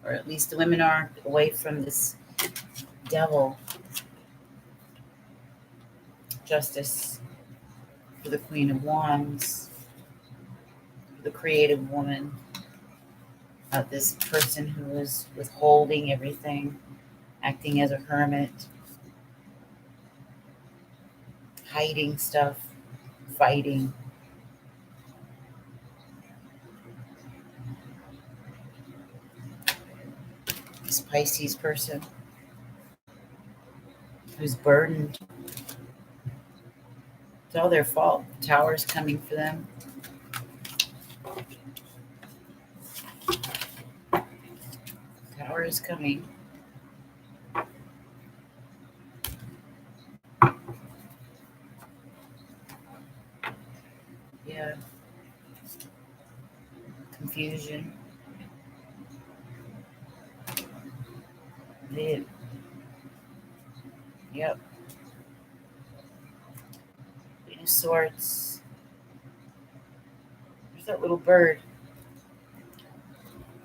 Or at least the women are, away from this devil. Justice for the Queen of Wands, for the creative woman, this person who is withholding everything, acting as a hermit, hiding stuff, fighting. This Pisces person who's burdened. It's all their fault. The Tower's coming for them. Tower is coming. Yeah. Confusion. Yep. Queen of Swords. There's that little bird.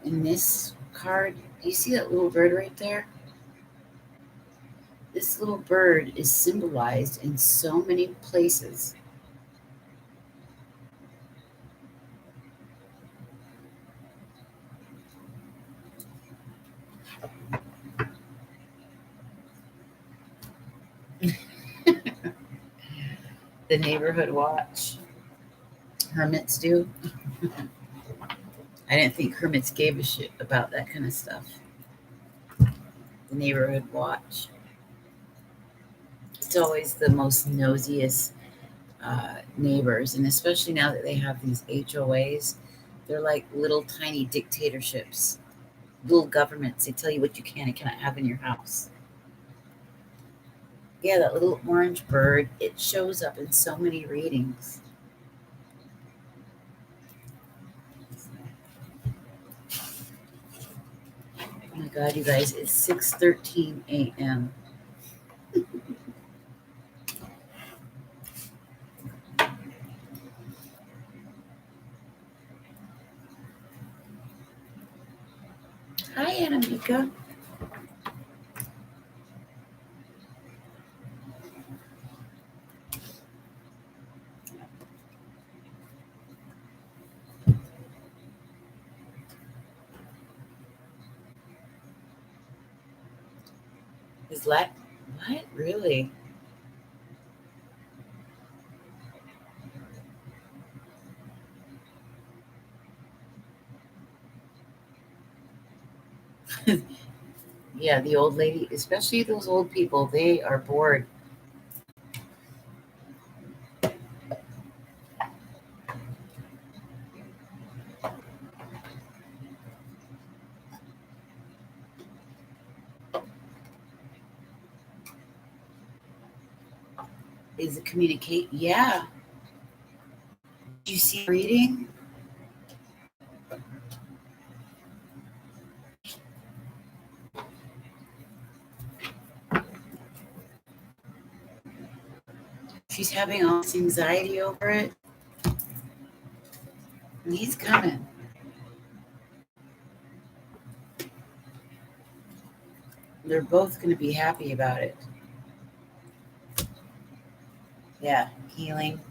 In this card, do you see that little bird right there? This little bird is symbolized in so many places. The neighborhood watch. Hermits do. I didn't think hermits gave a shit about that kind of stuff. The neighborhood watch. It's always the most nosiest neighbors, and especially now that they have these HOAs, they're like little tiny dictatorships, little governments. They tell you what you can and cannot have in your house. Yeah, that little orange bird, it shows up in so many readings. Oh my God, you guys, it's 6:13 a.m. Hi, Anamika. Is what? Really? Yeah, the old lady, especially those old people, they are bored. Is it communicate? Yeah. Do you see reading? She's having all this anxiety over it. And he's coming. They're both going to be happy about it. Yeah, healing.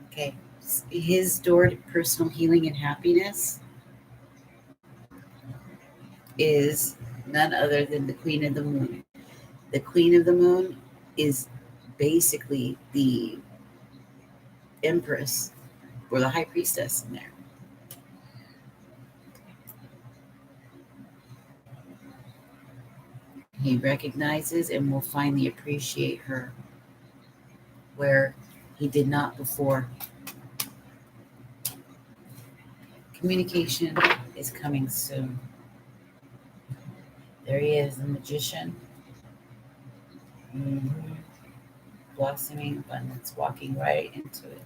Okay. His door to personal healing and happiness is none other than the Queen of the Moon. The Queen of the Moon is basically the Empress or the High Priestess in there. He recognizes and will finally appreciate her where he did not before. Communication is coming soon. There he is, the magician. Mm-hmm. Blossoming abundance, walking right into it.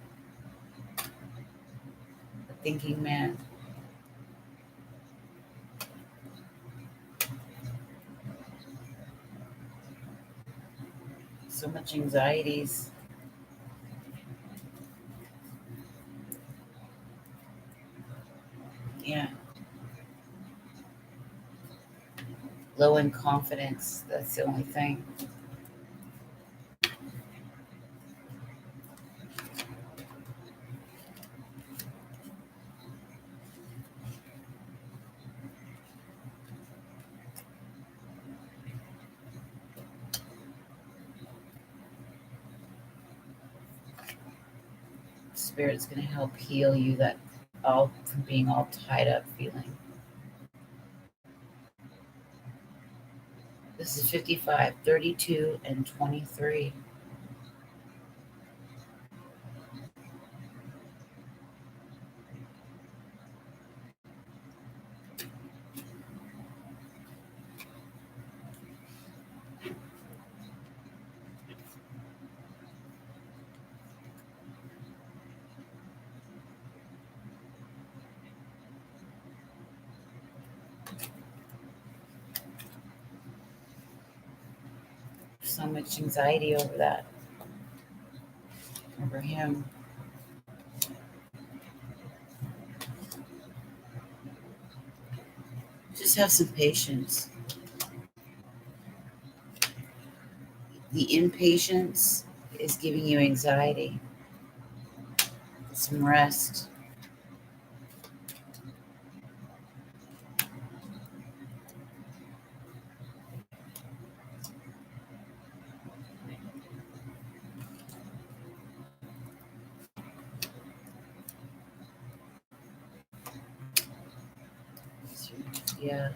The thinking man. So much anxieties. Yeah. Low in confidence. That's the only thing. Spirit's going to help heal you that all from being all tied up feeling. This is 55, 32, and 23. So much anxiety over that, over him. Just have some patience. The impatience is giving you anxiety. Some rest. Yeah.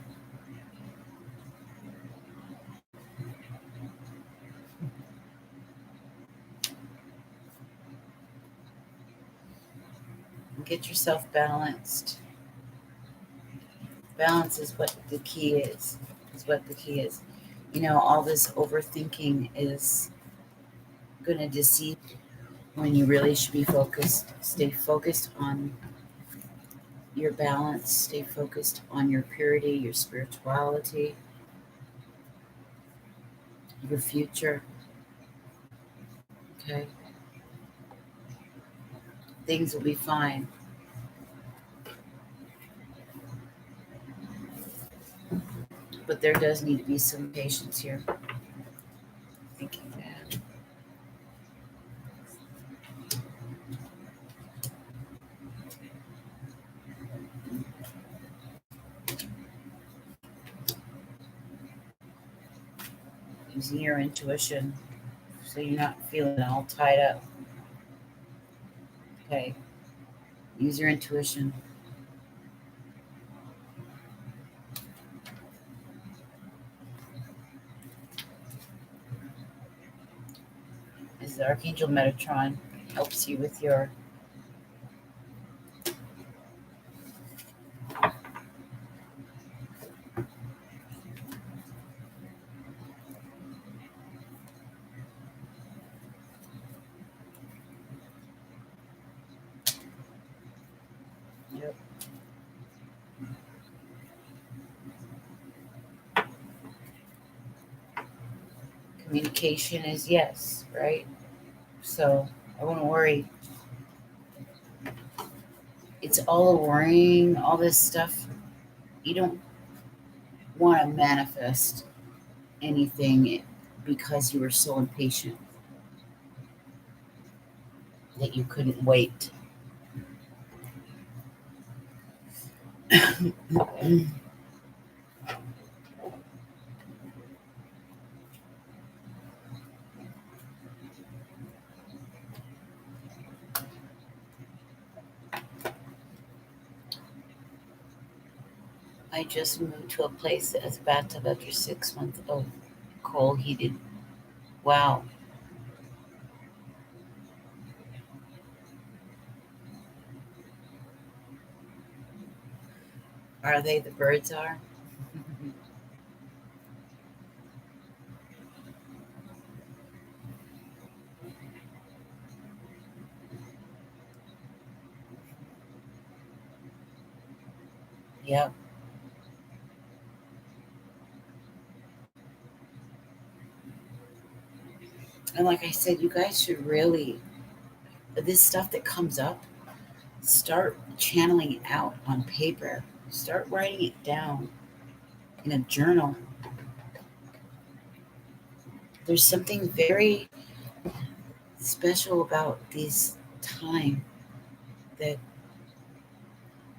Get yourself balanced. Balance is what the key is. Is what the key is. You know, all this overthinking is going to deceive when you really should be focused. Stay focused on your balance. Stay focused on your purity, your spirituality, your future. Okay? Things will be fine. But there does need to be some patience here. Thinking that. Using your intuition so you're not feeling all tied up. Okay? Use your intuition. As the Archangel Metatron helps you with your yep. Communication is yes, right? So I wouldn't worry. It's all the worrying, all this stuff. You don't want to manifest anything because you were so impatient that you couldn't wait. I just moved to a place that has a bathtub after 6 months of coal heated. Wow. Are they the birds are? Yep. And like I said, you guys should really, this stuff that comes up, start channeling it out on paper. Start writing it down in a journal. There's something very special about this time that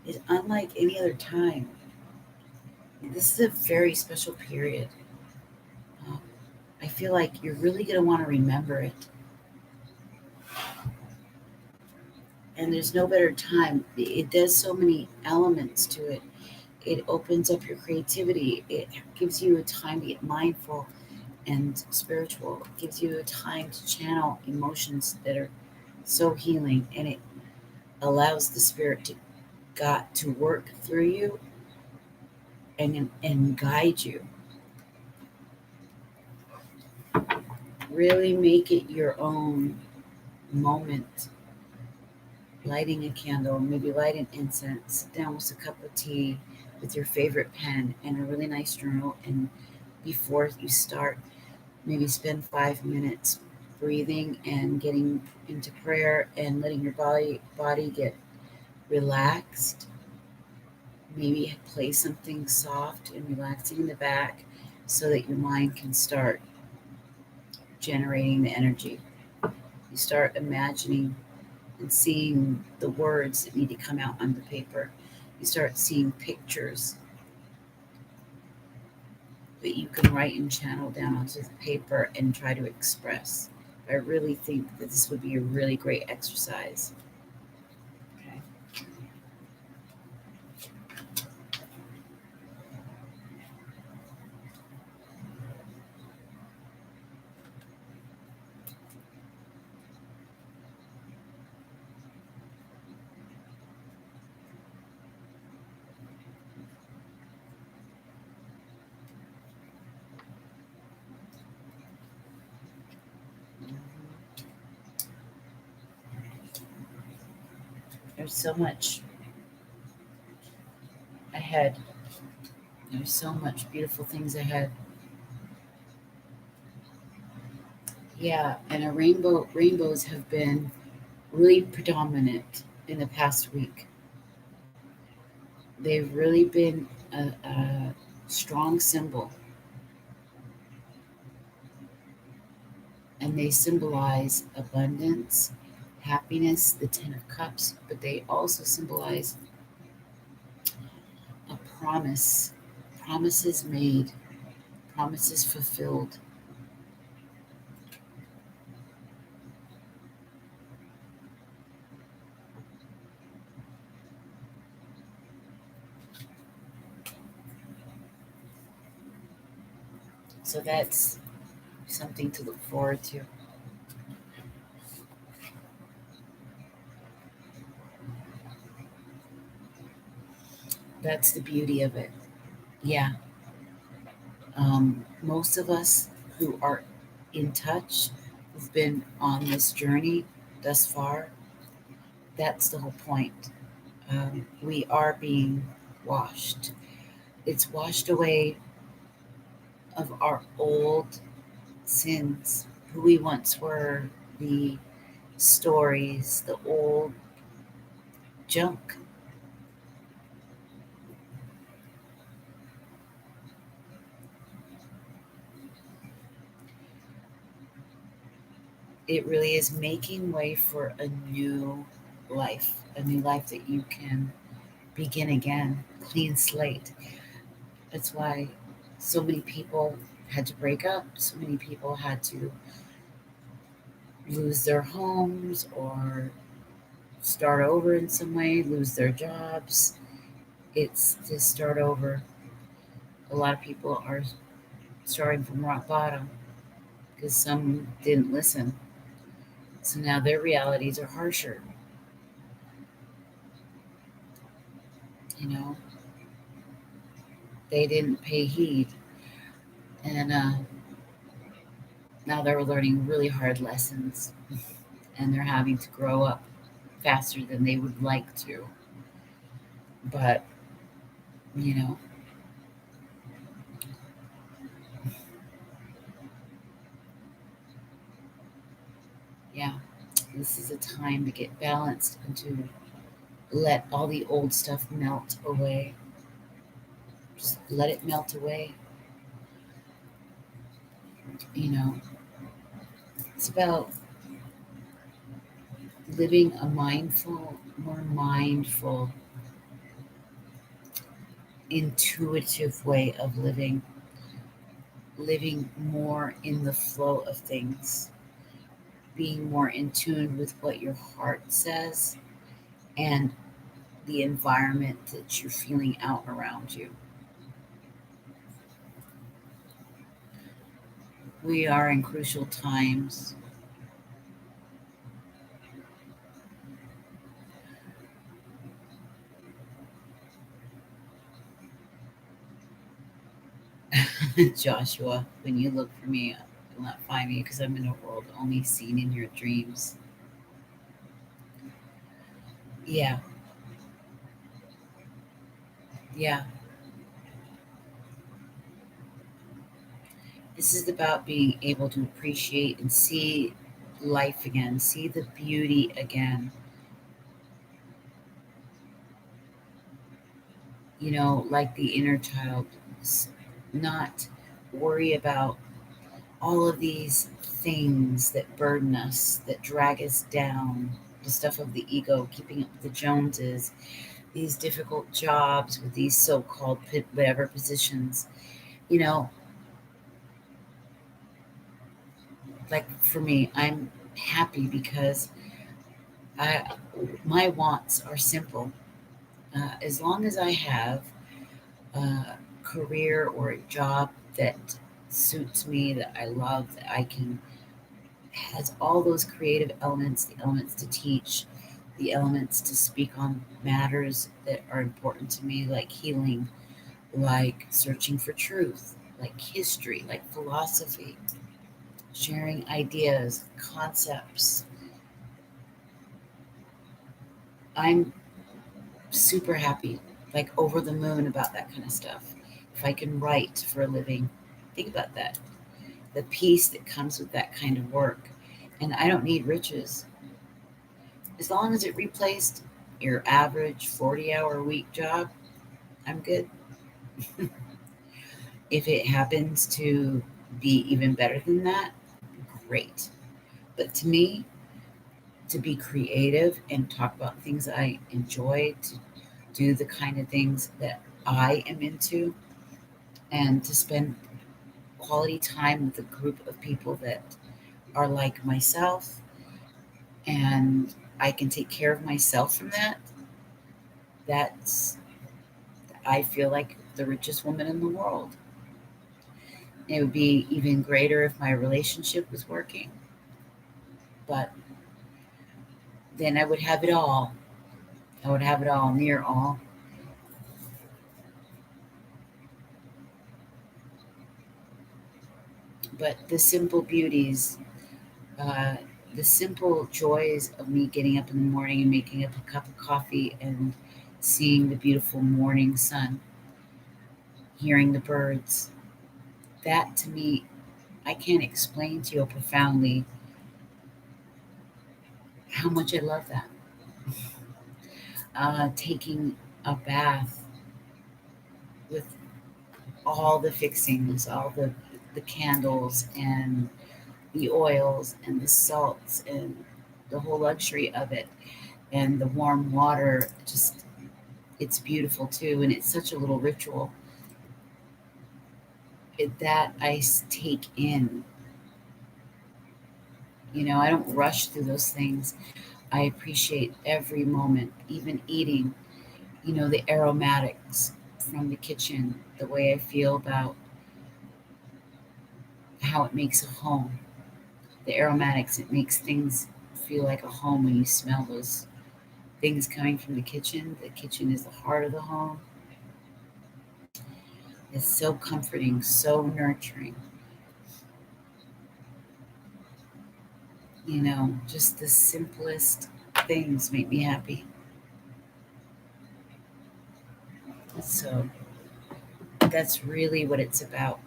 is unlike any other time. This is a very special period. Um, I feel like you're really going to want to remember it. And there's no better time. It does so many elements to it. It opens up your creativity. It gives you a time to get mindful and spiritual. It gives you a time to channel emotions that are so healing, and it allows the spirit to got to work through you and guide you. Really make it your own moment. Lighting a candle, maybe light an incense, sit down with a cup of tea with your favorite pen and a really nice journal. And before you start, maybe spend 5 minutes breathing and getting into prayer and letting your body get relaxed. Maybe play something soft and relaxing in the back so that your mind can start generating the energy. You start imagining and seeing the words that need to come out on the paper. You start seeing pictures that you can write and channel down onto the paper and try to express. I really think that this would be a really great exercise. Okay. There's so much ahead. There's so much beautiful things ahead. Yeah, and rainbows have been really predominant in the past week. They've really been a strong symbol, and they symbolize abundance, happiness, the Ten of Cups, but they also symbolize a promise, promises made, promises fulfilled. So that's something to look forward to. That's the beauty of it. Yeah. Most of us who are in touch, who've been on this journey thus far, that's the whole point. We are being washed. It's washed away of our old sins, who we once were, the stories, the old junk. It really is making way for a new life that you can begin again, clean slate. That's why so many people had to break up, so many people had to lose their homes or start over in some way, lose their jobs. It's to start over. A lot of people are starting from rock bottom because some didn't listen. So now their realities are harsher. You know, they didn't pay heed. And now they're learning really hard lessons and they're having to grow up faster than they would like to. But, you know, yeah, this is a time to get balanced and to let all the old stuff melt away. Just let it melt away. You know, it's about living a mindful, more mindful, intuitive way of living, living more in the flow of things, being more in tune with what your heart says and the environment that you're feeling out around you. We are in crucial times. Joshua, when you look for me, you'll not find me because I'm in a world only seen in your dreams. Yeah, yeah. This is about being able to appreciate and see life again, see the beauty again. You know, like the inner child, not worry about all of these things that burden us, that drag us down, the stuff of the ego, keeping up with the Joneses, these difficult jobs with these so called whatever positions. You know, like for me, I'm happy because I my wants are simple. As long as I have a career or a job that suits me, that I love, that I can has all those creative elements, the elements to teach, the elements to speak on matters that are important to me, like healing, like searching for truth, like history, like philosophy, sharing ideas, concepts. I'm super happy, like over the moon about that kind of stuff. If I can write for a living, think about that. the peace that comes with that kind of work. And I don't need riches. As long as it replaced your average 40-hour week job, I'm good. If it happens to be even better than that, great. But to me, to be creative and talk about things I enjoy, to do the kind of things that I am into, and to spend quality time with a group of people that are like myself, and I can take care of myself from that, that's, I feel like the richest woman in the world. It would be even greater if my relationship was working, but then I would have it all. I would have it all, near all. But the simple beauties, uh, the simple joys of me getting up in the morning and making up a cup of coffee and seeing the beautiful morning sun, hearing the birds, that to me, I can't explain to you profoundly how much I love that. Taking a bath with all the fixings, all the candles and the oils and the salts and the whole luxury of it, and the warm water, just, it's beautiful too, and it's such a little ritual that take in. I don't rush through those things. I appreciate every moment, even eating, the aromatics from the kitchen, the way I feel about how it makes a home. The aromatics, it makes things feel like a home when you smell those things coming from the kitchen. The kitchen is the heart of the home. It's so comforting, so nurturing. Just the simplest things make me happy. So that's really what it's about.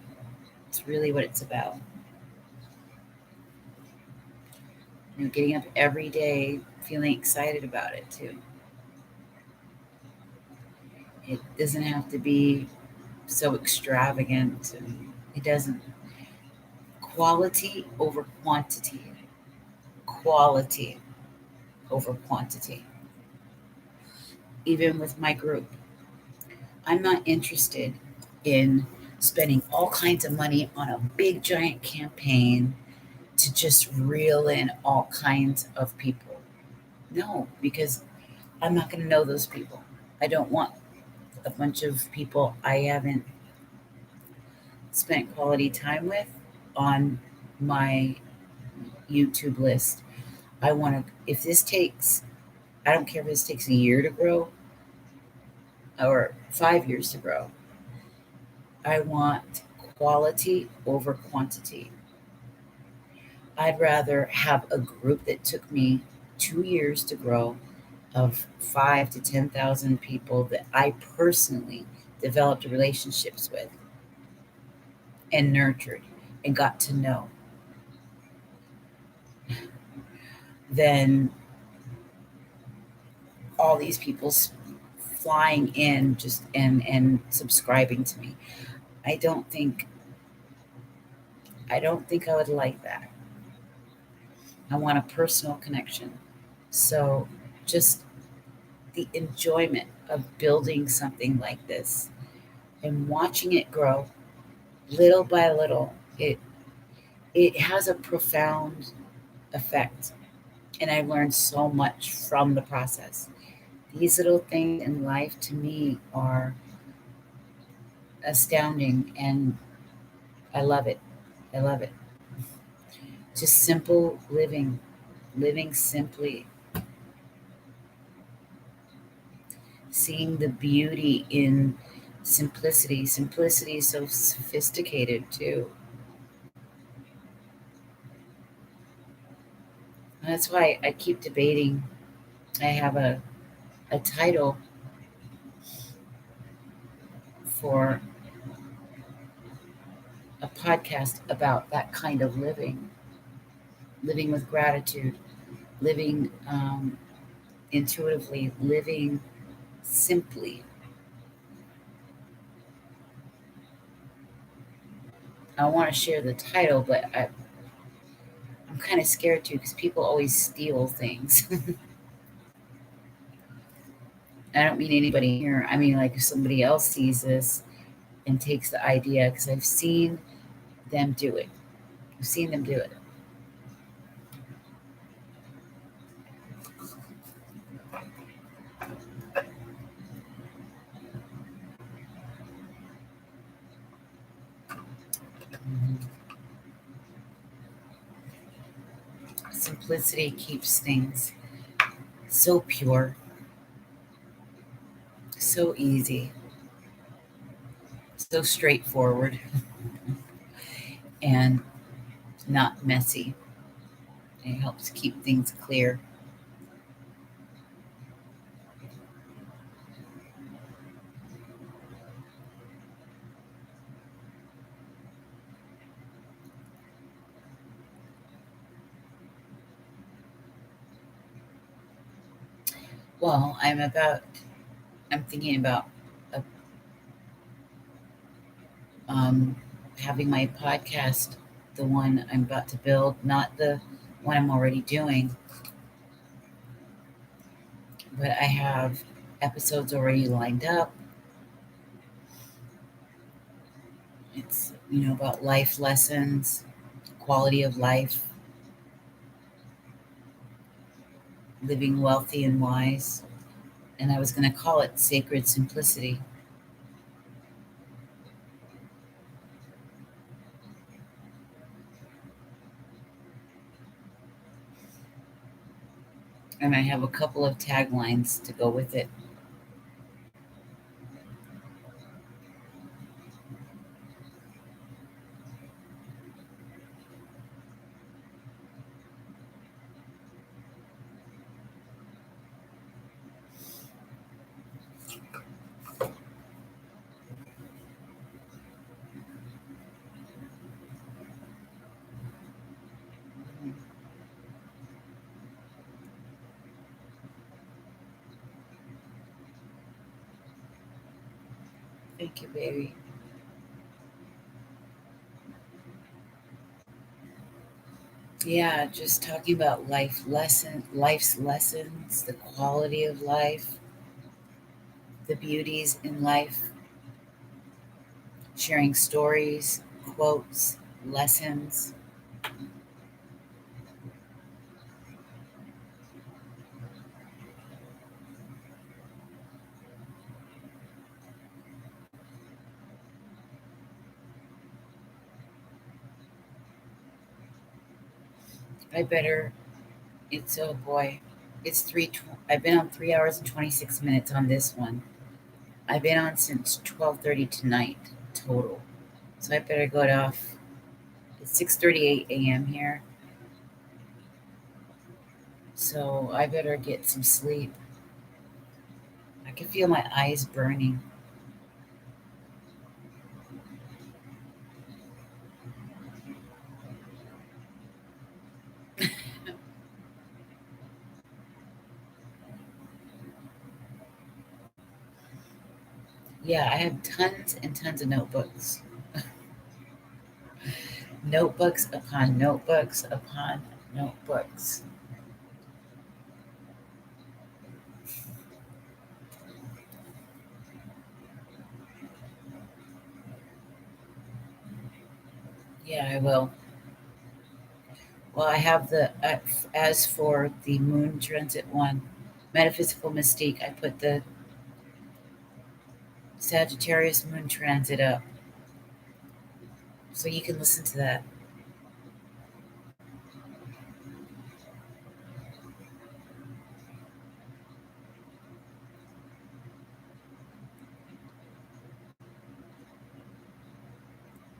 It's really what it's about. Getting up every day, feeling excited about it too. It doesn't have to be so extravagant. And it doesn't. Quality over quantity. Quality over quantity. Even with my group, I'm not interested in spending all kinds of money on a big giant campaign to just reel in all kinds of people. No, because I'm not going to know those people. I don't want a bunch of people I haven't spent quality time with on my YouTube list. I want to, if this takes, I don't care if this takes a year to grow or 5 years to grow. I want quality over quantity. I'd rather have a group that took me 2 years to grow, of 5 to 10,000 people that I personally developed relationships with and nurtured and got to know, than all these people flying in just and subscribing to me. I don't think I would like that. I want a personal connection. So just the enjoyment of building something like this and watching it grow little by little, it has a profound effect. And I learned so much from the process. These little things in life to me are astounding, and I love it. I love it. Just simple living, living simply, seeing the beauty in simplicity. Simplicity is so sophisticated too. And that's why I keep debating. I have a title for a podcast about that kind of living with gratitude, living intuitively, living simply. I want to share the title, but I'm kind of scared too because people always steal things. I don't mean anybody here. I mean, like if somebody else sees this and takes the idea, because I've seen them do it. I've seen them do it. Simplicity keeps things so pure, so easy, so straightforward, and not messy. It helps keep things clear. Well, I'm thinking about uh, um, having my podcast, the one I'm about to build, not the one I'm already doing, but I have episodes already lined up. It's, about life lessons, quality of life, living wealthy and wise. And I was going to call it Sacred Simplicity. And I have a couple of taglines to go with it. Thank you, baby. Yeah, just talking about life's lessons, the quality of life, the beauties in life, sharing stories, quotes, lessons. I better. It's oh boy, it's I've been on 3 hours and 26 minutes on this one. I've been on since 12:30 tonight total. So I better go off. It's 6:38 a.m. here. So I better get some sleep. I can feel my eyes burning. Yeah, I have tons and tons of notebooks. Notebooks upon notebooks upon notebooks. Yeah, I will. Well, I have as for the moon transit one, Metaphysical Mystique, I put the Sagittarius moon transit up. So you can listen to that.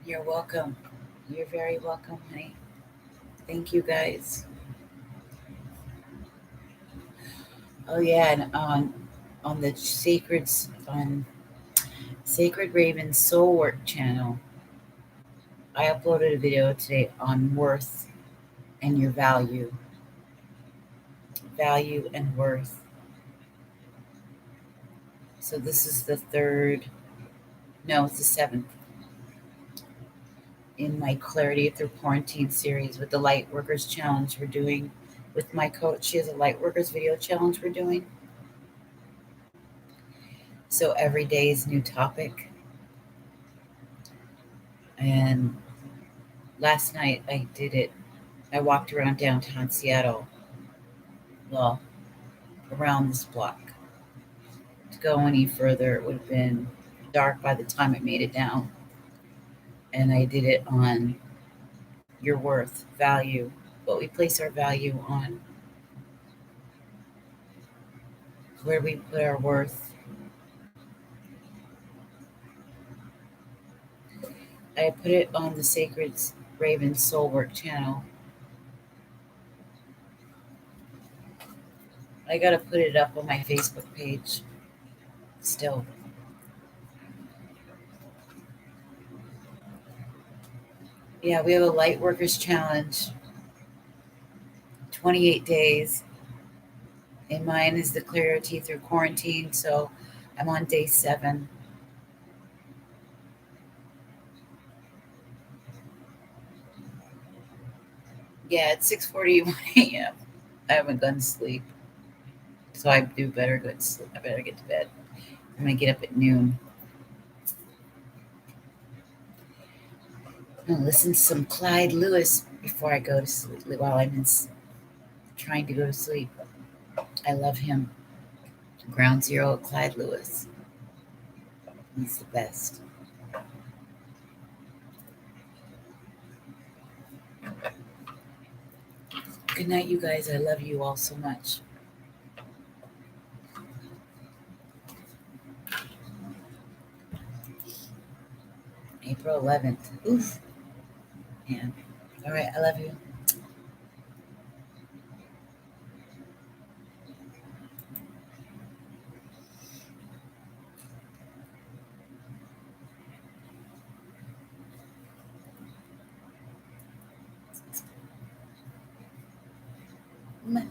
You're welcome. You're very welcome, honey. Thank you guys. Oh yeah, and on the Sacred Raven Soul Work channel, I uploaded a video today on worth and your value. Value and worth. So this is the it's the seventh in my Clarity Through Quarantine series with the Light Workers Challenge we're doing with my coach. She has a Light Workers video challenge we're doing. So every day is a new topic. And last night I did it. I walked around downtown Seattle. Well, around this block. To go any further, it would have been dark by the time I made it down. And I did it on your worth, value, what we place our value on, where we put our worth. I put it on the Sacred Raven Soul Work channel. I gotta put it up on my Facebook page still. Yeah, we have a Light Workers Challenge, 28 days. And mine is the Clarity Through Quarantine, so I'm on day 7. Yeah, it's 6:41 a.m. I haven't gone to sleep, so I do better go to sleep. I better get to bed. I'm gonna get up at noon. I'm gonna listen to some Clyde Lewis before I go to sleep. While I'm trying to go to sleep, I love him. Ground Zero, Clyde Lewis. He's the best. Good night, you guys. I love you all so much. April 11th. Oof. Man. All right. I love you. Bye.